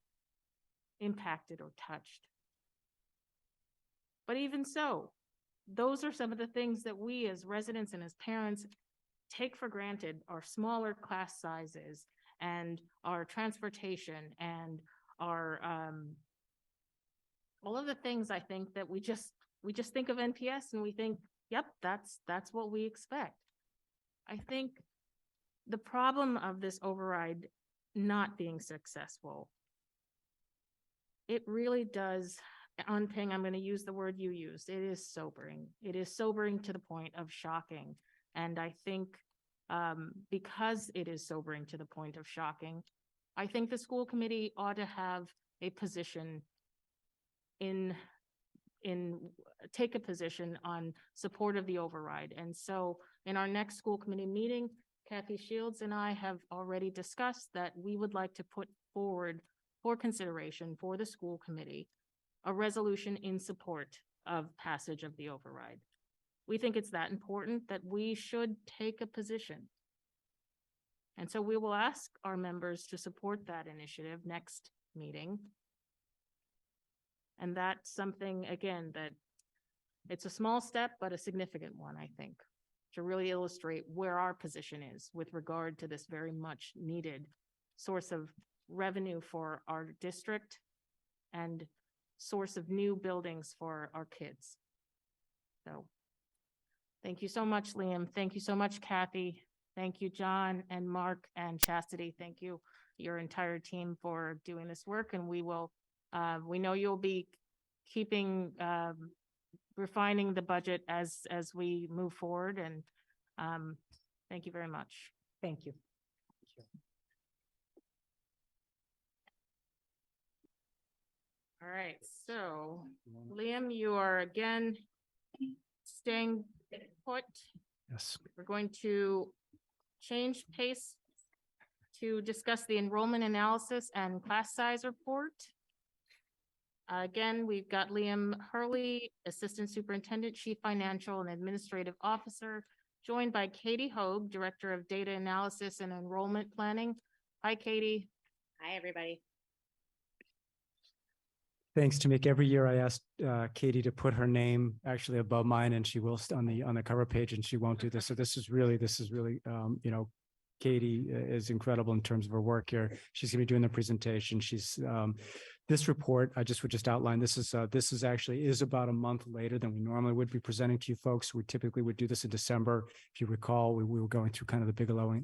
impacted or touched. But even so, those are some of the things that we as residents and as parents take for granted: our smaller class sizes and our transportation and our all of the things. I think that we just think of NPS and we think, yep, that's what we expect. I think the problem of this override not being successful, it really does, on Ping, I'm going to use the word you used. It is sobering. It is sobering to the point of shocking. And I think because it is sobering to the point of shocking, I think the school committee ought to have a position take a position on support of the override. And so in our next school committee meeting, Kathy Shields and I have already discussed that we would like to put forward for consideration for the school committee a resolution in support of passage of the override. We think it's that important that we should take a position. And so we will ask our members to support that initiative next meeting. And that's something, again, that it's a small step, but a significant one, I think, to really illustrate where our position is with regard to this very much needed source of revenue for our district and source of new buildings for our kids. So thank you so much, Liam. Thank you so much, Kathy. Thank you, John and Mark and Chastity. Thank you, your entire team, for doing this work. And we will, we know you'll be keeping, refining the budget as we move forward. And thank you very much. Thank you. All right, so Liam, you are again staying put. Yes. We're going to change pace to discuss the enrollment analysis and class size report. Again, we've got Liam Hurley, Assistant Superintendent, Chief Financial and Administrative Officer, joined by Katie Hogue, Director of Data Analysis and Enrollment Planning. Hi, Katie. Hi, everybody. Thanks, Tamika. Every year I ask Katie to put her name actually above mine, and she will on the cover page, and she won't do this. So this is really, you know, Katie is incredible in terms of her work here. She's going to be doing the presentation. She's this report, I would just outline, this is actually about a month later than we normally would be presenting to you folks. We typically would do this in December. If you recall, we were going through kind of the Bigelow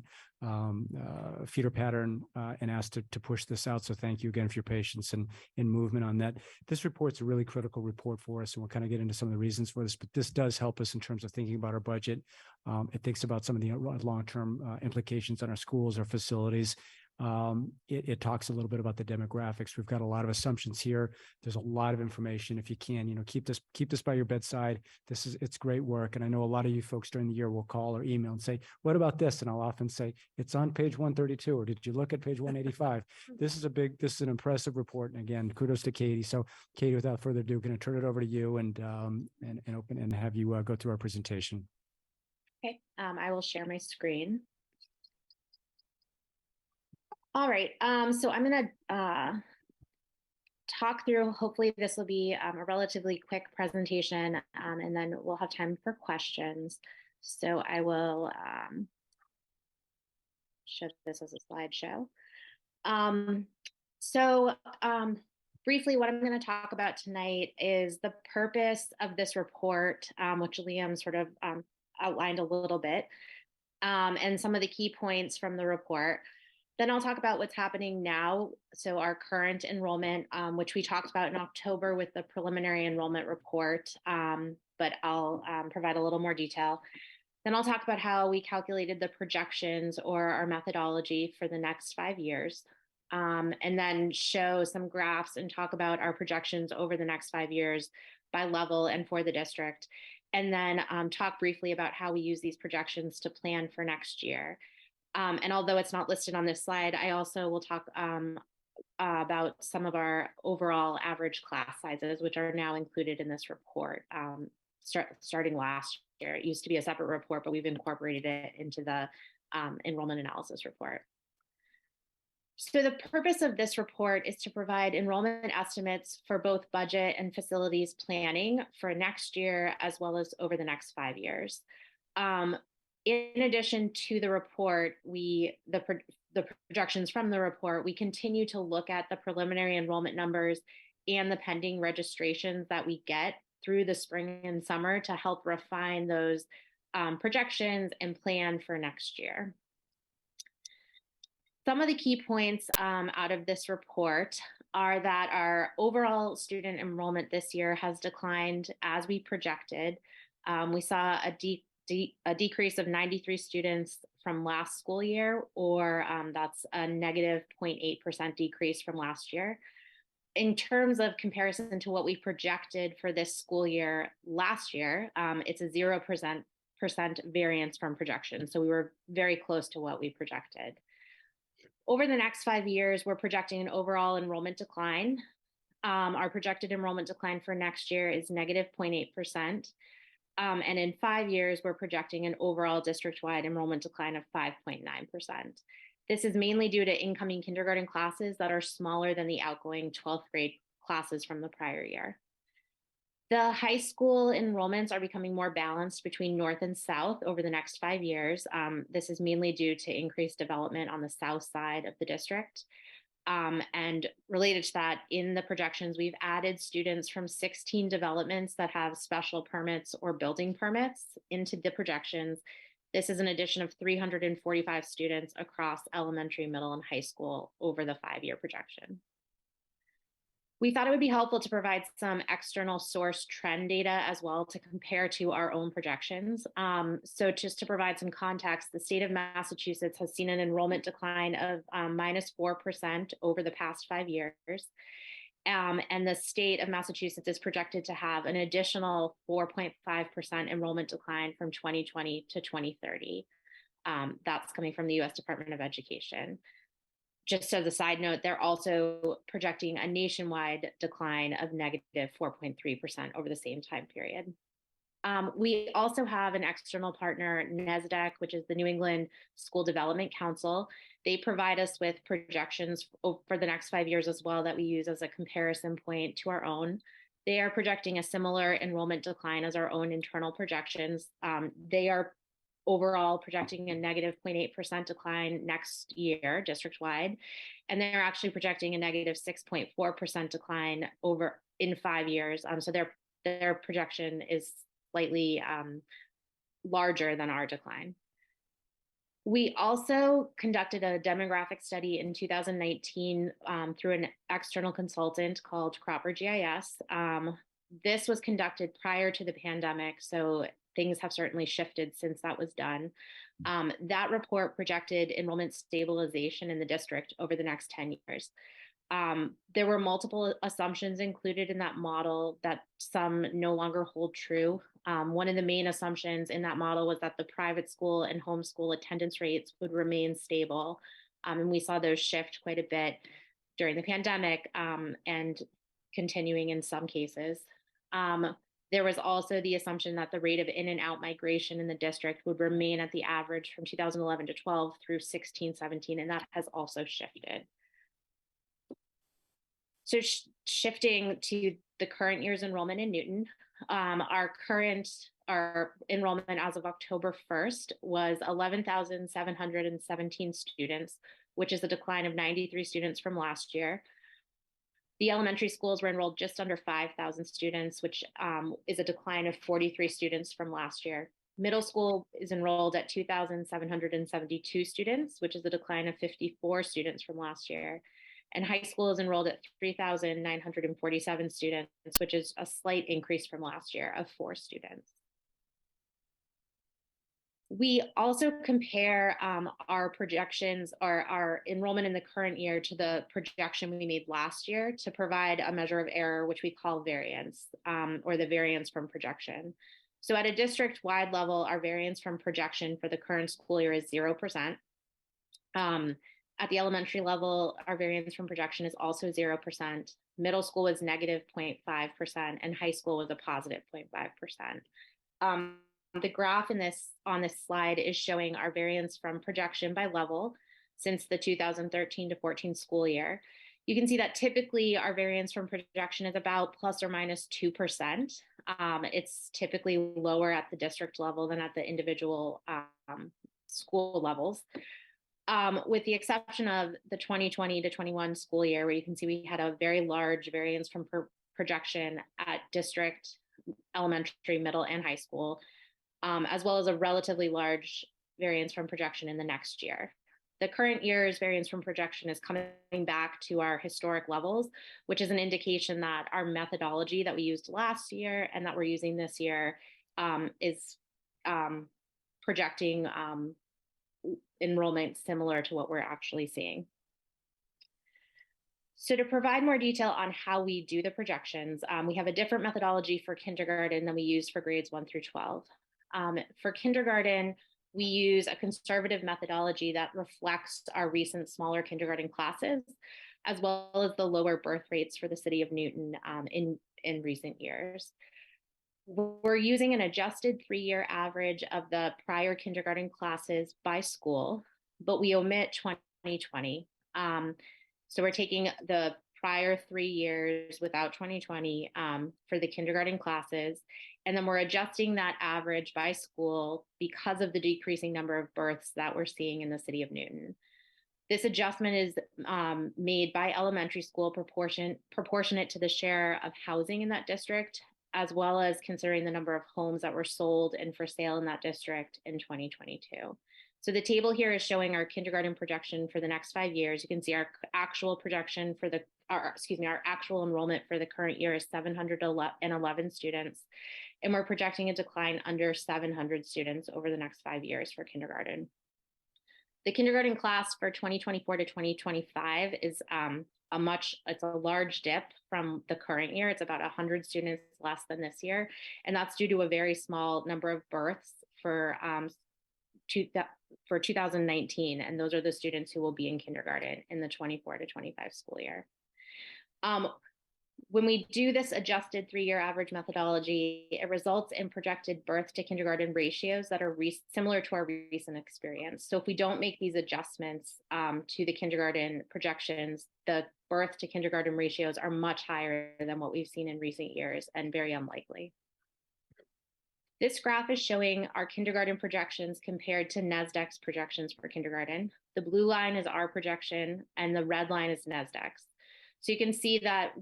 feeder pattern and asked to push this out. So thank you again for your patience and movement on that. This report's a really critical report for us, and we'll kind of get into some of the reasons for this, but this does help us in terms of thinking about our budget. It thinks about some of the long-term implications on our schools, our facilities. It talks a little bit about the demographics. We've got a lot of assumptions here. There's a lot of information. If you can, you know, keep this by your bedside. It's great work. And I know a lot of you folks during the year will call or email and say, what about this? And I'll often say, it's on page 132, or did you look at page 185? This is an impressive report. And again, kudos to Katie. So Katie, without further ado, going to turn it over to you and open and have you go through our presentation. Okay, I will share my screen. All right, so I'm gonna talk through, hopefully this will be a relatively quick presentation, and then we'll have time for questions. So I will show this as a slideshow. Briefly, what I'm going to talk about tonight is the purpose of this report, which Liam sort of outlined a little bit, and some of the key points from the report. Then I'll talk about what's happening now. So our current enrollment, which we talked about in October with the preliminary enrollment report, but I'll provide a little more detail. Then I'll talk about how we calculated the projections or our methodology for the next 5 years, and then show some graphs and talk about our projections over the next 5 years by level and for the district. And then talk briefly about how we use these projections to plan for next year. And although it's not listed on this slide, I also will talk about some of our overall average class sizes, which are now included in this report, starting last year. It used to be a separate report, but we've incorporated it into the enrollment analysis report. So the purpose of this report is to provide enrollment estimates for both budget and facilities planning for next year, as well as over the next 5 years. In addition to the report, the projections from the report, we continue to look at the preliminary enrollment numbers and the pending registrations that we get through the spring and summer to help refine those projections and plan for next year. Some of the key points out of this report are that our overall student enrollment this year has declined as we projected. We saw a decrease of 93 students from last school year, or that's a negative 0.8% decrease from last year. In terms of comparison to what we projected for this school year last year, it's a 0% variance from projection. So we were very close to what we projected. Over the next 5 years, we're projecting an overall enrollment decline. Our projected enrollment decline for next year is negative 0.8%. And in 5 years, we're projecting an overall district-wide enrollment decline of 5.9%. This is mainly due to incoming kindergarten classes that are smaller than the outgoing 12th grade classes from the prior year. The high school enrollments are becoming more balanced between North and South over the next 5 years. This is mainly due to increased development on the South side of the district. And related to that, in the projections, we've added students from 16 developments that have special permits or building permits into the projections. This is an addition of 345 students across elementary, middle, and high school over the 5-year projection. We thought it would be helpful to provide some external source trend data as well to compare to our own projections. So just to provide some context, the state of Massachusetts has seen an enrollment decline of -4% over the past 5 years. And the state of Massachusetts is projected to have an additional 4.5% enrollment decline from 2020 to 2030. That's coming from the US Department of Education. Just as a side note, they're also projecting a nationwide decline of negative 4.3% over the same time period. We also have an external partner, NESDEC, which is the New England School Development Council. They provide us with projections for the next 5 years as well that we use as a comparison point to our own. They are projecting a similar enrollment decline as our own internal projections. They are overall projecting a negative 0.8% decline next year district-wide, and they're actually projecting a negative 6.4% decline over in 5 years. So their projection is slightly larger than our decline. We also conducted a demographic study in 2019 through an external consultant called Cropper GIS. This was conducted prior to the pandemic, so things have certainly shifted since that was done. That report projected enrollment stabilization in the district over the next 10 years. There were multiple assumptions included in that model that some no longer hold true. One of the main assumptions in that model was that the private school and homeschool attendance rates would remain stable. And we saw those shift quite a bit during the pandemic and continuing in some cases. There was also the assumption that the rate of in and out migration in the district would remain at the average from 2011 to 12 through 16-17, and that has also shifted. So shifting to the current year's enrollment in Newton, our enrollment as of October 1st was 11,717 students, which is a decline of 93 students from last year. The elementary schools were enrolled just under 5,000 students, which is a decline of 43 students from last year. Middle school is enrolled at 2,772 students, which is a decline of 54 students from last year. And high school is enrolled at 3,947 students, which is a slight increase from last year of 4 students. We also compare our projections or our enrollment in the current year to the projection we made last year to provide a measure of error, which we call variance, or the variance from projection. So at a district-wide level, our variance from projection for the current school year is 0%. At the elementary level, our variance from projection is also 0%. Middle school was negative 0.5%, and high school was a positive 0.5%. The graph on this slide is showing our variance from projection by level since the 2013 to 14 school year. You can see that typically our variance from projection is about plus or minus 2%. It's typically lower at the district level than at the individual school levels. With the exception of the 2020 to 21 school year, where you can see we had a very large variance from projection at district, elementary, middle, and high school, as well as a relatively large variance from projection in the next year. The current year's variance from projection is coming back to our historic levels, which is an indication that our methodology that we used last year and that we're using this year is projecting enrollment similar to what we're actually seeing. So to provide more detail on how we do the projections, we have a different methodology for kindergarten than we use for grades 1 through 12. For kindergarten, we use a conservative methodology that reflects our recent smaller kindergarten classes, as well as the lower birth rates for the city of Newton in recent years. We're using an adjusted 3-year average of the prior kindergarten classes by school, but we omit 2020. So we're taking the prior 3 years without 2020 for the kindergarten classes, and then we're adjusting that average by school because of the decreasing number of births that we're seeing in the city of Newton. This adjustment is made by elementary school proportionate to the share of housing in that district, as well as considering the number of homes that were sold and for sale in that district in 2022. So the table here is showing our kindergarten projection for the next 5 years. You can see our actual projection for our actual enrollment for the current year is 711 students, and we're projecting a decline under 700 students over the next 5 years for kindergarten. The kindergarten class for 2024 to 2025 is it's a large dip from the current year. It's about 100 students less than this year, and that's due to a very small number of births for 2019, and those are the students who will be in kindergarten in the 24 to 25 school year. When we do this adjusted 3-year average methodology, it results in projected birth to kindergarten ratios that are similar to our recent experience. So if we don't make these adjustments to the kindergarten projections, the birth to kindergarten ratios are much higher than what we've seen in recent years and very unlikely. This graph is showing our kindergarten projections compared to NSDEC's projections for kindergarten. The blue line is our projection and the red line is NSDEC's. So you can see that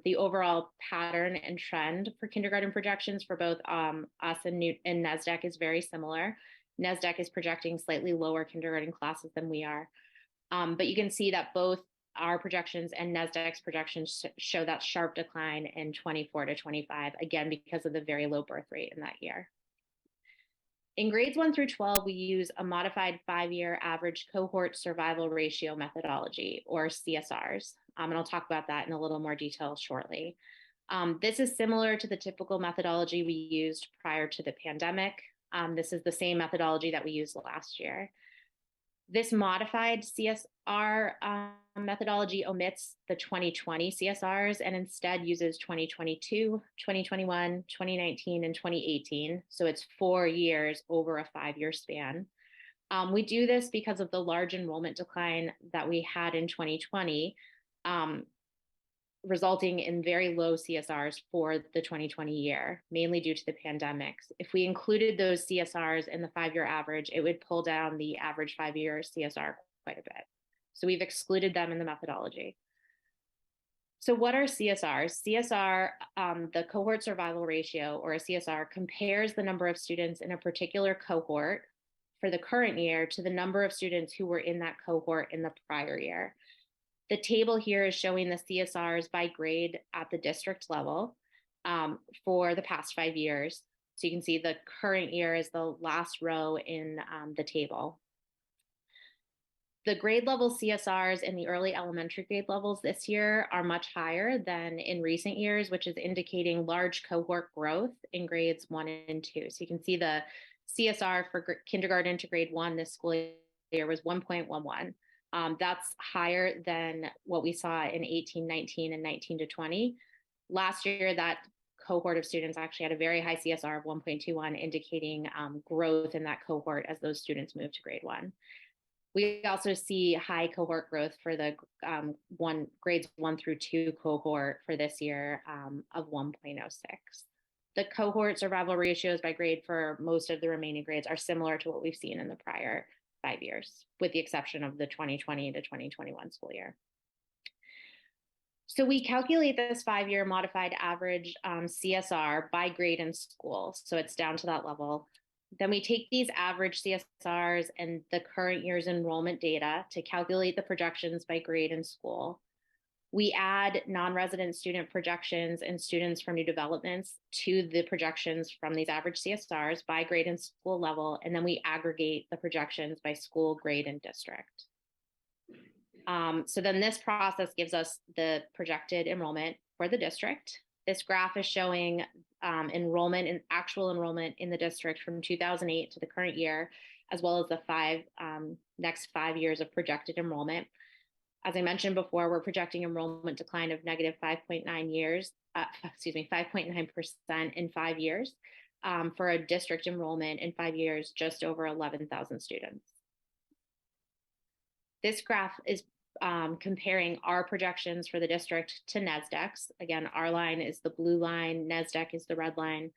the overall pattern and trend for kindergarten projections for both us and NSDEC is very similar. NSDEC is projecting slightly lower kindergarten classes than we are. But you can see that both our projections and NSDEC's projections show that sharp decline in 24 to 25, again, because of the very low birth rate in that year. In grades 1 through 12, we use a modified 5-year average cohort survival ratio methodology, or CSRs. And I'll talk about that in a little more detail shortly. This is similar to the typical methodology we used prior to the pandemic. This is the same methodology that we used last year. This modified CSR methodology omits the 2020 CSRs and instead uses 2022, 2021, 2019, and 2018. So it's 4 years over a 5-year span. We do this because of the large enrollment decline that we had in 2020, resulting in very low CSRs for the 2020 year, mainly due to the pandemic. If we included those CSRs in the 5-year average, it would pull down the average 5-year CSR quite a bit. So we've excluded them in the methodology. So what are CSRs? CSR, the cohort survival ratio, or a CSR, compares the number of students in a particular cohort for the current year to the number of students who were in that cohort in the prior year. The table here is showing the CSRs by grade at the district level for the past 5 years. So you can see the current year is the last row in the table. The grade level CSRs in the early elementary grade levels this year are much higher than in recent years, which is indicating large cohort growth in grades 1 and 2. So you can see the CSR for kindergarten to grade 1 this school year was 1.11. That's higher than what we saw in 18-19 and 19-20. Last year, that cohort of students actually had a very high CSR of 1.21, indicating growth in that cohort as those students move to grade 1. We also see high cohort growth for the grades 1 through 2 cohort for this year of 1.06. The cohort survival ratios by grade for most of the remaining grades are similar to what we've seen in the prior 5 years, with the exception of the 2020 to 2021 school year. So we calculate this 5-year modified average CSR by grade and school. So it's down to that level. Then we take these average CSRs and the current year's enrollment data to calculate the projections by grade and school. We add non-resident student projections and students from new developments to the projections from these average CSRs by grade and school level, and then we aggregate the projections by school, grade, and district. So then this process gives us the projected enrollment for the district. This graph is showing enrollment and actual enrollment in the district from 2008 to the current year, as well as the next 5 years of projected enrollment. As I mentioned before, we're projecting enrollment decline of negative 5.9% in 5 years for a district enrollment in 5 years, just over 11,000 students. This graph is comparing our projections for the district to NSDEC's. Again, our line is the blue line, NSDEC is the red line.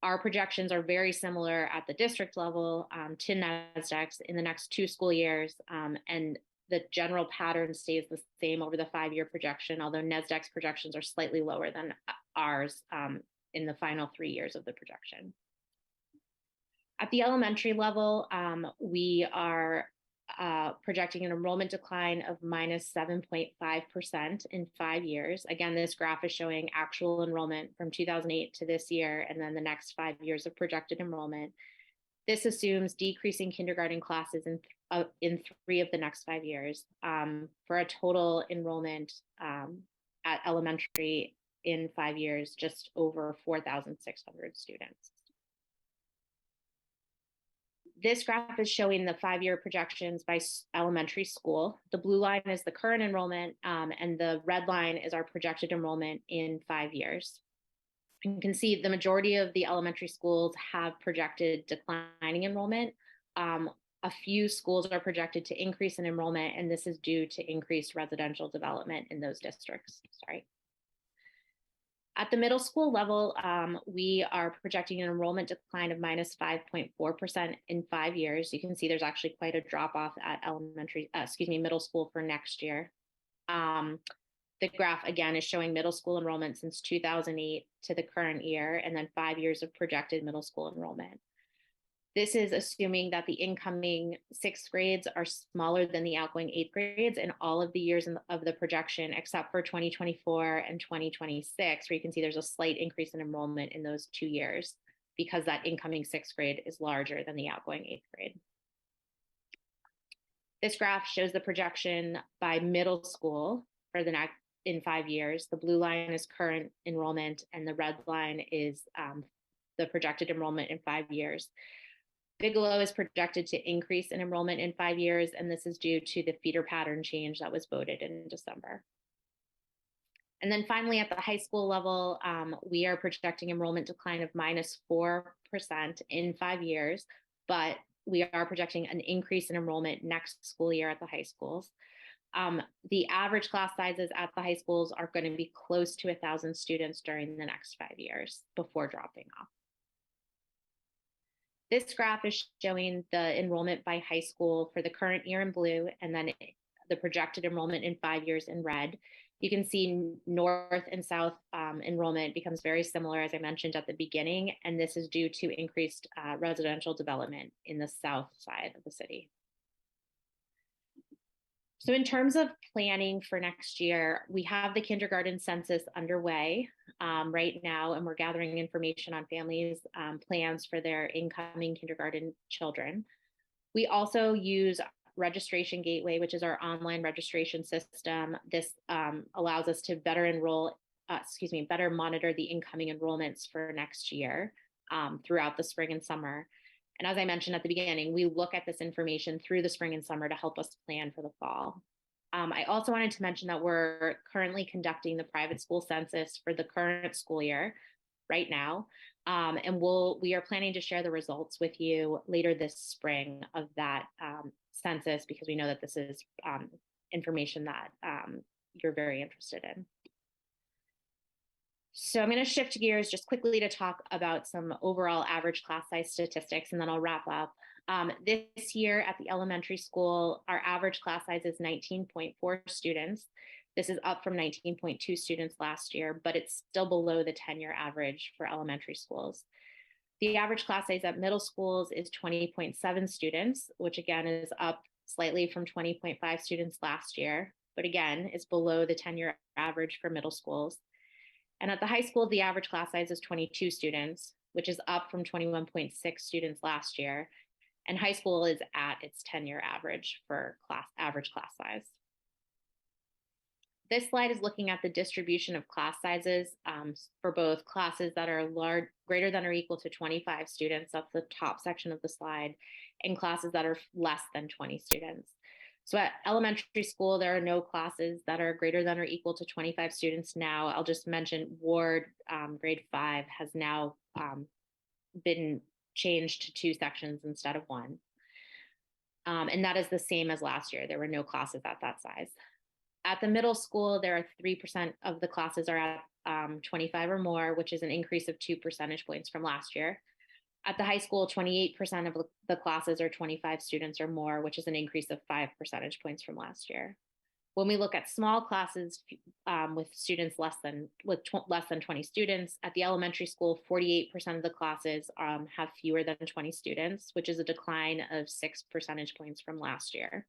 Our projections are very similar at the district level to NSDEC's in the next 2 school years, and the general pattern stays the same over the 5-year projection, although NSDEC's projections are slightly lower than ours in the final 3 years of the projection. At the elementary level, we are projecting an enrollment decline of minus 7.5% in 5 years. Again, this graph is showing actual enrollment from 2008 to this year, and then the next 5 years of projected enrollment. This assumes decreasing kindergarten classes in 3 of the next 5 years for a total enrollment at elementary in 5 years, just over 4,600 students. This graph is showing the 5-year projections by elementary school. The blue line is the current enrollment, and the red line is our projected enrollment in 5 years. You can see the majority of the elementary schools have projected declining enrollment. A few schools are projected to increase in enrollment, and this is due to increased residential development in those districts. At the middle school level, we are projecting an enrollment decline of minus 5.4% in 5 years. You can see there's actually quite a drop off at middle school for next year. The graph again is showing middle school enrollment since 2008 to the current year, and then 5 years of projected middle school enrollment. This is assuming that the incoming 6th grades are smaller than the outgoing 8th grades in all of the years of the projection, except for 2024 and 2026, where you can see there's a slight increase in enrollment in those 2 years because that incoming 6th grade is larger than the outgoing 8th grade. This graph shows the projection by middle school for the next in 5 years. The blue line is current enrollment, and the red line is the projected enrollment in 5 years. Bigelow is projected to increase in enrollment in 5 years, and this is due to the feeder pattern change that was voted in December. And then finally, at the high school level, we are projecting enrollment decline of minus 4% in 5 years, but we are projecting an increase in enrollment next school year at the high schools. The average class sizes at the high schools are going to be close to 1,000 students during the next 5 years before dropping off. This graph is showing the enrollment by high school for the current year in blue, and then the projected enrollment in 5 years in red. You can see north and south enrollment becomes very similar, as I mentioned at the beginning, and this is due to increased residential development in the south side of the city. So in terms of planning for next year, we have the kindergarten census underway right now, and we're gathering information on families' plans for their incoming kindergarten children. We also use Registration Gateway, which is our online registration system. This allows us to better better monitor the incoming enrollments for next year throughout the spring and summer. And as I mentioned at the beginning, we look at this information through the spring and summer to help us plan for the fall. I also wanted to mention that we're currently conducting the private school census for the current school year. right now. And we are planning to share the results with you later this spring of that census, because we know that this is information that you're very interested in. So I'm going to shift gears just quickly to talk about some overall average class size statistics, and then I'll wrap up. This year at the elementary school, our average class size is 19.4 students. This is up from 19.2 students last year, but it's still below the 10-year average for elementary schools. The average class size at middle schools is 20.7 students, which again is up slightly from 20.5 students last year, but again is below the 10-year average for middle schools. And at the high school, the average class size is 22 students, which is up from 21.6 students last year. And high school is at its 10-year average for average class size. This slide is looking at the distribution of class sizes for both classes that are greater than or equal to 25 students, that's the top section of the slide, and classes that are less than 20 students. So at elementary school, there are no classes that are greater than or equal to 25 students now. I'll just mention Ward grade 5 has now been changed to 2 sections instead of 1. And that is the same as last year. There were no classes at that size. At the middle school, there are 3% of the classes are at 25 or more, which is an increase of 2 percentage points from last year. At the high school, 28% of the classes are 25 students or more, which is an increase of 5 percentage points from last year. When we look at small classes with students less than 20 students, at the elementary school, 48% of the classes have fewer than 20 students, which is a decline of 6 percentage points from last year.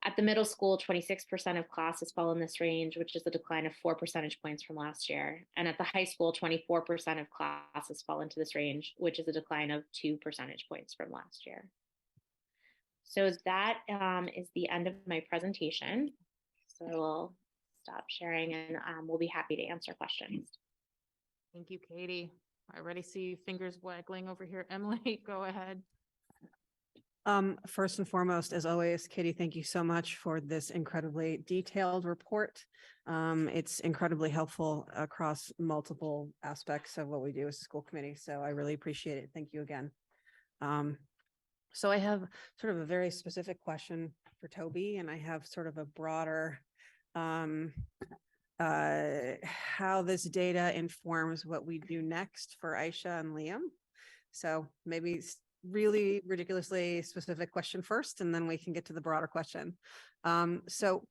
At the middle school, 26% of classes fall in this range, which is a decline of 4 percentage points from last year. And at the high school, 24% of classes fall into this range, which is a decline of 2 percentage points from last year. So that is the end of my presentation. So I will stop sharing and we'll be happy to answer questions. Thank you, Katie. I already see fingers waggling over here. Emily, go ahead. First and foremost, as always, Katie, thank you so much for this incredibly detailed report. It's incredibly helpful across multiple aspects of what we do as a school committee. So I really appreciate it. Thank you again. So I have sort of a very specific question for Toby, and I have sort of a broader how this data informs what we do next for Aisha and Liam. So maybe really ridiculously specific question first, and then we can get to the broader question. So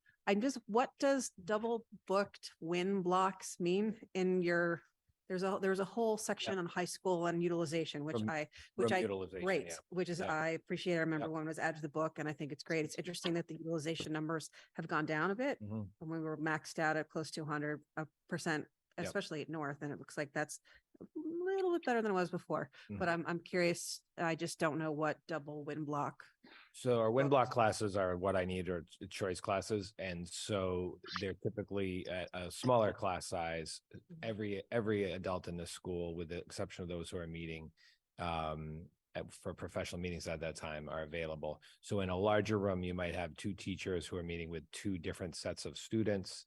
what does double booked win blocks mean in your, there's a whole section on high school and utilization, which I appreciate. I remember when it was added to the book, and I think it's great. It's interesting that the utilization numbers have gone down a bit when we were maxed out at close to 100%, especially at North, and it looks like that's a little bit better than it was before. But I'm curious. I just don't know what double win block. So our win block classes are what I need, or choice classes, and so they're typically at a smaller class size. Every adult in the school, with the exception of those who are meeting for professional meetings at that time, are available. So in a larger room, you might have 2 teachers who are meeting with 2 different sets of students,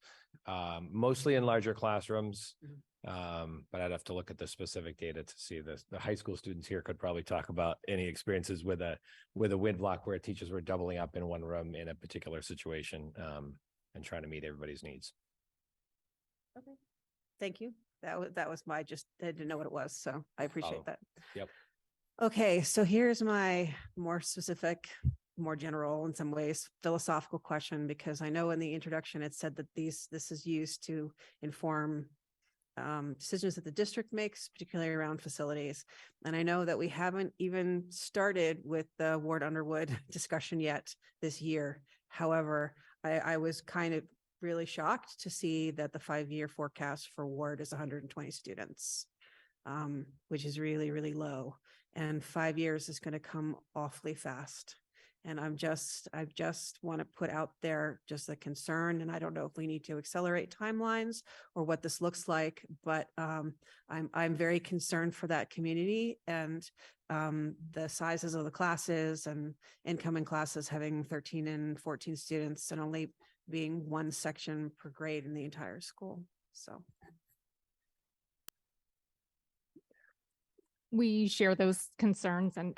mostly in larger classrooms. But I'd have to look at the specific data to see this. The high school students here could probably talk about any experiences with a win block where teachers were doubling up in one room in a particular situation, and trying to meet everybody's needs. Okay, thank you. That was I didn't know what it was, so I appreciate that. Yep. Okay, so here's my more specific, more general, in some ways, philosophical question, because I know in the introduction it said that this is used to inform decisions that the district makes, particularly around facilities. And I know that we haven't even started with the Ward Underwood discussion yet this year. However, I was kind of really shocked to see that the 5-year forecast for Ward is 120 students, which is really, really low. And 5 years is going to come awfully fast. And I just want to put out there just a concern, and I don't know if we need to accelerate timelines or what this looks like, but I'm very concerned for that community and the sizes of the classes and incoming classes having 13 and 14 students and only being 1 section per grade in the entire school. So. we share those concerns, and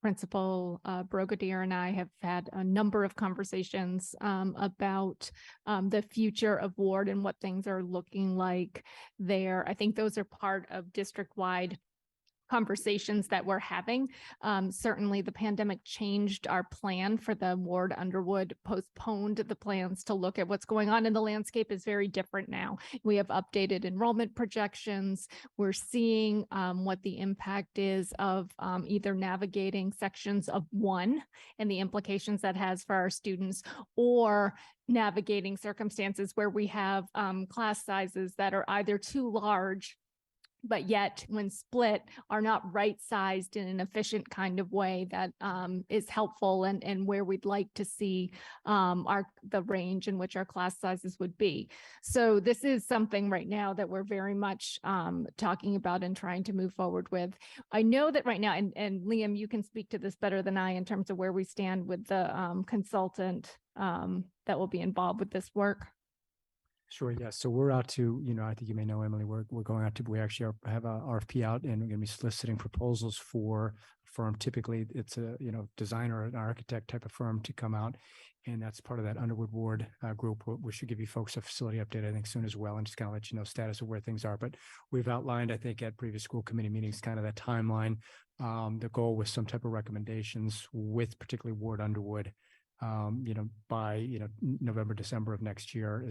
Principal Brogadier and I have had a number of conversations about the future of Ward and what things are looking like there. I think those are part of district-wide conversations that we're having. Certainly the pandemic changed our plan for the Ward Underwood, postponed the plans to look at what's going on, and the landscape is very different now. We have updated enrollment projections. We're seeing what the impact is of either navigating sections of 1 and the implications that has for our students, or navigating circumstances where we have class sizes that are either too large, but yet when split are not right-sized in an efficient kind of way that is helpful, and where we'd like to see the range in which our class sizes would be. So this is something right now that we're very much talking about and trying to move forward with. I know that right now, and Liam, you can speak to this better than I in terms of where we stand with the consultant that will be involved with this work. Sure. Yeah. So we're out to, I think you may know, Emily, we're going out to, we actually have a RFP out, and we're going to be soliciting proposals for a firm. Typically it's a, designer, an architect type of firm to come out. And that's part of that Underwood Ward group. We should give you folks a facility update, I think, soon as well, and just kind of let you know status of where things are. But we've outlined, I think, at previous school committee meetings, kind of that timeline, the goal with some type of recommendations with particularly Ward Underwood, by, November, December of next year or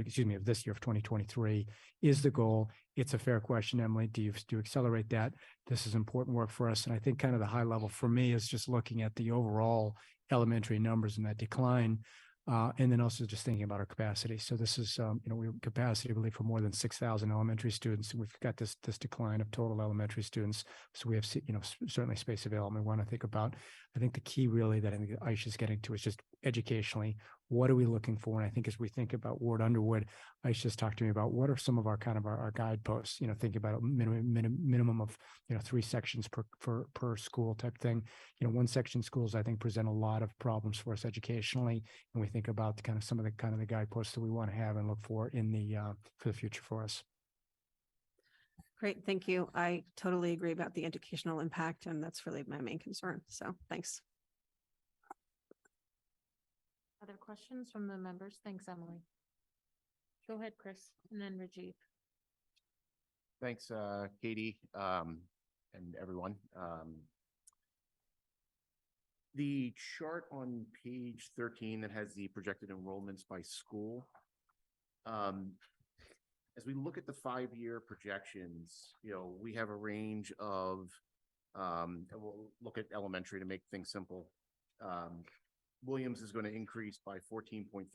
excuse me, of this year of 2023 is the goal. It's a fair question, Emily. Do you accelerate that? This is important work for us. And I think kind of the high level for me is just looking at the overall elementary numbers and that decline. And then also just thinking about our capacity. So this is, we have capacity, I believe, for more than 6,000 elementary students. And we've got this decline of total elementary students. So we have, certainly space available. We want to think about, I think the key really that I think Aisha is getting to is just educationally, what are we looking for? And I think as we think about Ward Underwood, Aisha's talked to me about what are some of our kind of our guideposts, thinking about a minimum of, 3 sections per school type thing. 1 section schools, I think, present a lot of problems for us educationally. And we think about the kind of some of the guideposts that we want to have and look for in the, for the future for us. Great, thank you. I totally agree about the educational impact, and that's really my main concern. So thanks. Other questions from the members? Thanks, Emily. Go ahead, Chris, and then Rajiv. Thanks, Katie, and everyone. The chart on page 13 that has the projected enrollments by school, as we look at the 5-year projections, we have a range of, and we'll look at elementary to make things simple. Williams is going to increase by 14.3%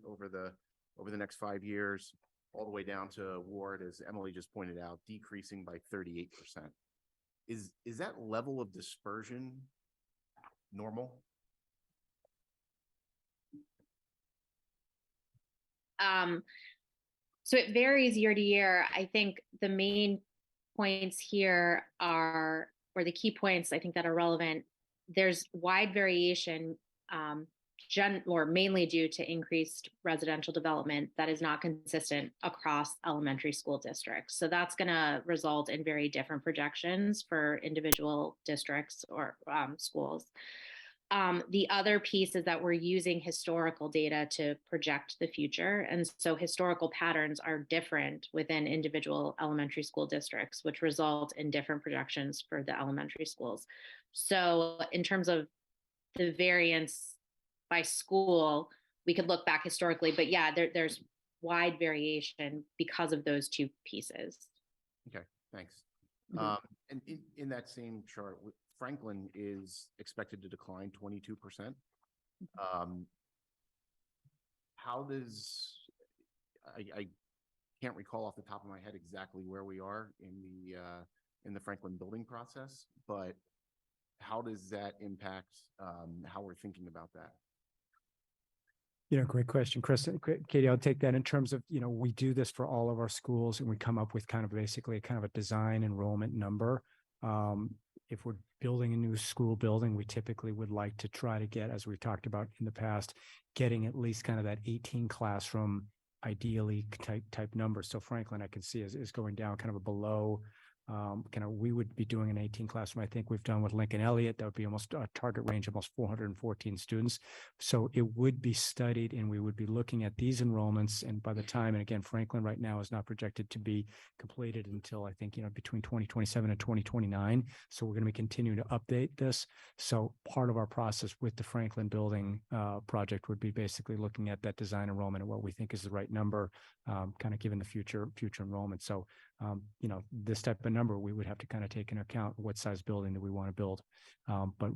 over the next 5 years, all the way down to Ward, as Emily just pointed out, decreasing by 38%. Is that level of dispersion normal? So it varies year to year. I think the main points here are, or the key points I think that are relevant, there's wide variation, or mainly due to increased residential development that is not consistent across elementary school districts. So that's going to result in very different projections for individual districts or schools. The other piece is that we're using historical data to project the future. And so historical patterns are different within individual elementary school districts, which result in different projections for the elementary schools. So in terms of the variance by school, we could look back historically, but yeah, there's wide variation because of those two pieces. Okay, thanks. Mhm. And in that same chart, Franklin is expected to decline 22%. How does, I can't recall off the top of my head exactly where we are in the Franklin building process, but how does that impact how we're thinking about that? Great question, Chris. Katie, I'll take that in terms of, we do this for all of our schools, and we come up with kind of basically kind of a design enrollment number. If we're building a new school building, we typically would like to try to get, as we've talked about in the past, getting at least kind of that 18 classroom, ideally type number. So Franklin, I can see is going down kind of a below kind of, we would be doing an 18 classroom. I think we've done with Lincoln Elliott, that would be almost a target range of almost 414 students. So it would be studied, and we would be looking at these enrollments. And by the time, and again, Franklin right now is not projected to be completed until, I think, between 2027 and 2029. So we're going to be continuing to update this. So part of our process with the Franklin building project would be basically looking at that design enrollment and what we think is the right number, kind of given the future enrollment. So this type of number, we would have to kind of take into account what size building that we want to build. But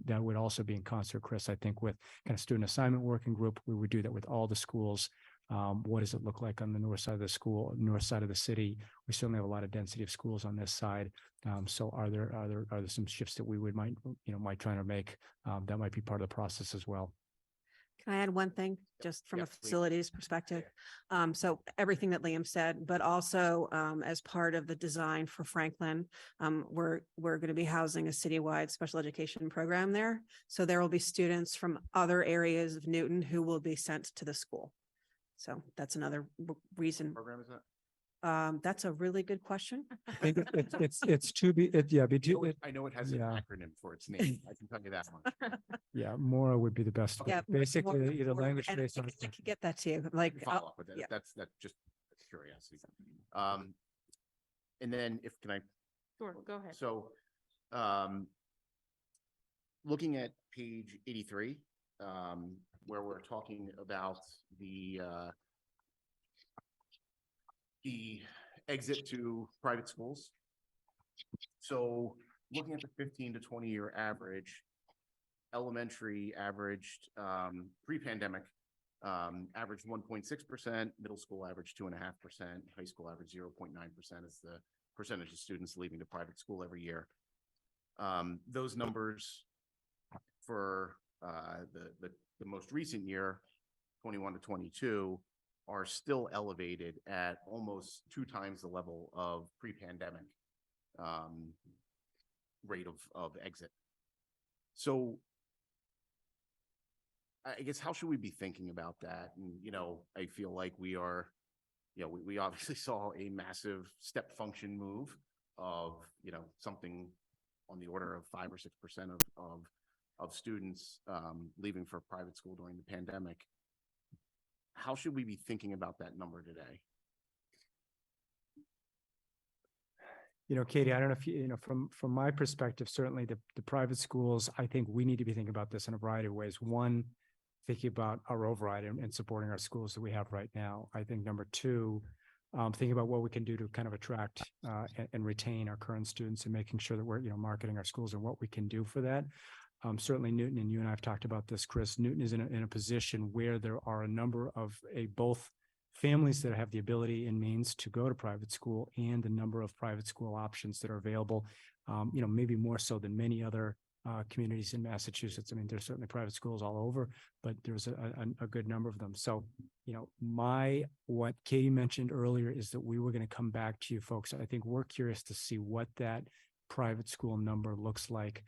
that would also be in concert, Chris, I think, with kind of student assignment working group. We would do that with all the schools. What does it look like on the north side of the school, north side of the city? We certainly have a lot of density of schools on this side. So are there some shifts that we might try to make that might be part of the process as well? Can I add one thing, just from a Yes, please. facilities perspective? So everything that Liam said, but also as part of the design for Franklin, we're going to be housing a citywide special education program there. So there will be students from other areas of Newton who will be sent to the school. So that's another reason. Program is that? That's a really good question. I think it's to be, I know it has an yeah. acronym for its name. I can tell you that one. Yeah, Mora would be the best. Yeah, Basically, either language and based on. I can get that to you, like, Follow up with that. yeah. That's just curiosity. And then can I? Sure, go ahead. So, looking at page 83, where we're talking about the exit to private schools. So looking at the 15 to 20 year average, elementary averaged pre-pandemic averaged 1.6%, middle school averaged 2.5%, high school averaged 0.9% is the percentage of students leaving the private school every year. Those numbers for the most recent year, 21 to 22, are still elevated at almost 2 times the level of pre-pandemic rate of exit. So I guess, how should we be thinking about that? And, I feel like we are, we obviously saw a massive step function move of, something on the order of 5 or 6% of students leaving for private school during the pandemic. How should we be thinking about that number today? Katie, I don't know if from my perspective, certainly the private schools, I think we need to be thinking about this in a variety of ways. One, thinking about our override and supporting our schools that we have right now. I think number two, thinking about what we can do to kind of attract and retain our current students, and making sure that we're, marketing our schools and what we can do for that. Certainly Newton, and you and I have talked about this, Chris, Newton is in a position where there are a number of both families that have the ability and means to go to private school, and the number of private school options that are available, maybe more so than many other communities in Massachusetts. I mean, there's certainly private schools all over, but there's a good number of them. So, what Katie mentioned earlier is that we were going to come back to you folks. I think we're curious to see what that private school number looks like.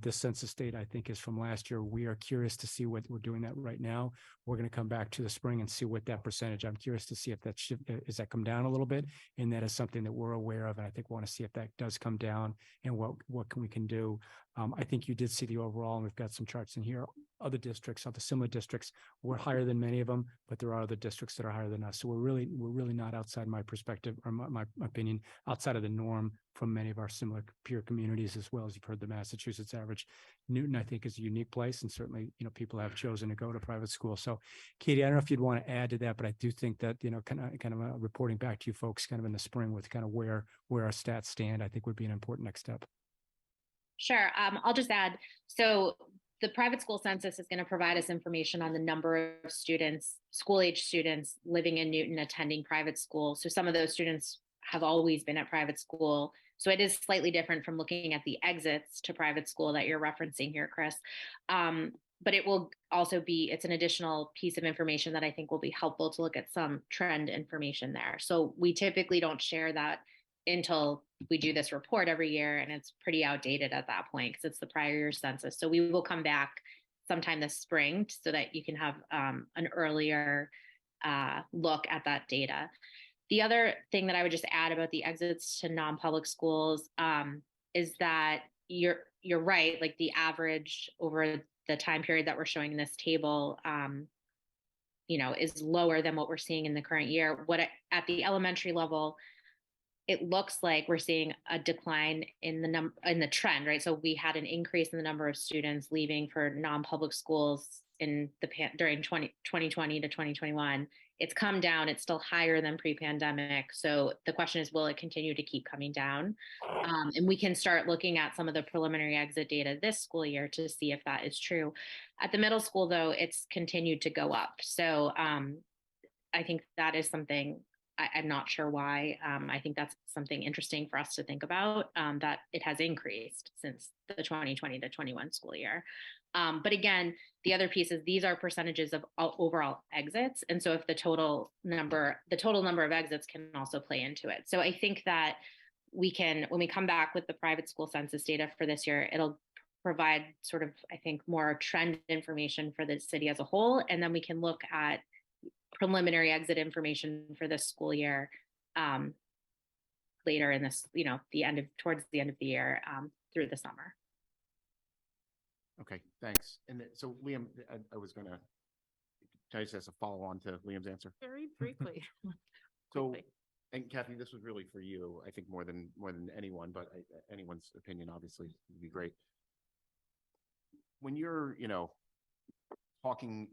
This census data, I think, is from last year. We are curious to see what we're doing that right now. We're going to come back to the spring and see what that percentage. I'm curious to see if that is that come down a little bit, and that is something that we're aware of. And I think we want to see if that does come down and what we can do. I think you did see the overall, and we've got some charts in here. Other districts, other similar districts, we're higher than many of them, but there are other districts that are higher than us. So we're really not, outside my perspective or my opinion, outside of the norm from many of our similar peer communities, as well as you've heard the Massachusetts average. Newton, I think, is a unique place, and certainly, people have chosen to go to private school. So, Katie, I don't know if you'd want to add to that, but I do think that, kind of reporting back to you folks kind of in the spring with kind of where our stats stand, I think would be an important next step. Sure. I'll just add, so the private school census is going to provide us information on the number of students, school-age students living in Newton attending private school. So some of those students have always been at private school. So it is slightly different from looking at the exits to private school that you're referencing here, Chris. But it will also be, it's an additional piece of information that I think will be helpful to look at some trend information there. So we typically don't share that until we do this report every year, and it's pretty outdated at that point because it's the prior year census. So we will come back sometime this spring so that you can have an earlier look at that data. The other thing that I would just add about the exits to non-public schools is that you're right, like the average over the time period that we're showing in this table, is lower than what we're seeing in the current year. At the elementary level, it looks like we're seeing a decline in the trend, right? So we had an increase in the number of students leaving for non-public schools during 2020 to 2021. It's come down. It's still higher than pre-pandemic. So the question is, will it continue to keep coming down? And we can start looking at some of the preliminary exit data this school year to see if that is true. At the middle school, though, it's continued to go up. So I think that is something I'm not sure why. I think that's something interesting for us to think about, that it has increased since the 2020 to 21 school year. But again, the other piece is these are percentages of overall exits. And so if the total number of exits can also play into it. So I think that when we come back with the private school census data for this year, it'll provide sort of, I think, more trend information for the city as a whole. And then we can look at preliminary exit information for this school year later in this, towards the end of the year through the summer. Okay, thanks. And so Liam, I was gonna, can I just ask a follow on to Liam's answer? Very briefly. So, and Kathy, this was really for you, I think more than anyone, but anyone's opinion obviously would be great. When you're, talking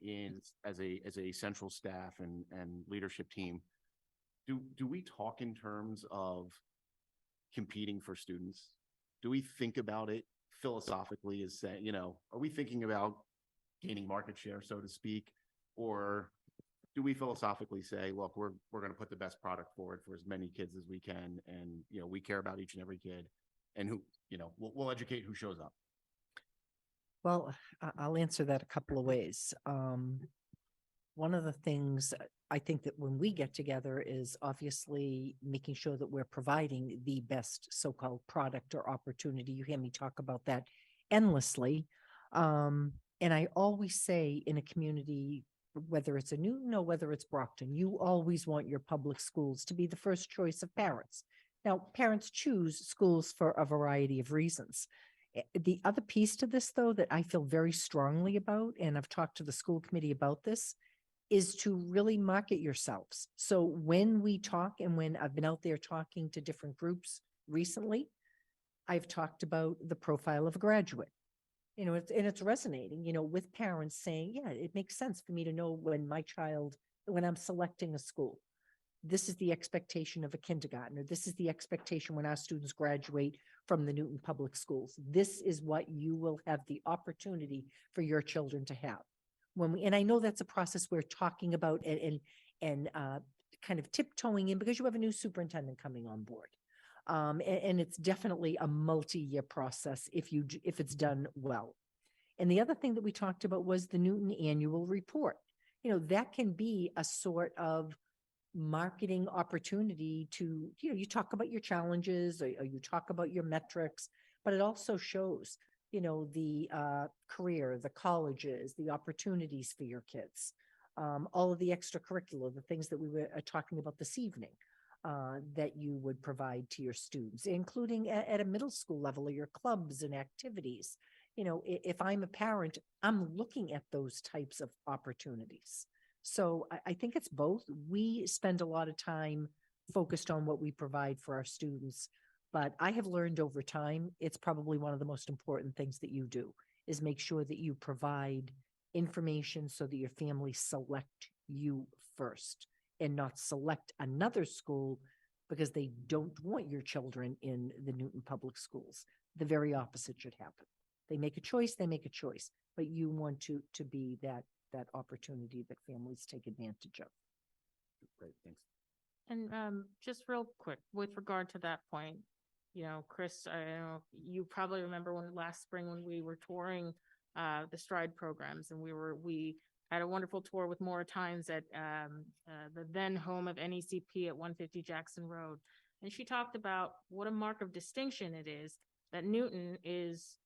as a central staff and leadership team, do we talk in terms of competing for students? Do we think about it philosophically as saying, are we thinking about gaining market share, so to speak, or do we philosophically say, look, we're going to put the best product forward for as many kids as we can, and we care about each and every kid, and who we'll educate who shows up? Well, I'll answer that a couple of ways. One of the things I think that when we get together is obviously making sure that we're providing the best so-called product or opportunity. You hear me talk about that endlessly. And I always say in a community, whether it's a Newton or whether it's Brockton, you always want your public schools to be the first choice of parents. Now, parents choose schools for a variety of reasons. The other piece to this, though, that I feel very strongly about, and I've talked to the school committee about this, is to really market yourselves. So when we talk, and when I've been out there talking to different groups recently, I've talked about the profile of a graduate. It's resonating, with parents saying, yeah, it makes sense for me to know when I'm selecting a school, this is the expectation of a kindergartner. This is the expectation when our students graduate from the Newton Public Schools. This is what you will have the opportunity for your children to have. And I know that's a process we're talking about and kind of tiptoeing in, because you have a new superintendent coming on board. And it's definitely a multi-year process if it's done well. And the other thing that we talked about was the Newton annual report. That can be a sort of marketing opportunity to, you talk about your challenges or you talk about your metrics, but it also shows, the career, the colleges, the opportunities for your kids, all of the extracurricular, the things that we were talking about this evening, that you would provide to your students, including at a middle school level, or your clubs and activities. If I'm a parent, I'm looking at those types of opportunities. So I think it's both. We spend a lot of time focused on what we provide for our students, but I have learned over time, it's probably one of the most important things that you do is make sure that you provide information so that your family select you first and not select another school because they don't want your children in the Newton Public Schools. The very opposite should happen. They make a choice, but you want to be that opportunity that families take advantage of. Great, thanks. And just real quick, with regard to that point, Chris, I know you probably remember last spring when we were touring the STRIDE programs, and we had a wonderful tour with Maura Tynes at the then home of NECP at 150 Jackson Road. And she talked about what a mark of distinction it is that Newton is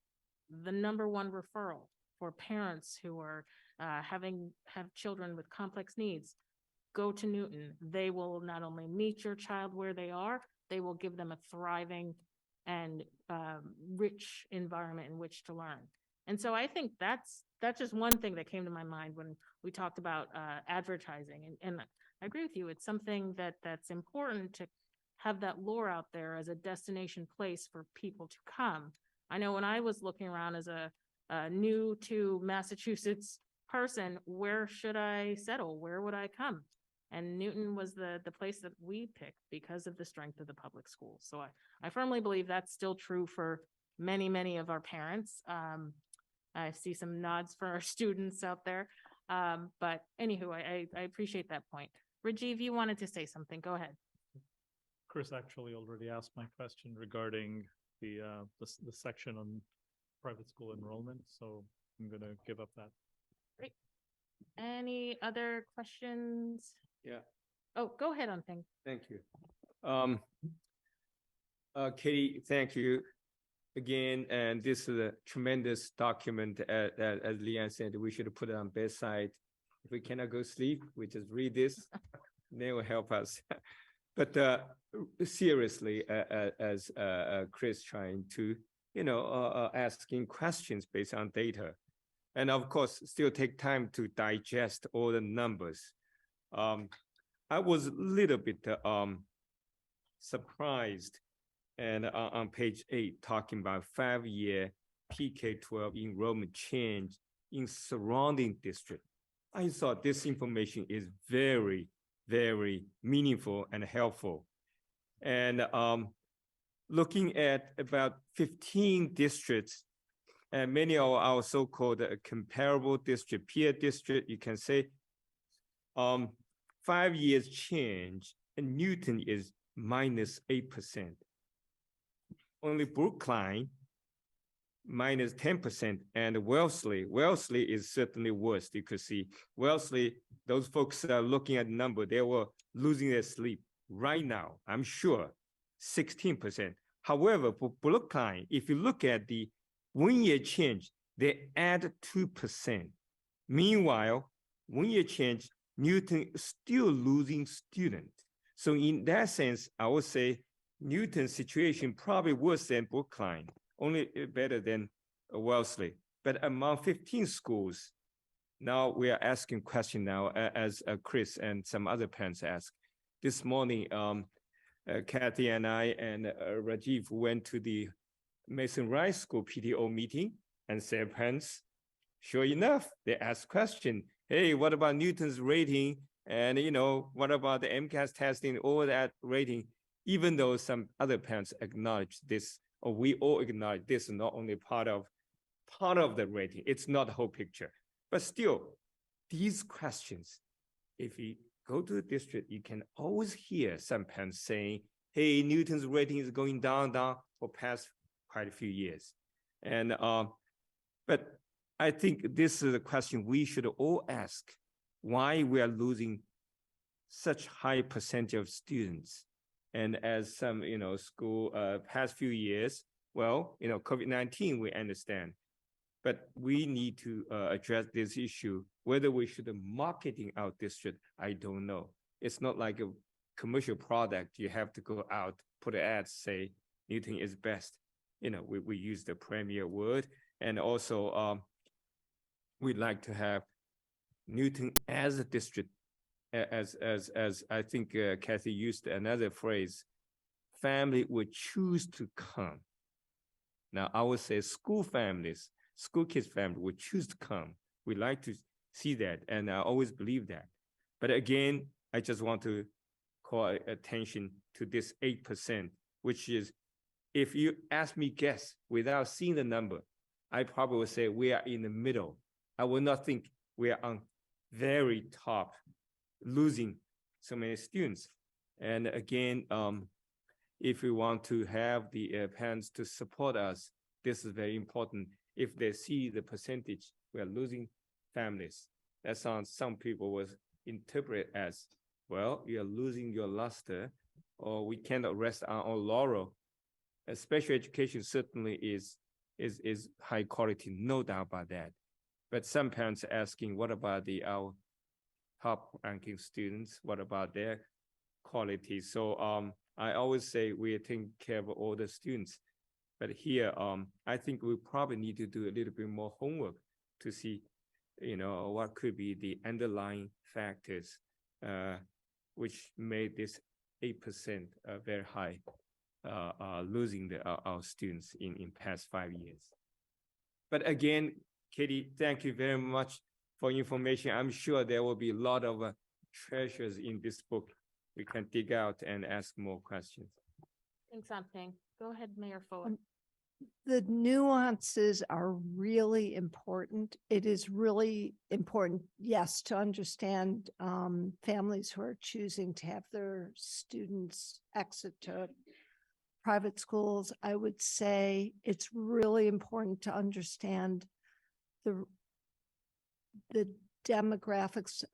the #1 referral for parents who are have children with complex needs. go to Newton. They will not only meet your child where they are, they will give them a thriving and rich environment in which to learn. And so I think that's just one thing that came to my mind when we talked about advertising. And I agree with you. It's something that's important to have that lure out there as a destination place for people to come. I know when I was looking around as a new to Massachusetts person, where should I settle? Where would I come? And Newton was the place that we picked because of the strength of the public schools. So I firmly believe that's still true for many, many of our parents. I see some nods for our students out there. But anywho, I appreciate that point. Rajiv, you wanted to say something. Go ahead. Chris actually already asked my question regarding the section on private school enrollment, so I'm gonna give up that. Great. Any other questions? Yeah. Oh, go ahead, Anping. Thank you. Katie, thank you again. And this is a tremendous document. As Leanne said, we should put it on bedside. If we cannot go sleep, we just read this. They will help us. But seriously, as Chris trying to, asking questions based on data, and of course, still take time to digest all the numbers. I was a little bit surprised, and on page 8, talking about 5-year PK-12 enrollment change in surrounding district. I thought this information is very, very meaningful and helpful. And looking at about 15 districts, and many of our so-called comparable district, peer district, you can say 5 years change, and Newton is -8%. Only Brookline minus 10%, and Wellesley is certainly worse. You could see Wellesley, those folks are looking at the number, they were losing their sleep right now, I'm sure, 16%. However, for Brookline, if you look at the 1-year change, they add 2%. Meanwhile, 1-year change, Newton is still losing students. So in that sense, I would say Newton's situation probably worse than Brookline, only better than Wellesley. But among 15 schools, now we are asking question now, as Chris and some other parents asked. This morning, Kathy and I and Rajiv went to the Mason Rice School PTO meeting and said, parents, sure enough, they asked question. Hey, what about Newton's rating? And what about the MCAS testing, all that rating? Even though some other parents acknowledge this, or we all acknowledge this is not only part of the rating, it's not the whole picture. But still, these questions, if you go to the district, you can always hear some parents saying, hey, Newton's rating is going down for past quite a few years. And but I think this is a question we should all ask, why we are losing such high percentage of students. And as some, school past few years, well, COVID-19, we understand, but we need to address this issue. Whether we should marketing our district, I don't know. It's not like a commercial product. You have to go out, put an ad, say Newton is best. We use the premier word, and also we'd like to have Newton as a district. As I think Kathy used another phrase, family would choose to come. Now I would say school kids family would choose to come. We like to see that, and I always believe that. But again, I just want to call attention to this 8%, which is, if you ask me guess without seeing the number, I probably would say we are in the middle. I would not think we are on very top, losing so many students. And again, if we want to have the parents to support us, this is very important. If they see the percentage, we are losing families. That sounds, some people will interpret as, well, you're losing your luster, or we cannot rest on our laurel. Special education certainly is high quality, no doubt about that. But some parents are asking, what about our top ranking students. What about their quality? So I always say we are taking care of all the students. But here, I think we probably need to do a little bit more homework to see, what could be the underlying factors which made this 8% very high, losing our students in past 5 years. But again, Katie, thank you very much for information. I'm sure there will be a lot of treasures in this book we can dig out and ask more questions. Thanks, Ping. Go ahead, Mayor Fuller. The nuances are really important. It is really important, yes, to understand families who are choosing to have their students exit to private schools. I would say it's really important to understand the demographics.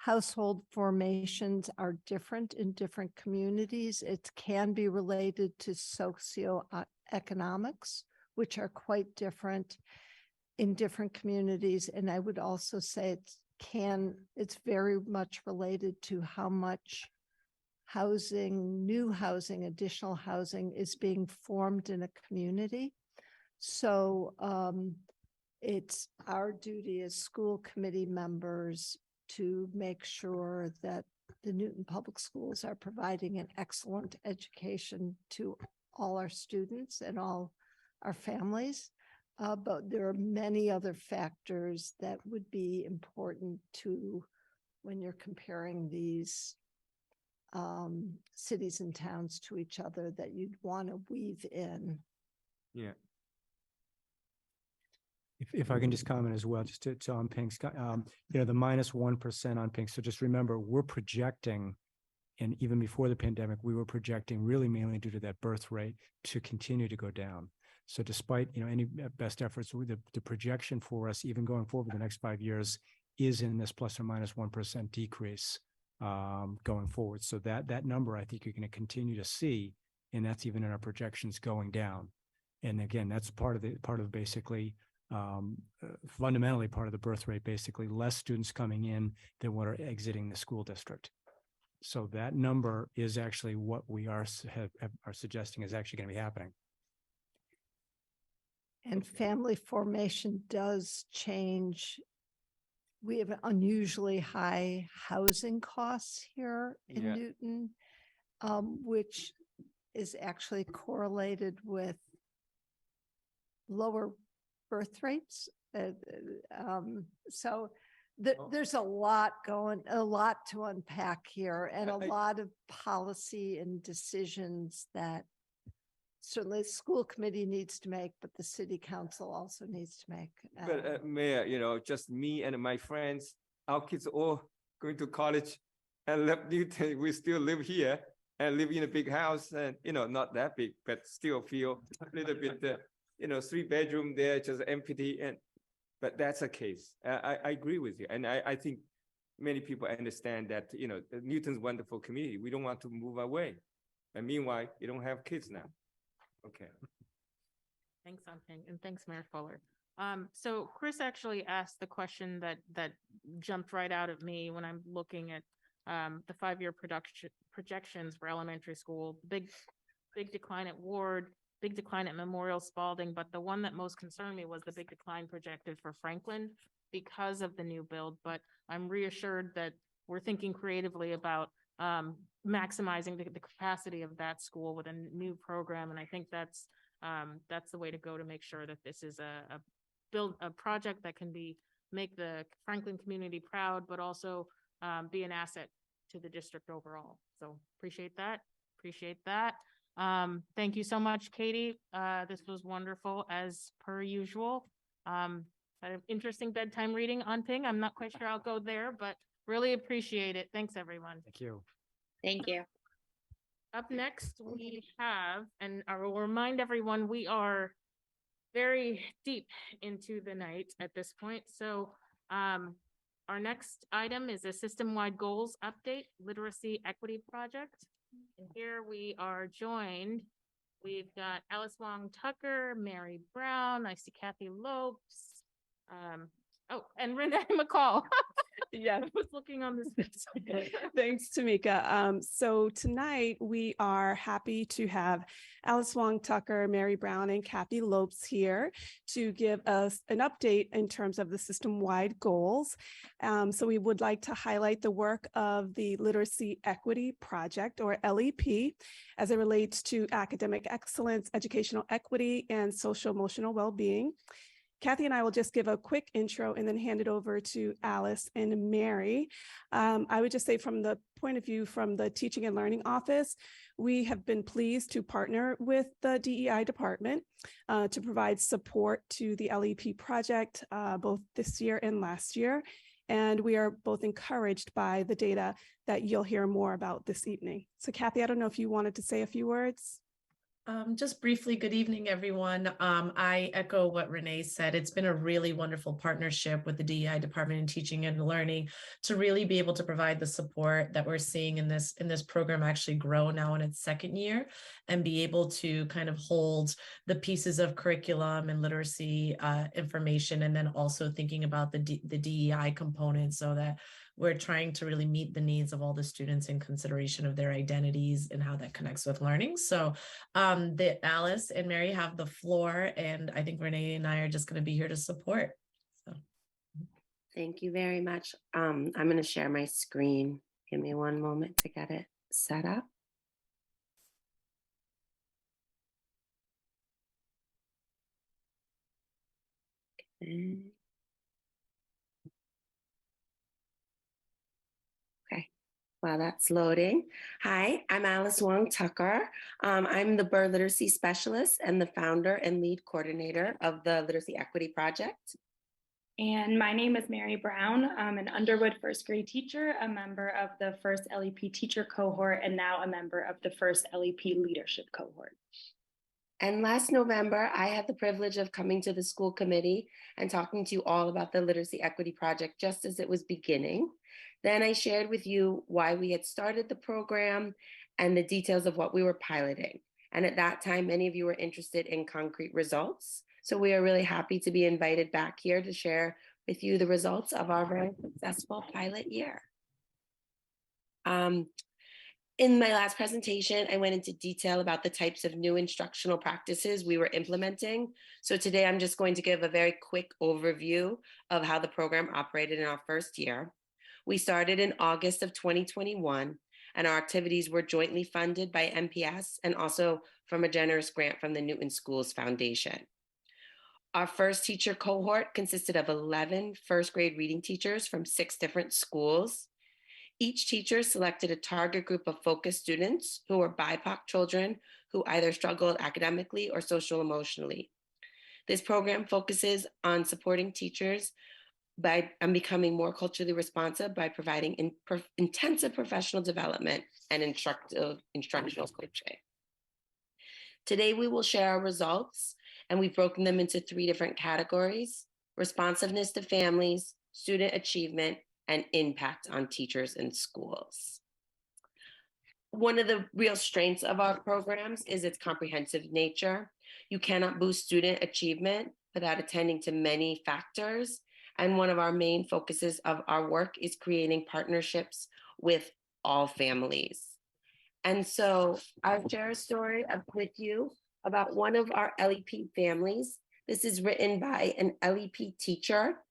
Household formations are different in different communities. It can be related to socioeconomics, which are quite different in different communities. And I would also say it's very much related to how much housing, new housing, additional housing is being formed in a community. So it's our duty as school committee members to make sure that the Newton Public Schools are providing an excellent education to all our students and all our families. But there are many other factors that would be important to when you're comparing these cities and towns to each other that you'd want to weave in. Yeah. If I can just comment as well, just to on Pink's, the -1% on Pink. So just remember, we're projecting, and even before the pandemic, we were projecting really mainly due to that birth rate to continue to go down. So despite, any best efforts, the projection for us, even going forward the next 5 years, is in this ±1% decrease going forward. So that number, I think you're going to continue to see, and that's even in our projections going down. And again, that's part of basically fundamentally part of the birth rate, basically less students coming in than what are exiting the school district. So that number is actually what we are suggesting is actually going to be happening. And family formation does change. We have unusually high housing costs here in Newton, which is actually correlated with lower birth rates. So there's a lot to unpack here, and a lot of policy and decisions that certainly the school committee needs to make, but the city council also needs to make. But Mayor, just me and my friends, our kids all going to college and left Newton. We still live here and live in a big house, and not that big, but still feel a little bit 3-bedroom there, just empty. But that's a case. I agree with you. And I think many people understand that, Newton's a wonderful community. We don't want to move away. And meanwhile, you don't have kids now. Okay. Thanks, Ping, and thanks, Mayor Fuller. So Chris actually asked the question that jumped right out at me when I'm looking at the 5-year projections for elementary school. Big decline at Ward, big decline at Memorial Spalding, but the one that most concerned me was the big decline projected for Franklin because of the new build. But I'm reassured that we're thinking creatively about maximizing the capacity of that school with a new program. And I think that's the way to go to make sure that this is a project that can make the Franklin community proud, but also be an asset to the district overall. So appreciate that. Thank you so much, Katie. This was wonderful as per usual. Had an interesting bedtime reading on Ping. I'm not quite sure I'll go there, but really appreciate it. Thanks, everyone. Thank you. Thank you. Up next, we have, and I will remind everyone, we are very deep into the night at this point. So our next item is a system-wide goals update, literacy equity project. And here we are joined. We've got Alice Wong Tucker, Mary Brown. I see Kathy Lopes. And Renee McCall. Yeah, I was looking on this. Thanks, Tamika. So tonight we are happy to have Alice Wong Tucker, Mary Brown, and Kathy Lopes here to give us an update in terms of the system-wide goals. So we would like to highlight the work of the Literacy Equity Project, or LEP, as it relates to academic excellence, educational equity, and social emotional well-being. Kathy and I will just give a quick intro and then hand it over to Alice and Mary. I would just say from the point of view from the Teaching and Learning Office, we have been pleased to partner with the DEI department to provide support to the LEP project both this year and last year. And we are both encouraged by the data that you'll hear more about this evening. So Kathy, I don't know if you wanted to say a few words. Just briefly, good evening, everyone. I echo what Renee said. It's been a really wonderful partnership with the DEI Department in Teaching and Learning to really be able to provide the support that we're seeing in this program actually grow now in its second year, and be able to kind of hold the pieces of curriculum and literacy information, and then also thinking about the DEI component, so that we're trying to really meet the needs of all the students in consideration of their identities and how that connects with learning. So Alice and Mary have the floor, and I think Renee and I are just going to be here to support. So. Thank you very much. I'm going to share my screen. Give me one moment to get it set up. Okay. While that's loading. Hi, I'm Alice Wong Tucker. I'm the Bird Literacy Specialist and the founder and lead coordinator of the Literacy Equity Project. And my name is Mary Brown. I'm an Underwood first grade teacher, a member of the first LEP teacher cohort, and now a member of the first LEP leadership cohort. And last November, I had the privilege of coming to the school committee and talking to you all about the Literacy Equity Project just as it was beginning. Then I shared with you why we had started the program and the details of what we were piloting. And at that time, many of you were interested in concrete results. So we are really happy to be invited back here to share with you the results of our very successful pilot year. In my last presentation, I went into detail about the types of new instructional practices we were implementing. So today I'm just going to give a very quick overview of how the program operated in our first year. We started in August of 2021, and our activities were jointly funded by MPS and also from a generous grant from the Newton Schools Foundation. Our first teacher cohort consisted of 11 first grade reading teachers from 6 different schools. Each teacher selected a target group of focus students who were BIPOC children who either struggled academically or social emotionally. This program focuses on supporting teachers by becoming more culturally responsive by providing intensive professional development and instructional coaching. Today, we will share our results, and we've broken them into 3 different categories: responsiveness to families, student achievement, and impact on teachers and schools. One of the real strengths of our programs is its comprehensive nature. You cannot boost student achievement without attending to many factors. And one of our main focuses of our work is creating partnerships with all families. And so I'll share a story with you about one of our LEP families. This is written by an LEP teacher.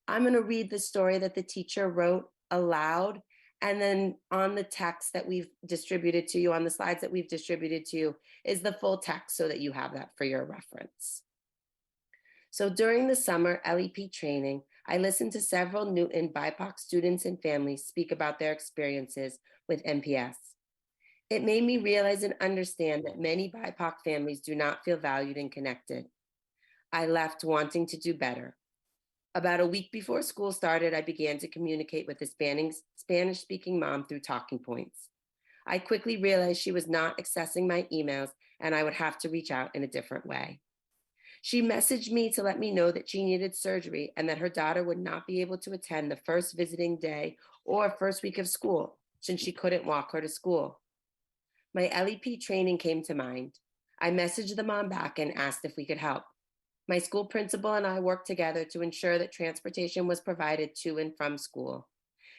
I'm going to read the story that the teacher wrote aloud, and then on the text that we've distributed to you, on the slides that we've distributed to you, is the full text so that you have that for your reference. So during the summer LEP training, I listened to several Newton BIPOC students and families speak about their experiences with MPS. It made me realize and understand that many BIPOC families do not feel valued and connected. I left wanting to do better. About a week before school started, I began to communicate with a Spanish-speaking mom through talking points. I quickly realized she was not accessing my emails and I would have to reach out in a different way. She messaged me to let me know that she needed surgery and that her daughter would not be able to attend the first visiting day or first week of school since she couldn't walk her to school. My LEP training came to mind. I messaged the mom back and asked if we could help. My school principal and I worked together to ensure that transportation was provided to and from school.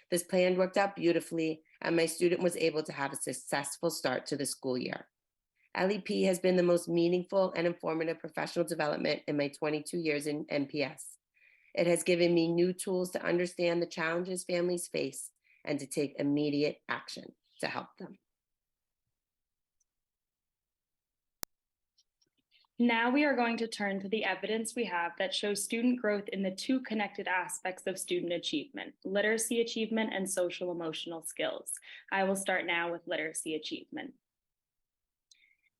This plan worked out beautifully, and my student was able to have a successful start to the school year. LEP has been the most meaningful and informative professional development in my 22 years in MPS. It has given me new tools to understand the challenges families face and to take immediate action to help them. Now we are going to turn to the evidence we have that shows student growth in the two connected aspects of student achievement, literacy achievement and social emotional skills. I will start now with literacy achievement.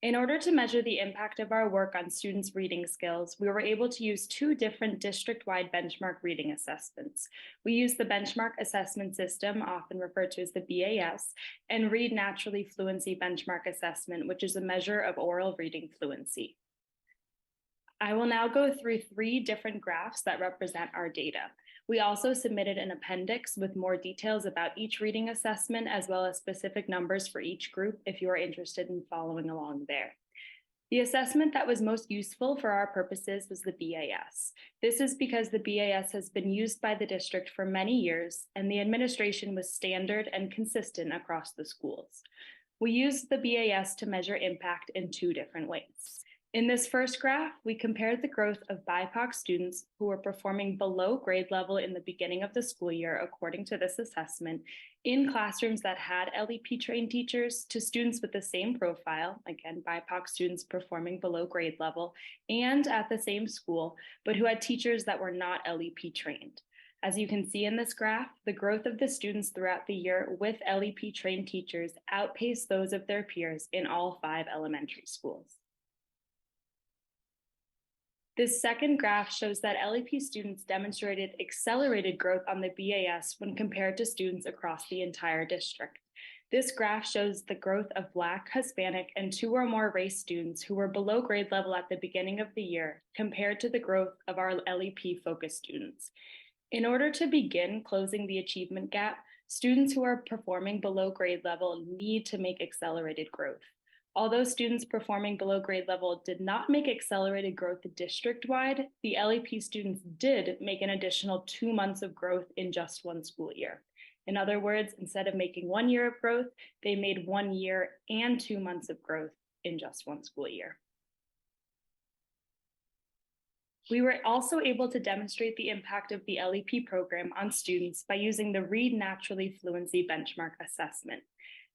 In order to measure the impact of our work on students' reading skills, we were able to use two different district-wide benchmark reading assessments. We used the Benchmark Assessment System, often referred to as the BAS, and Read Naturally Fluency Benchmark Assessment, which is a measure of oral reading fluency. I will now go through three different graphs that represent our data. We also submitted an appendix with more details about each reading assessment, as well as specific numbers for each group if you are interested in following along there. The assessment that was most useful for our purposes was the BAS. This is because the BAS has been used by the district for many years, and the administration was standard and consistent across the schools. We used the BAS to measure impact in two different ways. In this first graph, we compared the growth of BIPOC students who were performing below grade level in the beginning of the school year, according to this assessment, in classrooms that had LEP trained teachers to students with the same profile, again, BIPOC students performing below grade level, and at the same school, but who had teachers that were not LEP trained. As you can see in this graph, the growth of the students throughout the year with LEP trained teachers outpaced those of their peers in all 5 elementary schools. This second graph shows that LEP students demonstrated accelerated growth on the BAS when compared to students across the entire district. This graph shows the growth of Black, Hispanic, and 2 or more race students who were below grade level at the beginning of the year compared to the growth of our LEP-focused students. In order to begin closing the achievement gap, students who are performing below grade level need to make accelerated growth. Although students performing below grade level did not make accelerated growth district-wide, the LEP students did make an additional 2 months of growth in just 1 school year. In other words, instead of making 1 year of growth, they made 1 year and 2 months of growth in just 1 school year. We were also able to demonstrate the impact of the LEP program on students by using the Read Naturally Fluency Benchmark Assessment.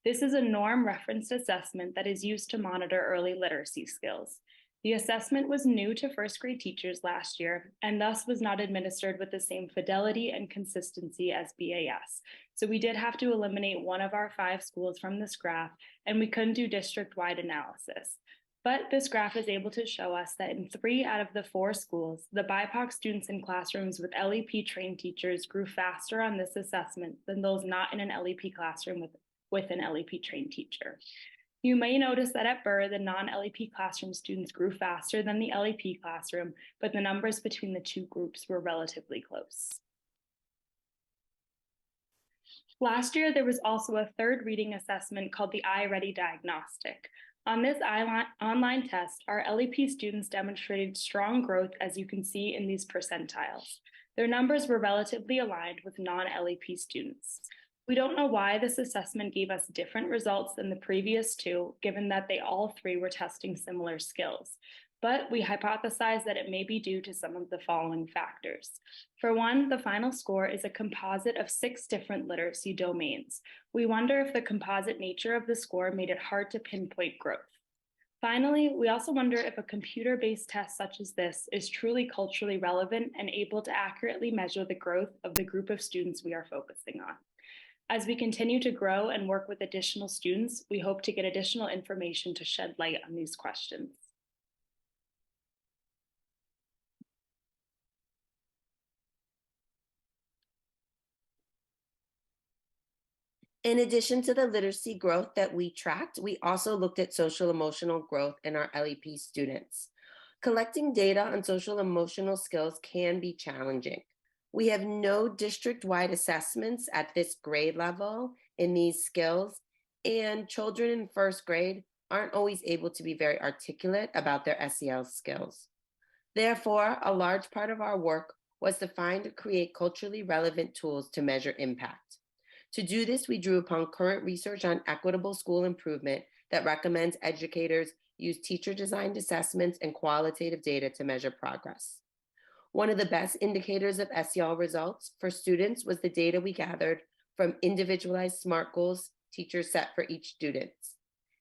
This is a norm referenced assessment that is used to monitor early literacy skills. The assessment was new to first grade teachers last year and thus was not administered with the same fidelity and consistency as BAS. So we did have to eliminate 1 of our 5 schools from this graph, and we couldn't do district-wide analysis. But this graph is able to show us that in 3 out of the 4 schools, the BIPOC students in classrooms with LEP trained teachers grew faster on this assessment than those not in an LEP classroom with an LEP trained teacher. You may notice that at Burr, the non-LEP classroom students grew faster than the LEP classroom, but the numbers between the 2 groups were relatively close. Last year, there was also a 3rd reading assessment called the iReady Diagnostic. On this online test, our LEP students demonstrated strong growth, as you can see in these percentiles. Their numbers were relatively aligned with non-LEP students. We don't know why this assessment gave us different results than the previous 2, given that they all 3 were testing similar skills. But we hypothesize that it may be due to some of the following factors. For one, the final score is a composite of 6 different literacy domains. We wonder if the composite nature of the score made it hard to pinpoint growth. Finally, we also wonder if a computer-based test such as this is truly culturally relevant and able to accurately measure the growth of the group of students we are focusing on. As we continue to grow and work with additional students, we hope to get additional information to shed light on these questions. In addition to the literacy growth that we tracked, we also looked at social emotional growth in our LEP students. Collecting data on social emotional skills can be challenging. We have no district-wide assessments at this grade level in these skills, and children in 1st grade aren't always able to be very articulate about their SEL skills. Therefore, a large part of our work was to find and create culturally relevant tools to measure impact. To do this, we drew upon current research on equitable school improvement that recommends educators use teacher-designed assessments and qualitative data to measure progress. One of the best indicators of SEL results for students was the data we gathered from individualized SMART goals teachers set for each student.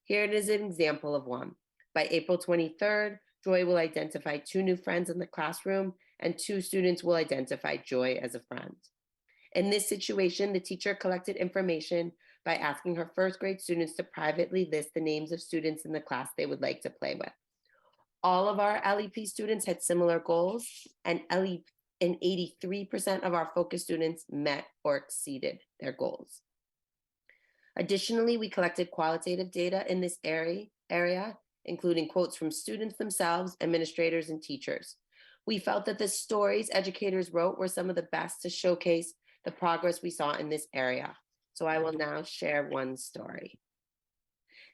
Here it is an example of one. By April 23rd, Joy will identify 2 new friends in the classroom, and 2 students will identify Joy as a friend. In this situation, the teacher collected information by asking her first grade students to privately list the names of students in the class they would like to play with. All of our LEP students had similar goals, and 83% of our focus students met or exceeded their goals. Additionally, we collected qualitative data in this area, including quotes from students themselves, administrators, and teachers. We felt that the stories educators wrote were some of the best to showcase the progress we saw in this area. So I will now share one story.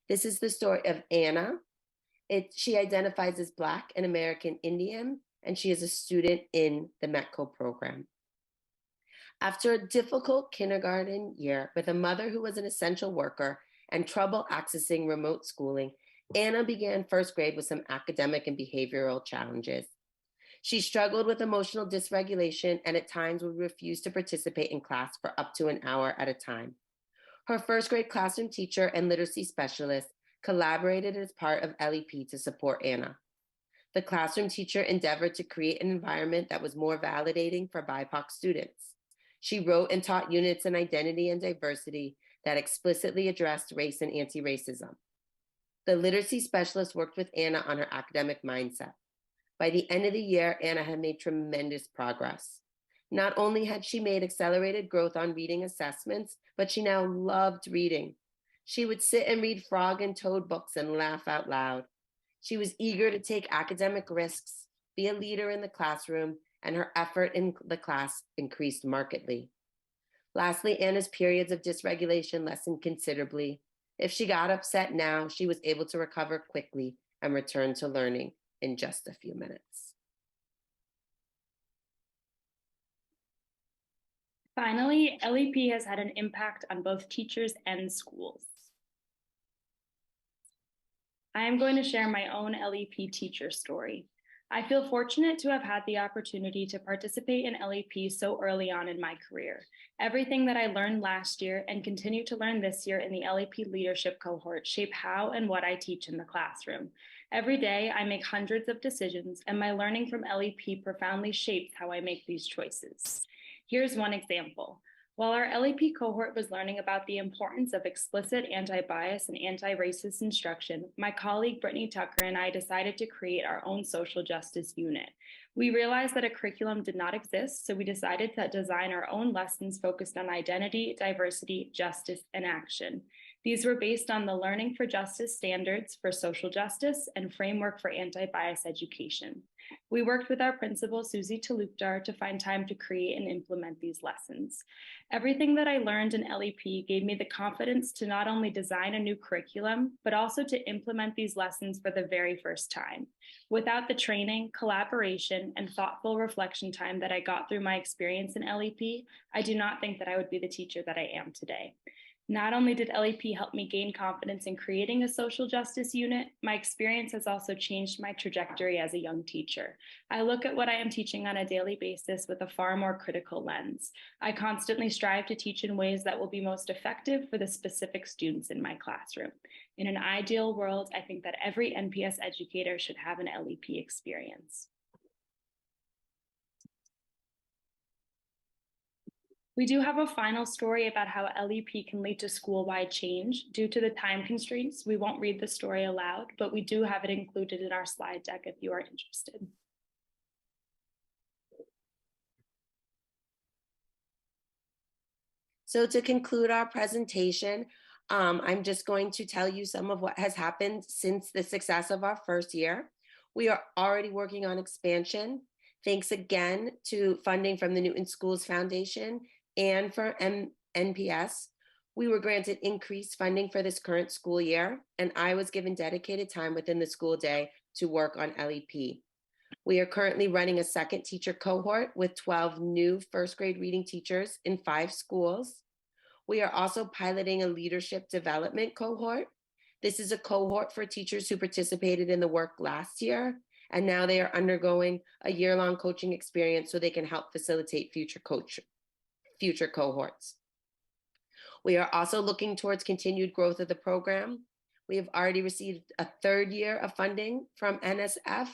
This is the story of Anna. She identifies as Black and American Indian, and she is a student in the METCO program. After a difficult kindergarten year with a mother who was an essential worker and trouble accessing remote schooling, Anna began first grade with some academic and behavioral challenges. She struggled with emotional dysregulation and at times would refuse to participate in class for up to an hour at a time. Her first grade classroom teacher and literacy specialist collaborated as part of LEP to support Anna. The classroom teacher endeavored to create an environment that was more validating for BIPOC students. She wrote and taught units in identity and diversity that explicitly addressed race and anti-racism. The literacy specialist worked with Anna on her academic mindset. By the end of the year, Anna had made tremendous progress. Not only had she made accelerated growth on reading assessments, but she now loved reading. She would sit and read Frog and Toad books and laugh out loud. She was eager to take academic risks, be a leader in the classroom, and her effort in the class increased markedly. Lastly, Anna's periods of dysregulation lessened considerably. If she got upset now, she was able to recover quickly and return to learning in just a few minutes. Finally, LEP has had an impact on both teachers and schools. I am going to share my own LEP teacher story. I feel fortunate to have had the opportunity to participate in LEP so early on in my career. Everything that I learned last year and continue to learn this year in the LEP leadership cohort shape how and what I teach in the classroom. Every day, I make hundreds of decisions, and my learning from LEP profoundly shapes how I make these choices. Here's one example. While our LEP cohort was learning about the importance of explicit anti-bias and anti-racist instruction, my colleague Brittany Tucker and I decided to create our own social justice unit. We realized that a curriculum did not exist, so we decided to design our own lessons focused on identity, diversity, justice, and action. These were based on the Learning for Justice standards for social justice and framework for anti-bias education. We worked with our principal, Susie Talukdar, to find time to create and implement these lessons. Everything that I learned in LEP gave me the confidence to not only design a new curriculum, but also to implement these lessons for the very first time. Without the training, collaboration, and thoughtful reflection time that I got through my experience in LEP, I do not think that I would be the teacher that I am today. Not only did LEP help me gain confidence in creating a social justice unit, my experience has also changed my trajectory as a young teacher. I look at what I am teaching on a daily basis with a far more critical lens. I constantly strive to teach in ways that will be most effective for the specific students in my classroom. In an ideal world, I think that every NPS educator should have an LEP experience. We do have a final story about how LEP can lead to school-wide change. Due to the time constraints, we won't read the story aloud, but we do have it included in our slide deck if you are interested. So to conclude our presentation, I'm just going to tell you some of what has happened since the success of our first year. We are already working on expansion. Thanks again to funding from the Newton Schools Foundation and for NPS. We were granted increased funding for this current school year, and I was given dedicated time within the school day to work on LEP. We are currently running a second teacher cohort with 12 new first grade reading teachers in 5 schools. We are also piloting a leadership development cohort. This is a cohort for teachers who participated in the work last year, and now they are undergoing a year-long coaching experience so they can help facilitate future cohorts. We are also looking towards continued growth of the program. We have already received a third year of funding from NSF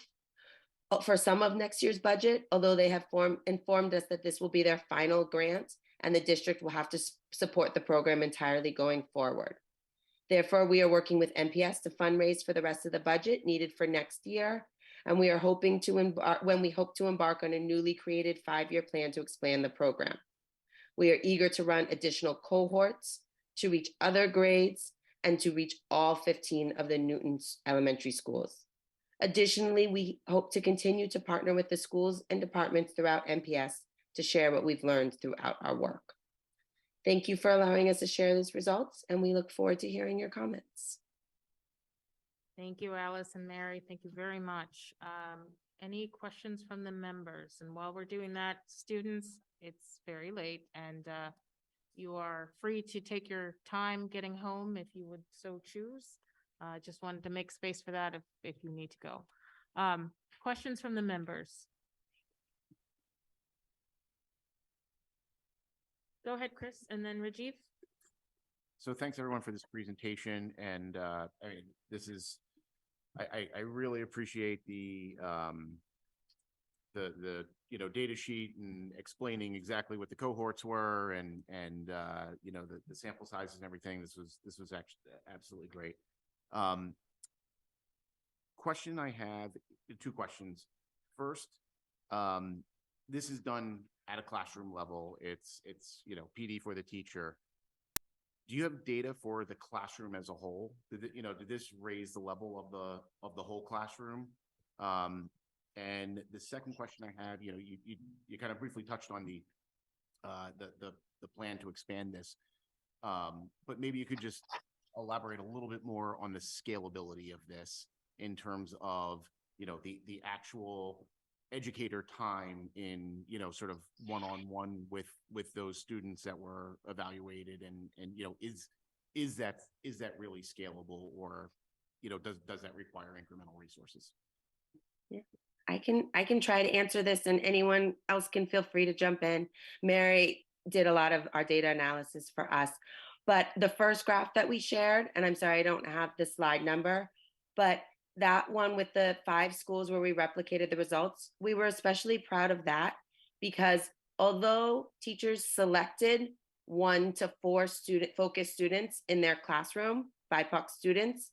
for some of next year's budget, although they have informed us that this will be their final grant and the district will have to support the program entirely going forward. Therefore, we are working with MPS to fundraise for the rest of the budget needed for next year. And we are hoping to embark on a newly created 5-year plan to expand the program. We are eager to run additional cohorts, to reach other grades, and to reach all 15 of the Newton elementary schools. Additionally, we hope to continue to partner with the schools and departments throughout MPS to share what we've learned throughout our work. Thank you for allowing us to share these results, and we look forward to hearing your comments. Thank you, Alice and Mary. Thank you very much. Any questions from the members? And while we're doing that, students, it's very late and you are free to take your time getting home if you would so choose. Just wanted to make space for that if you need to go. Questions from the members? Go ahead, Chris, and then Rajiv. So thanks everyone for this presentation. And I mean, this is, I really appreciate the data sheet and explaining exactly what the cohorts were and the sample sizes and everything. This was actually absolutely great. Question I have, 2 questions. First, this is done at a classroom level. It's PD for the teacher. Do you have data for the classroom as a whole? Did this raise the level of the whole classroom? And the second question I have, you kind of briefly touched on the plan to expand this, but maybe you could just elaborate a little bit more on the scalability of this in terms of the actual educator time in sort of one-on-one with those students that were evaluated, and is that really scalable, or does that require incremental resources? Yeah, I can try to answer this, and anyone else can feel free to jump in. Mary did a lot of our data analysis for us, but the first graph that we shared, and I'm sorry I don't have the slide number, but that one with the 5 schools where we replicated the results, we were especially proud of that because although teachers selected 1 to 4 focused students in their classroom, BIPOC students,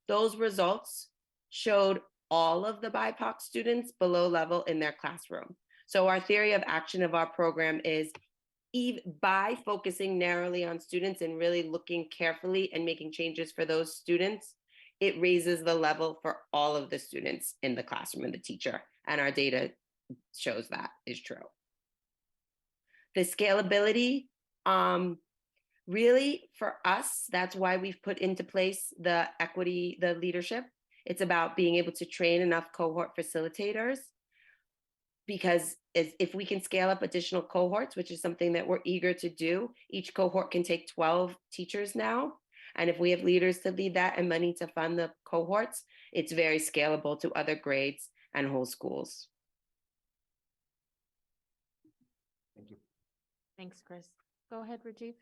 those results showed all of the BIPOC students below level in their classroom. So our theory of action of our program is by focusing narrowly on students and really looking carefully and making changes for those students, it raises the level for all of the students in the classroom and the teacher. And our data shows that is true. The scalability, really for us, that's why we've put into place the equity, the leadership. It's about being able to train enough cohort facilitators, because if we can scale up additional cohorts, which is something that we're eager to do, each cohort can take 12 teachers now. And if we have leaders to lead that and money to fund the cohorts, it's very scalable to other grades and whole schools. Thank you. Thanks, Chris. Go ahead, Rajiv.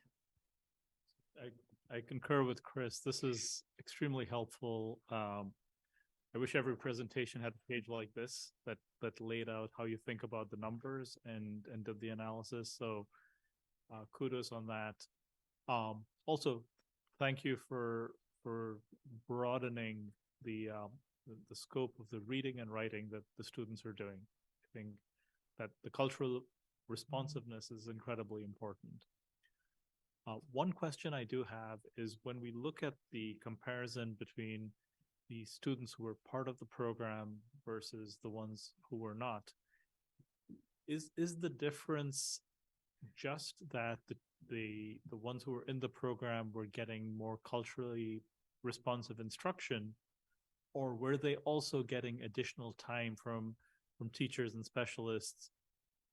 I concur with Chris. This is extremely helpful. I wish every presentation had a page like this that laid out how you think about the numbers and did the analysis. So kudos on that. Also, thank you for broadening the scope of the reading and writing that the students are doing. I think that the cultural responsiveness is incredibly important. One question I do have is when we look at the comparison between the students who were part of the program versus the ones who were not, is the difference just that the ones who were in the program were getting more culturally responsive instruction, or were they also getting additional time from teachers and specialists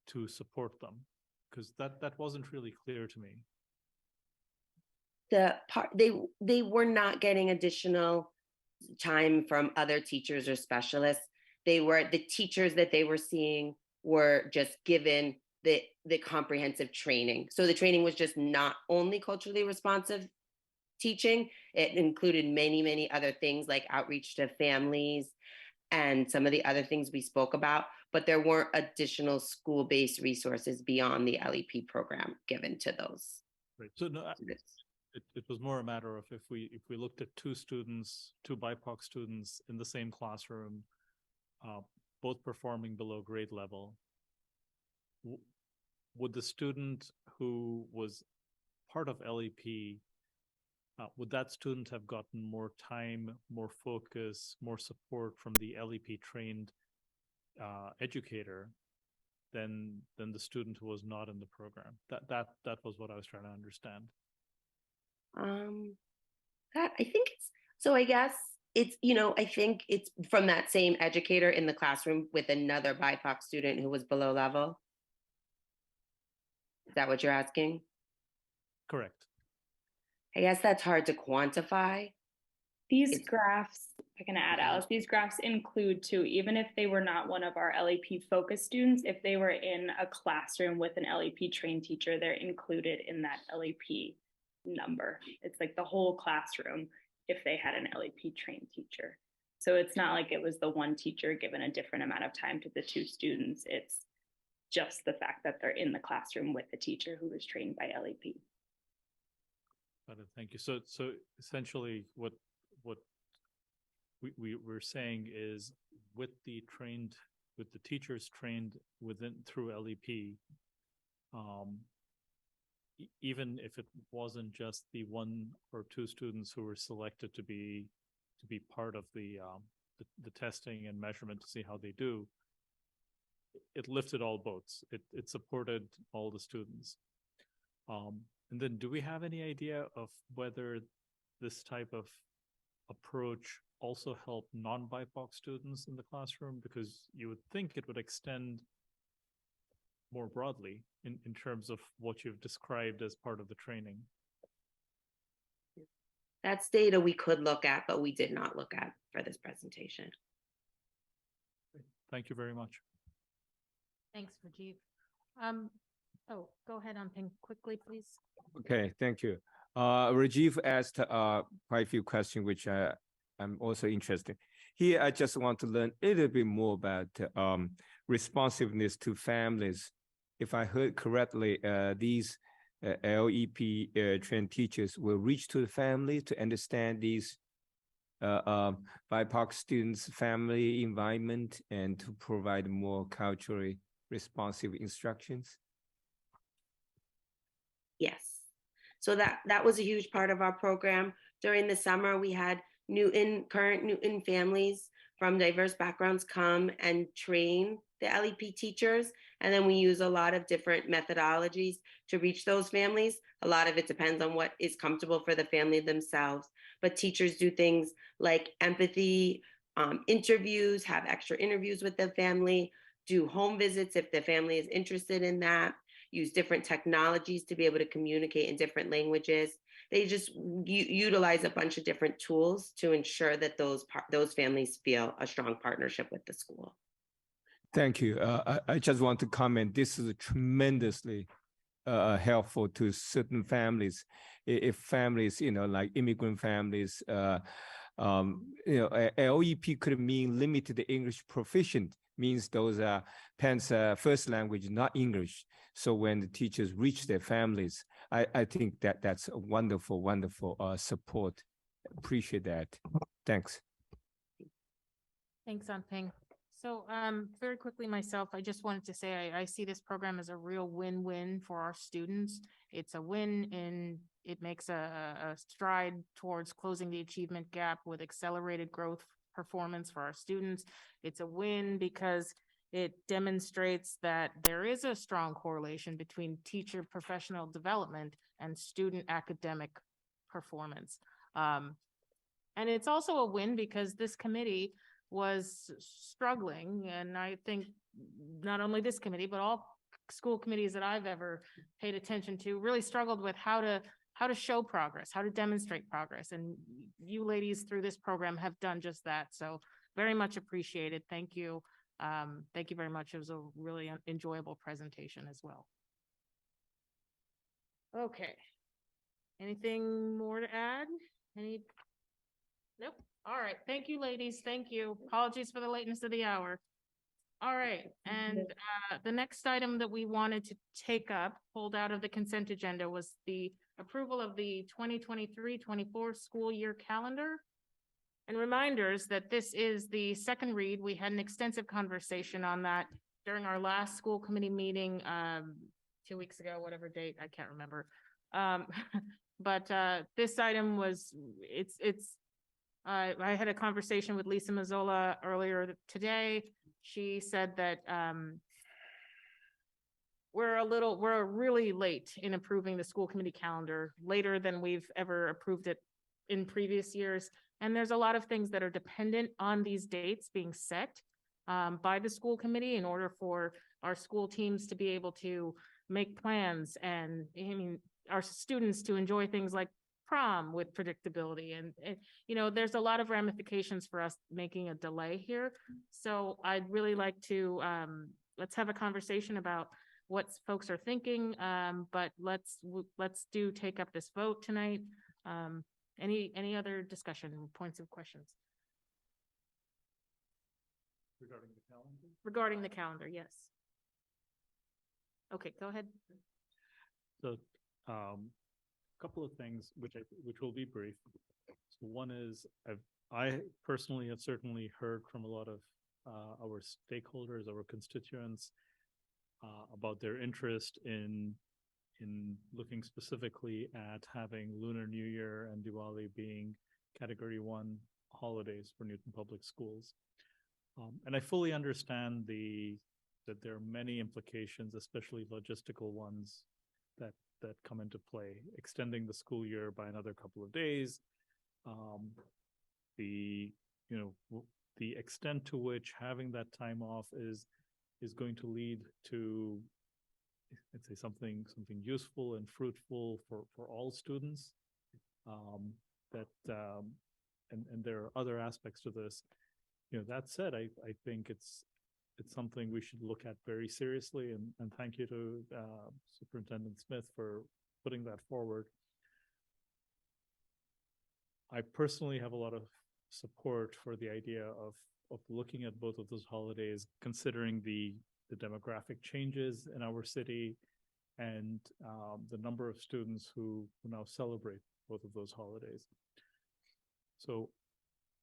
to support them? Because that wasn't really clear to me. they were not getting additional time from other teachers or specialists. The teachers that they were seeing were just given the comprehensive training. So the training was just not only culturally responsive teaching, it included many other things like outreach to families and some of the other things we spoke about, but there weren't additional school-based resources beyond the LEP program given to those. Right. So no, it was more a matter of if we looked at two BIPOC students in the same classroom, both performing below grade level, would the student who was part of LEP, would that student have gotten more time, more focus, more support from the LEP trained educator than the student who was not in the program? That was what I was trying to understand. I think I guess it's, I think it's from that same educator in the classroom with another BIPOC student who was below level. Is that what you're asking? Correct. I guess that's hard to quantify. These graphs, if I can add, Alice, these graphs include too, even if they were not one of our LEP focus students, if they were in a classroom with an LEP trained teacher, they're included in that LEP number. It's like the whole classroom if they had an LEP trained teacher. So it's not like it was the one teacher given a different amount of time to the two students. It's just the fact that they're in the classroom with the teacher who was trained by LEP. Got it. Thank you. So essentially what we're saying is with the teachers trained through LEP, even if it wasn't just the one or two students who were selected to be part of the testing and measurement to see how they do, it lifted all boats. It supported all the students. And then do we have any idea of whether this type of approach also help non-BIPOC students in the classroom? Because you would think it would extend more broadly in terms of what you've described as part of the training. That's data we could look at, but we did not look at for this presentation. Thank you very much. Thanks, Rajiv. Go ahead on Ping quickly, please. Okay, thank you. Rajiv asked quite a few questions, which I'm also interested. Here, I just want to learn a little bit more about responsiveness to families. If I heard correctly, these LEP trained teachers will reach to the family to understand these BIPOC students' family environment and to provide more culturally responsive instructions. Yes. So that was a huge part of our program. During the summer, we had current Newton families from diverse backgrounds come and train the LEP teachers. And then we use a lot of different methodologies to reach those families. A lot of it depends on what is comfortable for the family themselves. But teachers do things like empathy, interviews, have extra interviews with the family, do home visits if the family is interested in that, use different technologies to be able to communicate in different languages. They just utilize a bunch of different tools to ensure that those families feel a strong partnership with the school. Thank you. I just want to comment, this is tremendously helpful to certain families. If families, like immigrant families, LEP could mean limited English proficient, means those are parents' first language, not English. So when the teachers reach their families, I think that's a wonderful, wonderful support. Appreciate that. Thanks. Thanks, Anping. So very quickly myself, I just wanted to say I see this program as a real win-win for our students. It's a win in it makes a stride towards closing the achievement gap with accelerated growth performance for our students. It's a win because it demonstrates that there is a strong correlation between teacher professional development and student academic performance. And it's also a win because this committee was struggling, and I think not only this committee, but all school committees that I've ever paid attention to really struggled with how how to show progress, how to demonstrate progress. And you ladies through this program have done just that. So very much appreciated. Thank you. Thank you very much. It was a really enjoyable presentation as well. Okay. Anything more to add? Nope. All right. Thank you, ladies. Thank you. Apologies for the lateness of the hour. All right. And the next item that we wanted to take up, pulled out of the consent agenda, was the approval of the 2023-24 school year calendar. And reminders that this is the second read. We had an extensive conversation on that during our last school committee meeting 2 weeks ago, whatever date, I can't remember. But this item was, I had a conversation with Lisa Mazzola earlier today. She said that we're really late in approving the school committee calendar, later than we've ever approved it in previous years. And there's a lot of things that are dependent on these dates being set by the school committee in order for our school teams to be able to make plans and, I mean, our students to enjoy things like prom with predictability. And you know, there's a lot of ramifications for us making a delay here. So I'd really like to, let's have a conversation about what folks are thinking. But let's take up this vote tonight. Any other discussion, points of questions? Regarding the calendar? Regarding the calendar, yes. Okay, go ahead. So, couple of things which will be brief. So one is I personally have certainly heard from a lot of our stakeholders, our constituents, about their interest in looking specifically at having Lunar New Year and Diwali being Category 1 holidays for Newton Public Schools. And I fully understand that there are many implications, especially logistical ones, that come into play. Extending the school year by another couple of days, the extent to which having that time off is going to lead to, let's say, something useful and fruitful for all students. And there are other aspects to this. That said, I think it's something we should look at very seriously, and thank you to Superintendent Smith for putting that forward. I personally have a lot of support for the idea of looking at both of those holidays, considering the demographic changes in our city and the number of students who now celebrate both of those holidays. So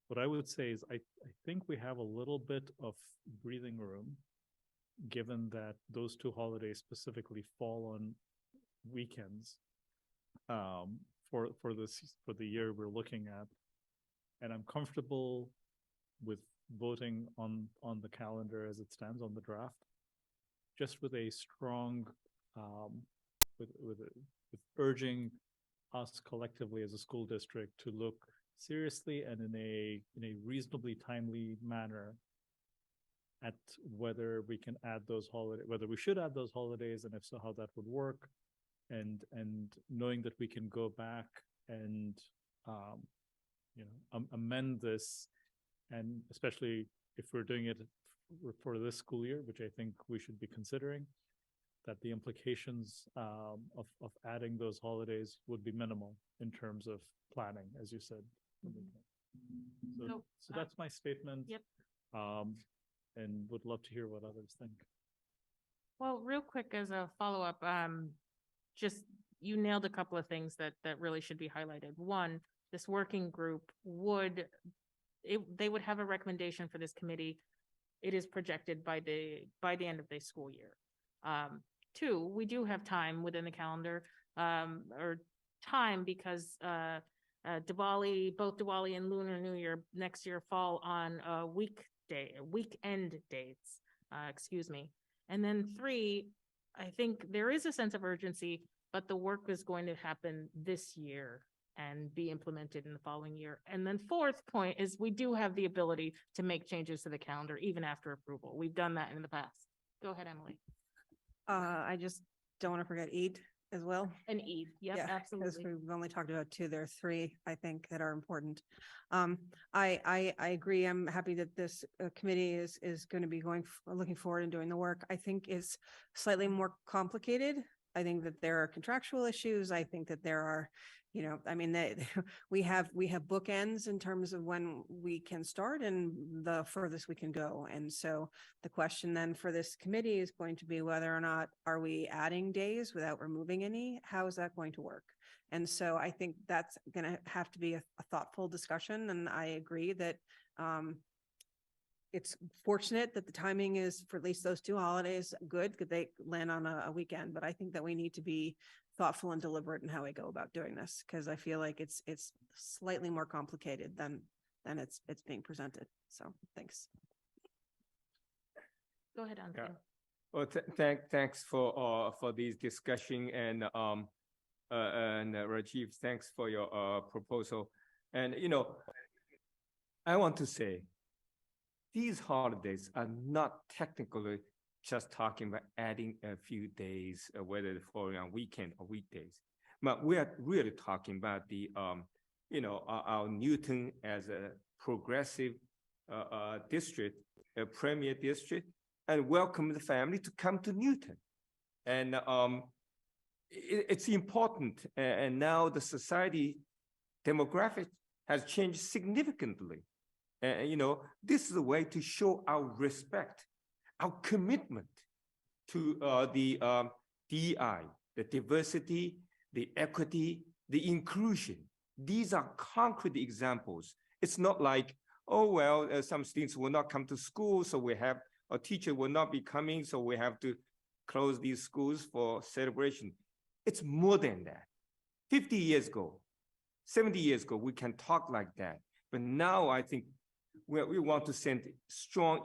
what I would say is I think we have a little bit of breathing room, given that those two holidays specifically fall on weekends for the year we're looking at. And I'm comfortable with voting on the calendar as it stands on the draft, just with a strong with urging us collectively as a school district to look seriously and in a reasonably timely manner at whether we can add those whether we should add those holidays, and if so, how that would work, and knowing that we can go back and amend this, and especially if we're doing it for this school year, which I think we should be considering, that the implications of adding those holidays would be minimal in terms of planning, as you said. So that's my statement. Yep. And would love to hear what others think. Well, real quick as a follow-up, just you nailed a couple of things that really should be highlighted. One, this working group they would have a recommendation for this committee. It is projected by the end of the school year. Two, we do have time within the calendar, because both Diwali and Lunar New Year next year fall on weekend dates, excuse me. And then three, I think there is a sense of urgency, but the work is going to happen this year and be implemented in the following year. And then fourth point is we do have the ability to make changes to the calendar even after approval. We've done that in the past. Go ahead, Emily. I just don't want to forget Eid. as well? And Eve, yep, Yeah, 'cause absolutely. we've only talked about two. There are three, I think, that are important. I agree. I'm happy that this committee is going to be looking forward and doing the work. I think it's slightly more complicated. I think that there are contractual issues. I think that there are, I mean, we have bookends in terms of when we can start and the furthest we can go. And so the question then for this committee is going to be whether or not are we adding days without removing any? How is that going to work? And so I think that's going to have to be a thoughtful discussion. And I agree that it's fortunate that the timing is for at least those two holidays good because they land on a weekend. But I think that we need to be thoughtful and deliberate in how we go about doing this because I feel like it's slightly more complicated than it's being presented. So thanks. Go ahead, Anthony. Well, thanks for this discussion and Rajiv, thanks for your proposal. And I want to say these holidays are not technically just talking about adding a few days, whether it's falling on weekend or weekdays, but we are really talking about the our Newton as a progressive district, a premier district, and welcome the family to come to Newton. And it's important. And now the society demographic has changed significantly. This is a way to show our respect, our commitment to the DEI, the diversity, the equity, the inclusion. These are concrete examples. It's not like, oh, well, some students will not come to school, so we have a teacher will not be coming, so we have to close these schools for celebration. It's more than that. 50 years ago, 70 years ago, we can talk like that. But now I think we want to send strong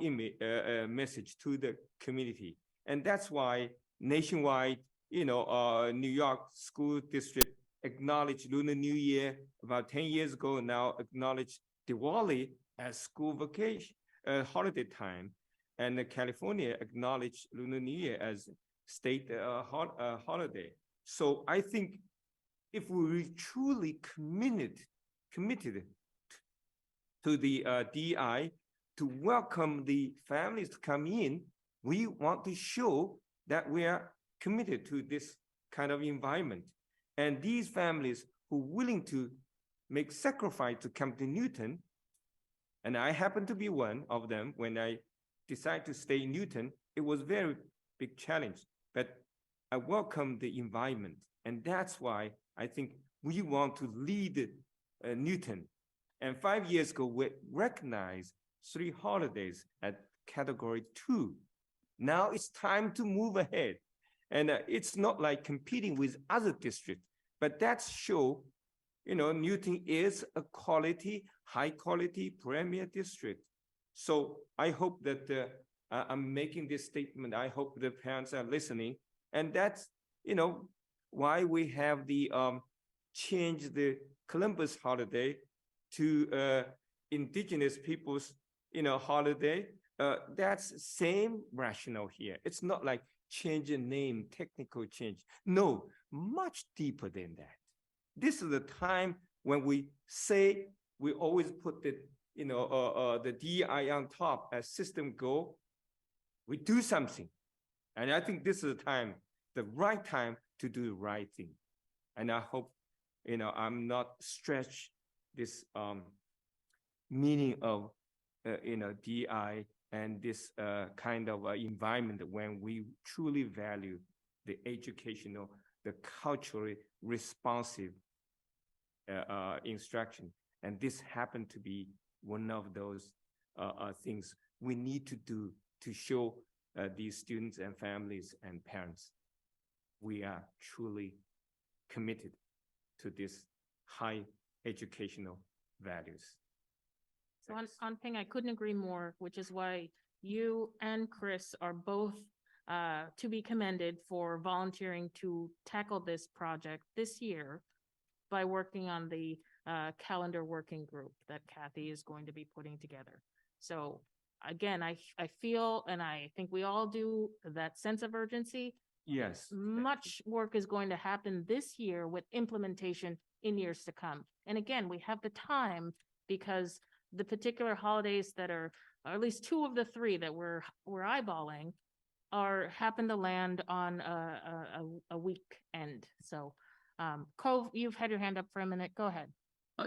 message to the community. And that's why nationwide, New York School District acknowledged Lunar New Year about 10 years ago, now acknowledged Diwali as school vacation, holiday time. And California acknowledged Lunar New Year as state holiday. So I think if we truly committed to the DI to welcome the families to come in, we want to show that we are committed to this kind of environment. And these families who are willing to make sacrifice to come to Newton, and I happen to be one of them when I decided to stay in Newton, it was a very big challenge, but I welcome the environment. And that's why I think we want to lead Newton. And 5 years ago, we recognized 3 holidays at category 2. Now it's time to move ahead. And it's not like competing with other districts, but that show, Newton is a high quality premier district. So I hope that I'm making this statement. I hope the parents are listening. And that's, why we have the change the Columbus holiday to indigenous people's, holiday. That's same rationale here. It's not like change a name, technical change. No, much deeper than that. This is the time when we say we always put the, the DEI on top as system goal. We do something. And I think this is the time, the right time to do the right thing. And I hope, I'm not stretch this meaning of, DEI and this kind of environment when we truly value the educational, the culturally responsive instruction. And this happened to be one of those things we need to do to show these students and families and parents we are truly committed to this high educational values. So on Ping, I couldn't agree more, which is why you and Chris are both to be commended for volunteering to tackle this project this year by working on the calendar working group that Kathy is going to be putting together. So again, I feel, and I think we all do, that sense of urgency Yes. Much work is going to happen this year with implementation in years to come. And again, we have the time because the particular holidays that are, or at least two of the three that we're eyeballing happen to land on a weekend. So, Cove, you've had your hand up for a minute. Go ahead.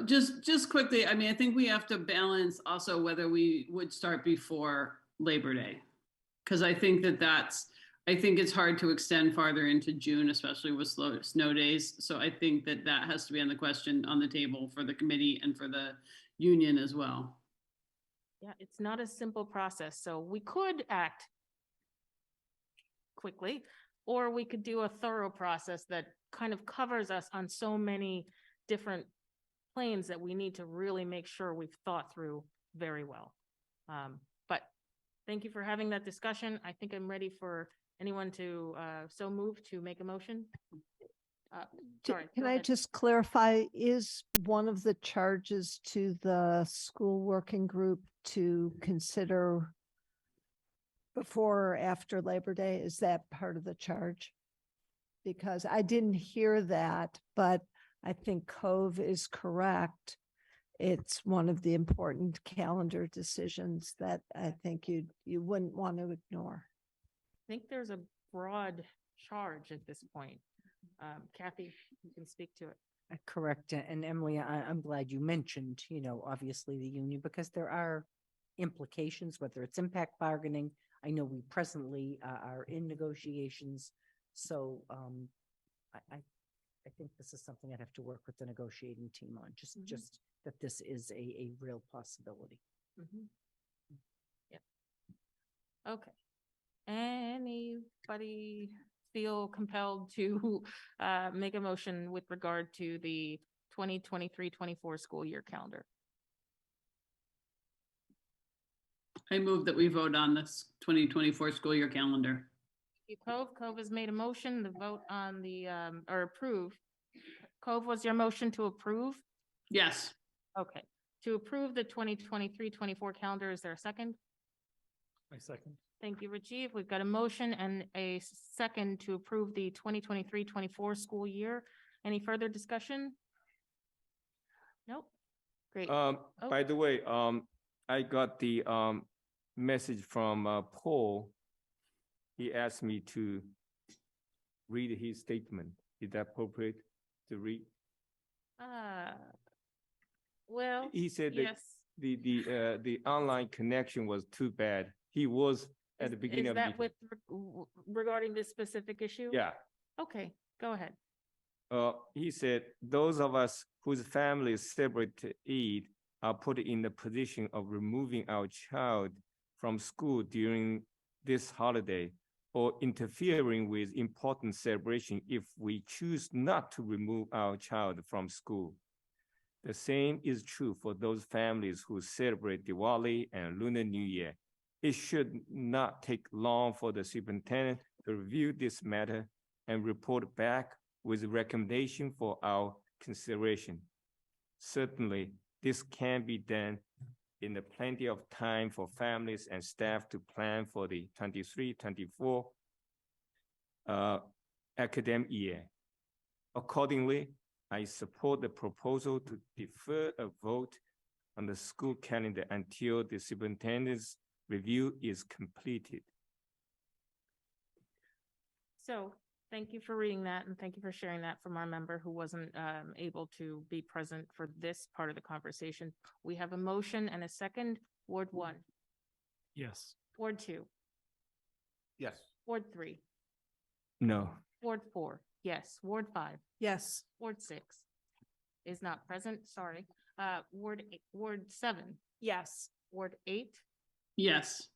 Just quickly, I mean, I think we have to balance also whether we would start before Labor Day. Because I think I think it's hard to extend farther into June, especially with snow days. So I think that has to be on the table for the committee and for the union as well. Yeah, it's not a simple process. So we could act quickly, or we could do a thorough process that kind of covers us on so many different planes that we need to really make sure we've thought through very well. But thank you for having that discussion. I think I'm ready for anyone to so move to make a motion. Sorry. Can go I ahead. just clarify, is one of the charges to the school working group to consider before or after Labor Day? Is that part of the charge? Because I didn't hear that, but I think Cove is correct. It's one of the important calendar decisions that I think you wouldn't want to ignore. I think there's a broad charge at this point. Kathy, you can speak to it. Correct. And Emily, I'm glad you mentioned, obviously the union, because there are implications, whether it's impact bargaining. I know we presently are in negotiations. So I think this is something I'd have to work with the negotiating team on, just that this is a real possibility. Yeah. Okay. Anybody feel compelled to make a motion with regard to the 2023-24 school year calendar? I move that we vote on this 2024 school year calendar. Cove has made a motion. The vote on the or approve. Cove, was your motion to approve? Yes. Okay. To approve the 2023-24 calendar, is there a second? I second. Thank you, Rajiv. We've got a motion and a second to approve the 2023-24 school year. Any further discussion? Nope. Great. By the way, I got the message from Paul. He asked me to read his statement. Is that appropriate to read? Well, He said yes. that the online connection was too bad. He was at the beginning Is of the that meeting. with regarding this specific issue? Yeah. Okay, go ahead. He said, those of us whose families celebrate Eid are put in the position of removing our child from school during this holiday or interfering with important celebration if we choose not to remove our child from school. The same is true for those families who celebrate Diwali and Lunar New Year. It should not take long for the superintendent to review this matter and report back with a recommendation for our consideration. Certainly, this can be done in the plenty of time for families and staff to plan for the 23-24 academic year. Accordingly, I support the proposal to defer a vote on the school calendar until the superintendent's review is completed. So thank you for reading that and thank you for sharing that from our member who wasn't able to be present for this part of the conversation. We have a motion and a second. Ward 1. Yes. Ward 2. Yes. Ward 3. No. Ward 4. Yes. Ward 5. Yes. Ward 6 is not present. Sorry. Ward 7. Yes. Ward 8 Yes.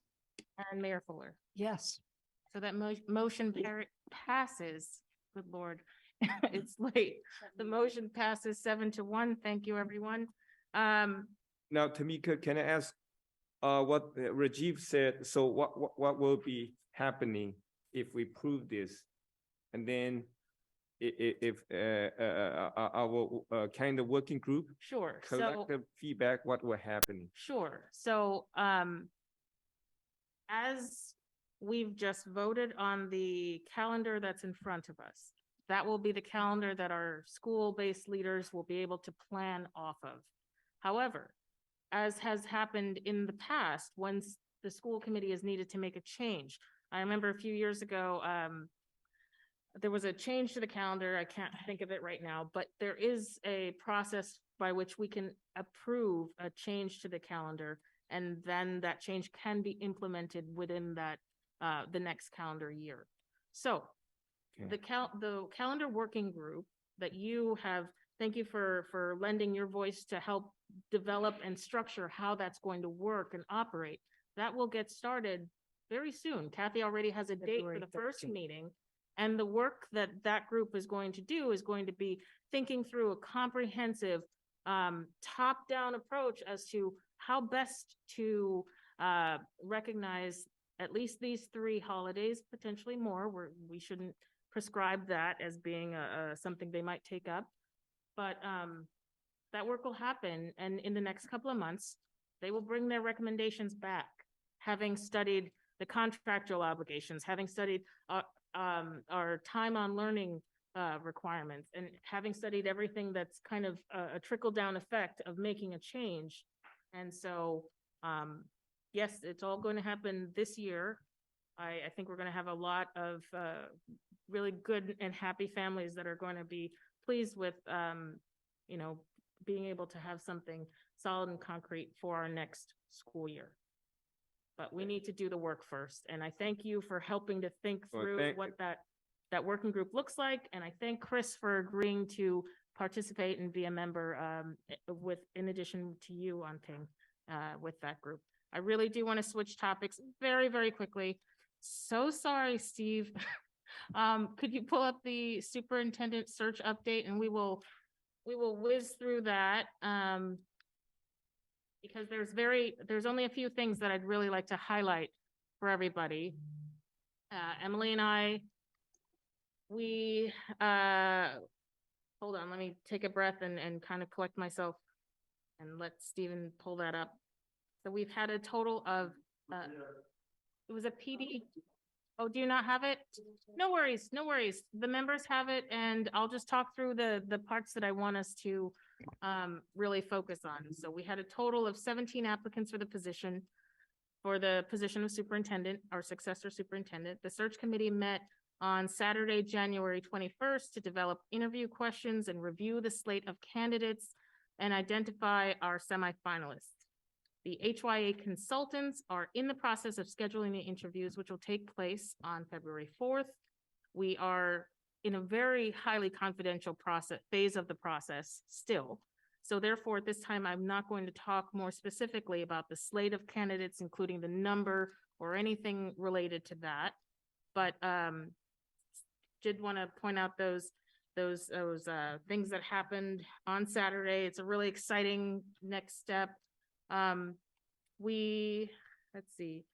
and Mayor Fuller. Yes. So that motion passes. Good Lord, it's late. The motion passes 7-1. Thank you, everyone. Now, Tamika, can I ask what Rajiv said? So what will be happening if we prove this? And then if our kind of working group Sure. collect the feedback, what will happen? Sure. So as we've just voted on the calendar that's in front of us. That will be the calendar that our school-based leaders will be able to plan off of. However, as has happened in the past, once the school committee has needed to make a change. I remember a few years ago, there was a change to the calendar. I can't think of it right now, but there is a process by which we can approve a change to the calendar, and then that change can be implemented within that, the next calendar year. So the calendar working group that you have, thank you for lending your voice to help develop and structure how that's going to work and operate. That will get started very soon. Kathy already has a date for the first meeting. And the work that that group is going to do is going to be thinking through a comprehensive top-down approach as to how best to recognize at least these 3 holidays, potentially more. We shouldn't prescribe that as being something they might take up. But that work will happen, and in the next couple of months, they will bring their recommendations back, having studied the contractual obligations, having studied our time on learning requirements, and having studied everything that's kind of a trickle-down effect of making a change. And so, yes, it's all going to happen this year. I think we're going to have a lot of really good and happy families that are going to be pleased with, you know, being able to have something solid and concrete for our next school year. But we need to do the work first. And I thank you for helping to think through what that working group looks like. And I thank Chris for agreeing to participate and be a member in addition to you on PING with that group. I really do want to switch topics very, very quickly. So sorry, Steve. Could you pull up the superintendent search update, and we will whiz through that. Because there's only a few things that I'd really like to highlight for everybody. Emily and I, hold on, let me take a breath and kind of collect myself and let Stephen pull that up. So we've had a total of, it was a PD. Oh, do you not have it? No worries, no worries. The members have it, and I'll just talk through the parts that I want us to really focus on. So we had a total of 17 applicants for the position of superintendent, our successor superintendent. The search committee met on Saturday, January 21st to develop interview questions and review the slate of candidates and identify our semifinalists. The HYA consultants are in the process of scheduling the interviews, which will take place on February 4th. We are in a very highly confidential phase of the process still. So therefore, at this time, I'm not going to talk more specifically about the slate of candidates, including the number or anything related to that. But did want to point out those things that happened on Saturday. It's a really exciting next step. Let's see.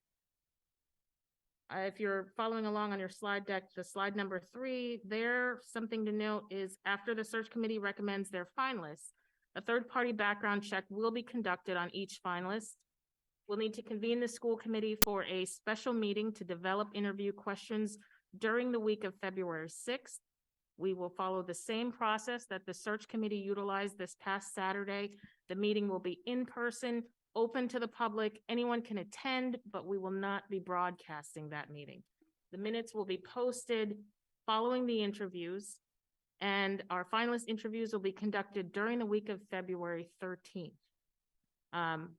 If you're following along on your slide deck, the slide number 3 there, something to note is after the search committee recommends their finalists, a third-party background check will be conducted on each finalist. We'll need to convene the school committee for a special meeting to develop interview questions during the week of February 6th. We will follow the same process that the search committee utilized this past Saturday. The meeting will be in person, open to the public. Anyone can attend, but we will not be broadcasting that meeting. The minutes will be posted following the interviews, and our finalist interviews will be conducted during the week of February 13th.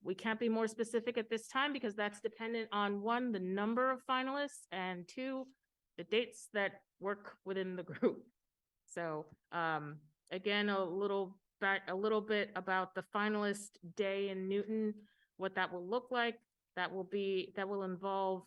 We can't be more specific at this time because that's dependent on 1, the number of finalists, and 2, the dates that work within the group. So again, a little bit about the finalist day in Newton, what that will look like. That will involve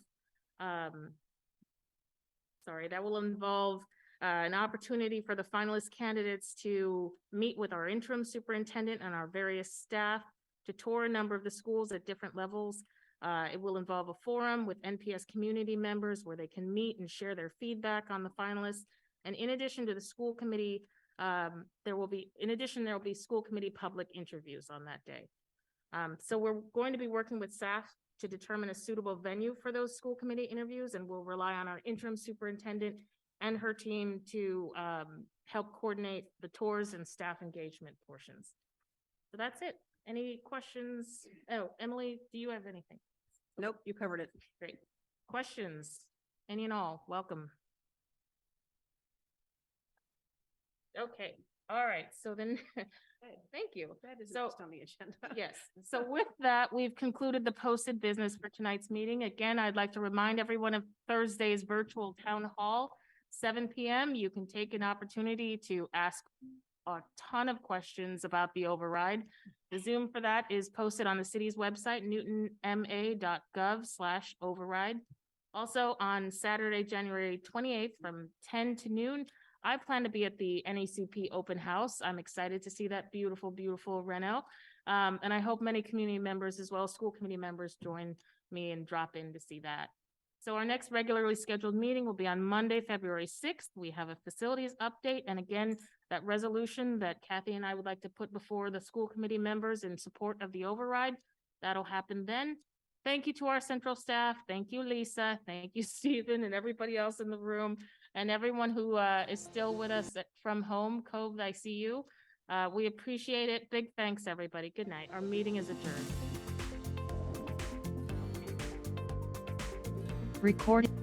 an opportunity for the finalist candidates to meet with our interim superintendent and our various staff to tour a number of the schools at different levels. It will involve a forum with NPS community members where they can meet and share their feedback on the finalists. And in addition to the school committee, there will be school committee public interviews on that day. So we're going to be working with staff to determine a suitable venue for those school committee interviews, and we'll rely on our interim superintendent and her team to help coordinate the tours and staff engagement portions. So that's it. Any questions? Oh, Emily, do you have anything? Nope, you covered it. Great. Questions? Any and all? Welcome. Okay, all right, so then, thank you. That is So- just on the agenda. Yes, so with that, we've concluded the posted business for tonight's meeting. Again, I'd like to remind everyone of Thursday's virtual town hall, 7 PM. You can take an opportunity to ask a ton of questions about the override. The Zoom for that is posted on the city's website, newtonma.gov/override. Also on Saturday, January 28th from 10 to noon, I plan to be at the NACP open house. I'm excited to see that beautiful, beautiful Reno. And I hope many community members as well as school committee members join me and drop in to see that. So our next regularly scheduled meeting will be on Monday, February 6th. We have a facilities update. And again, that resolution that Kathy and I would like to put before the school committee members in support of the override, that'll happen then. Thank you to our central staff. Thank you, Lisa. Thank you, Stephen, and everybody else in the room, and everyone who is still with us from home. Cove, I see you. We appreciate it. Big thanks, everybody. Good night. Our meeting is adjourned. Recording.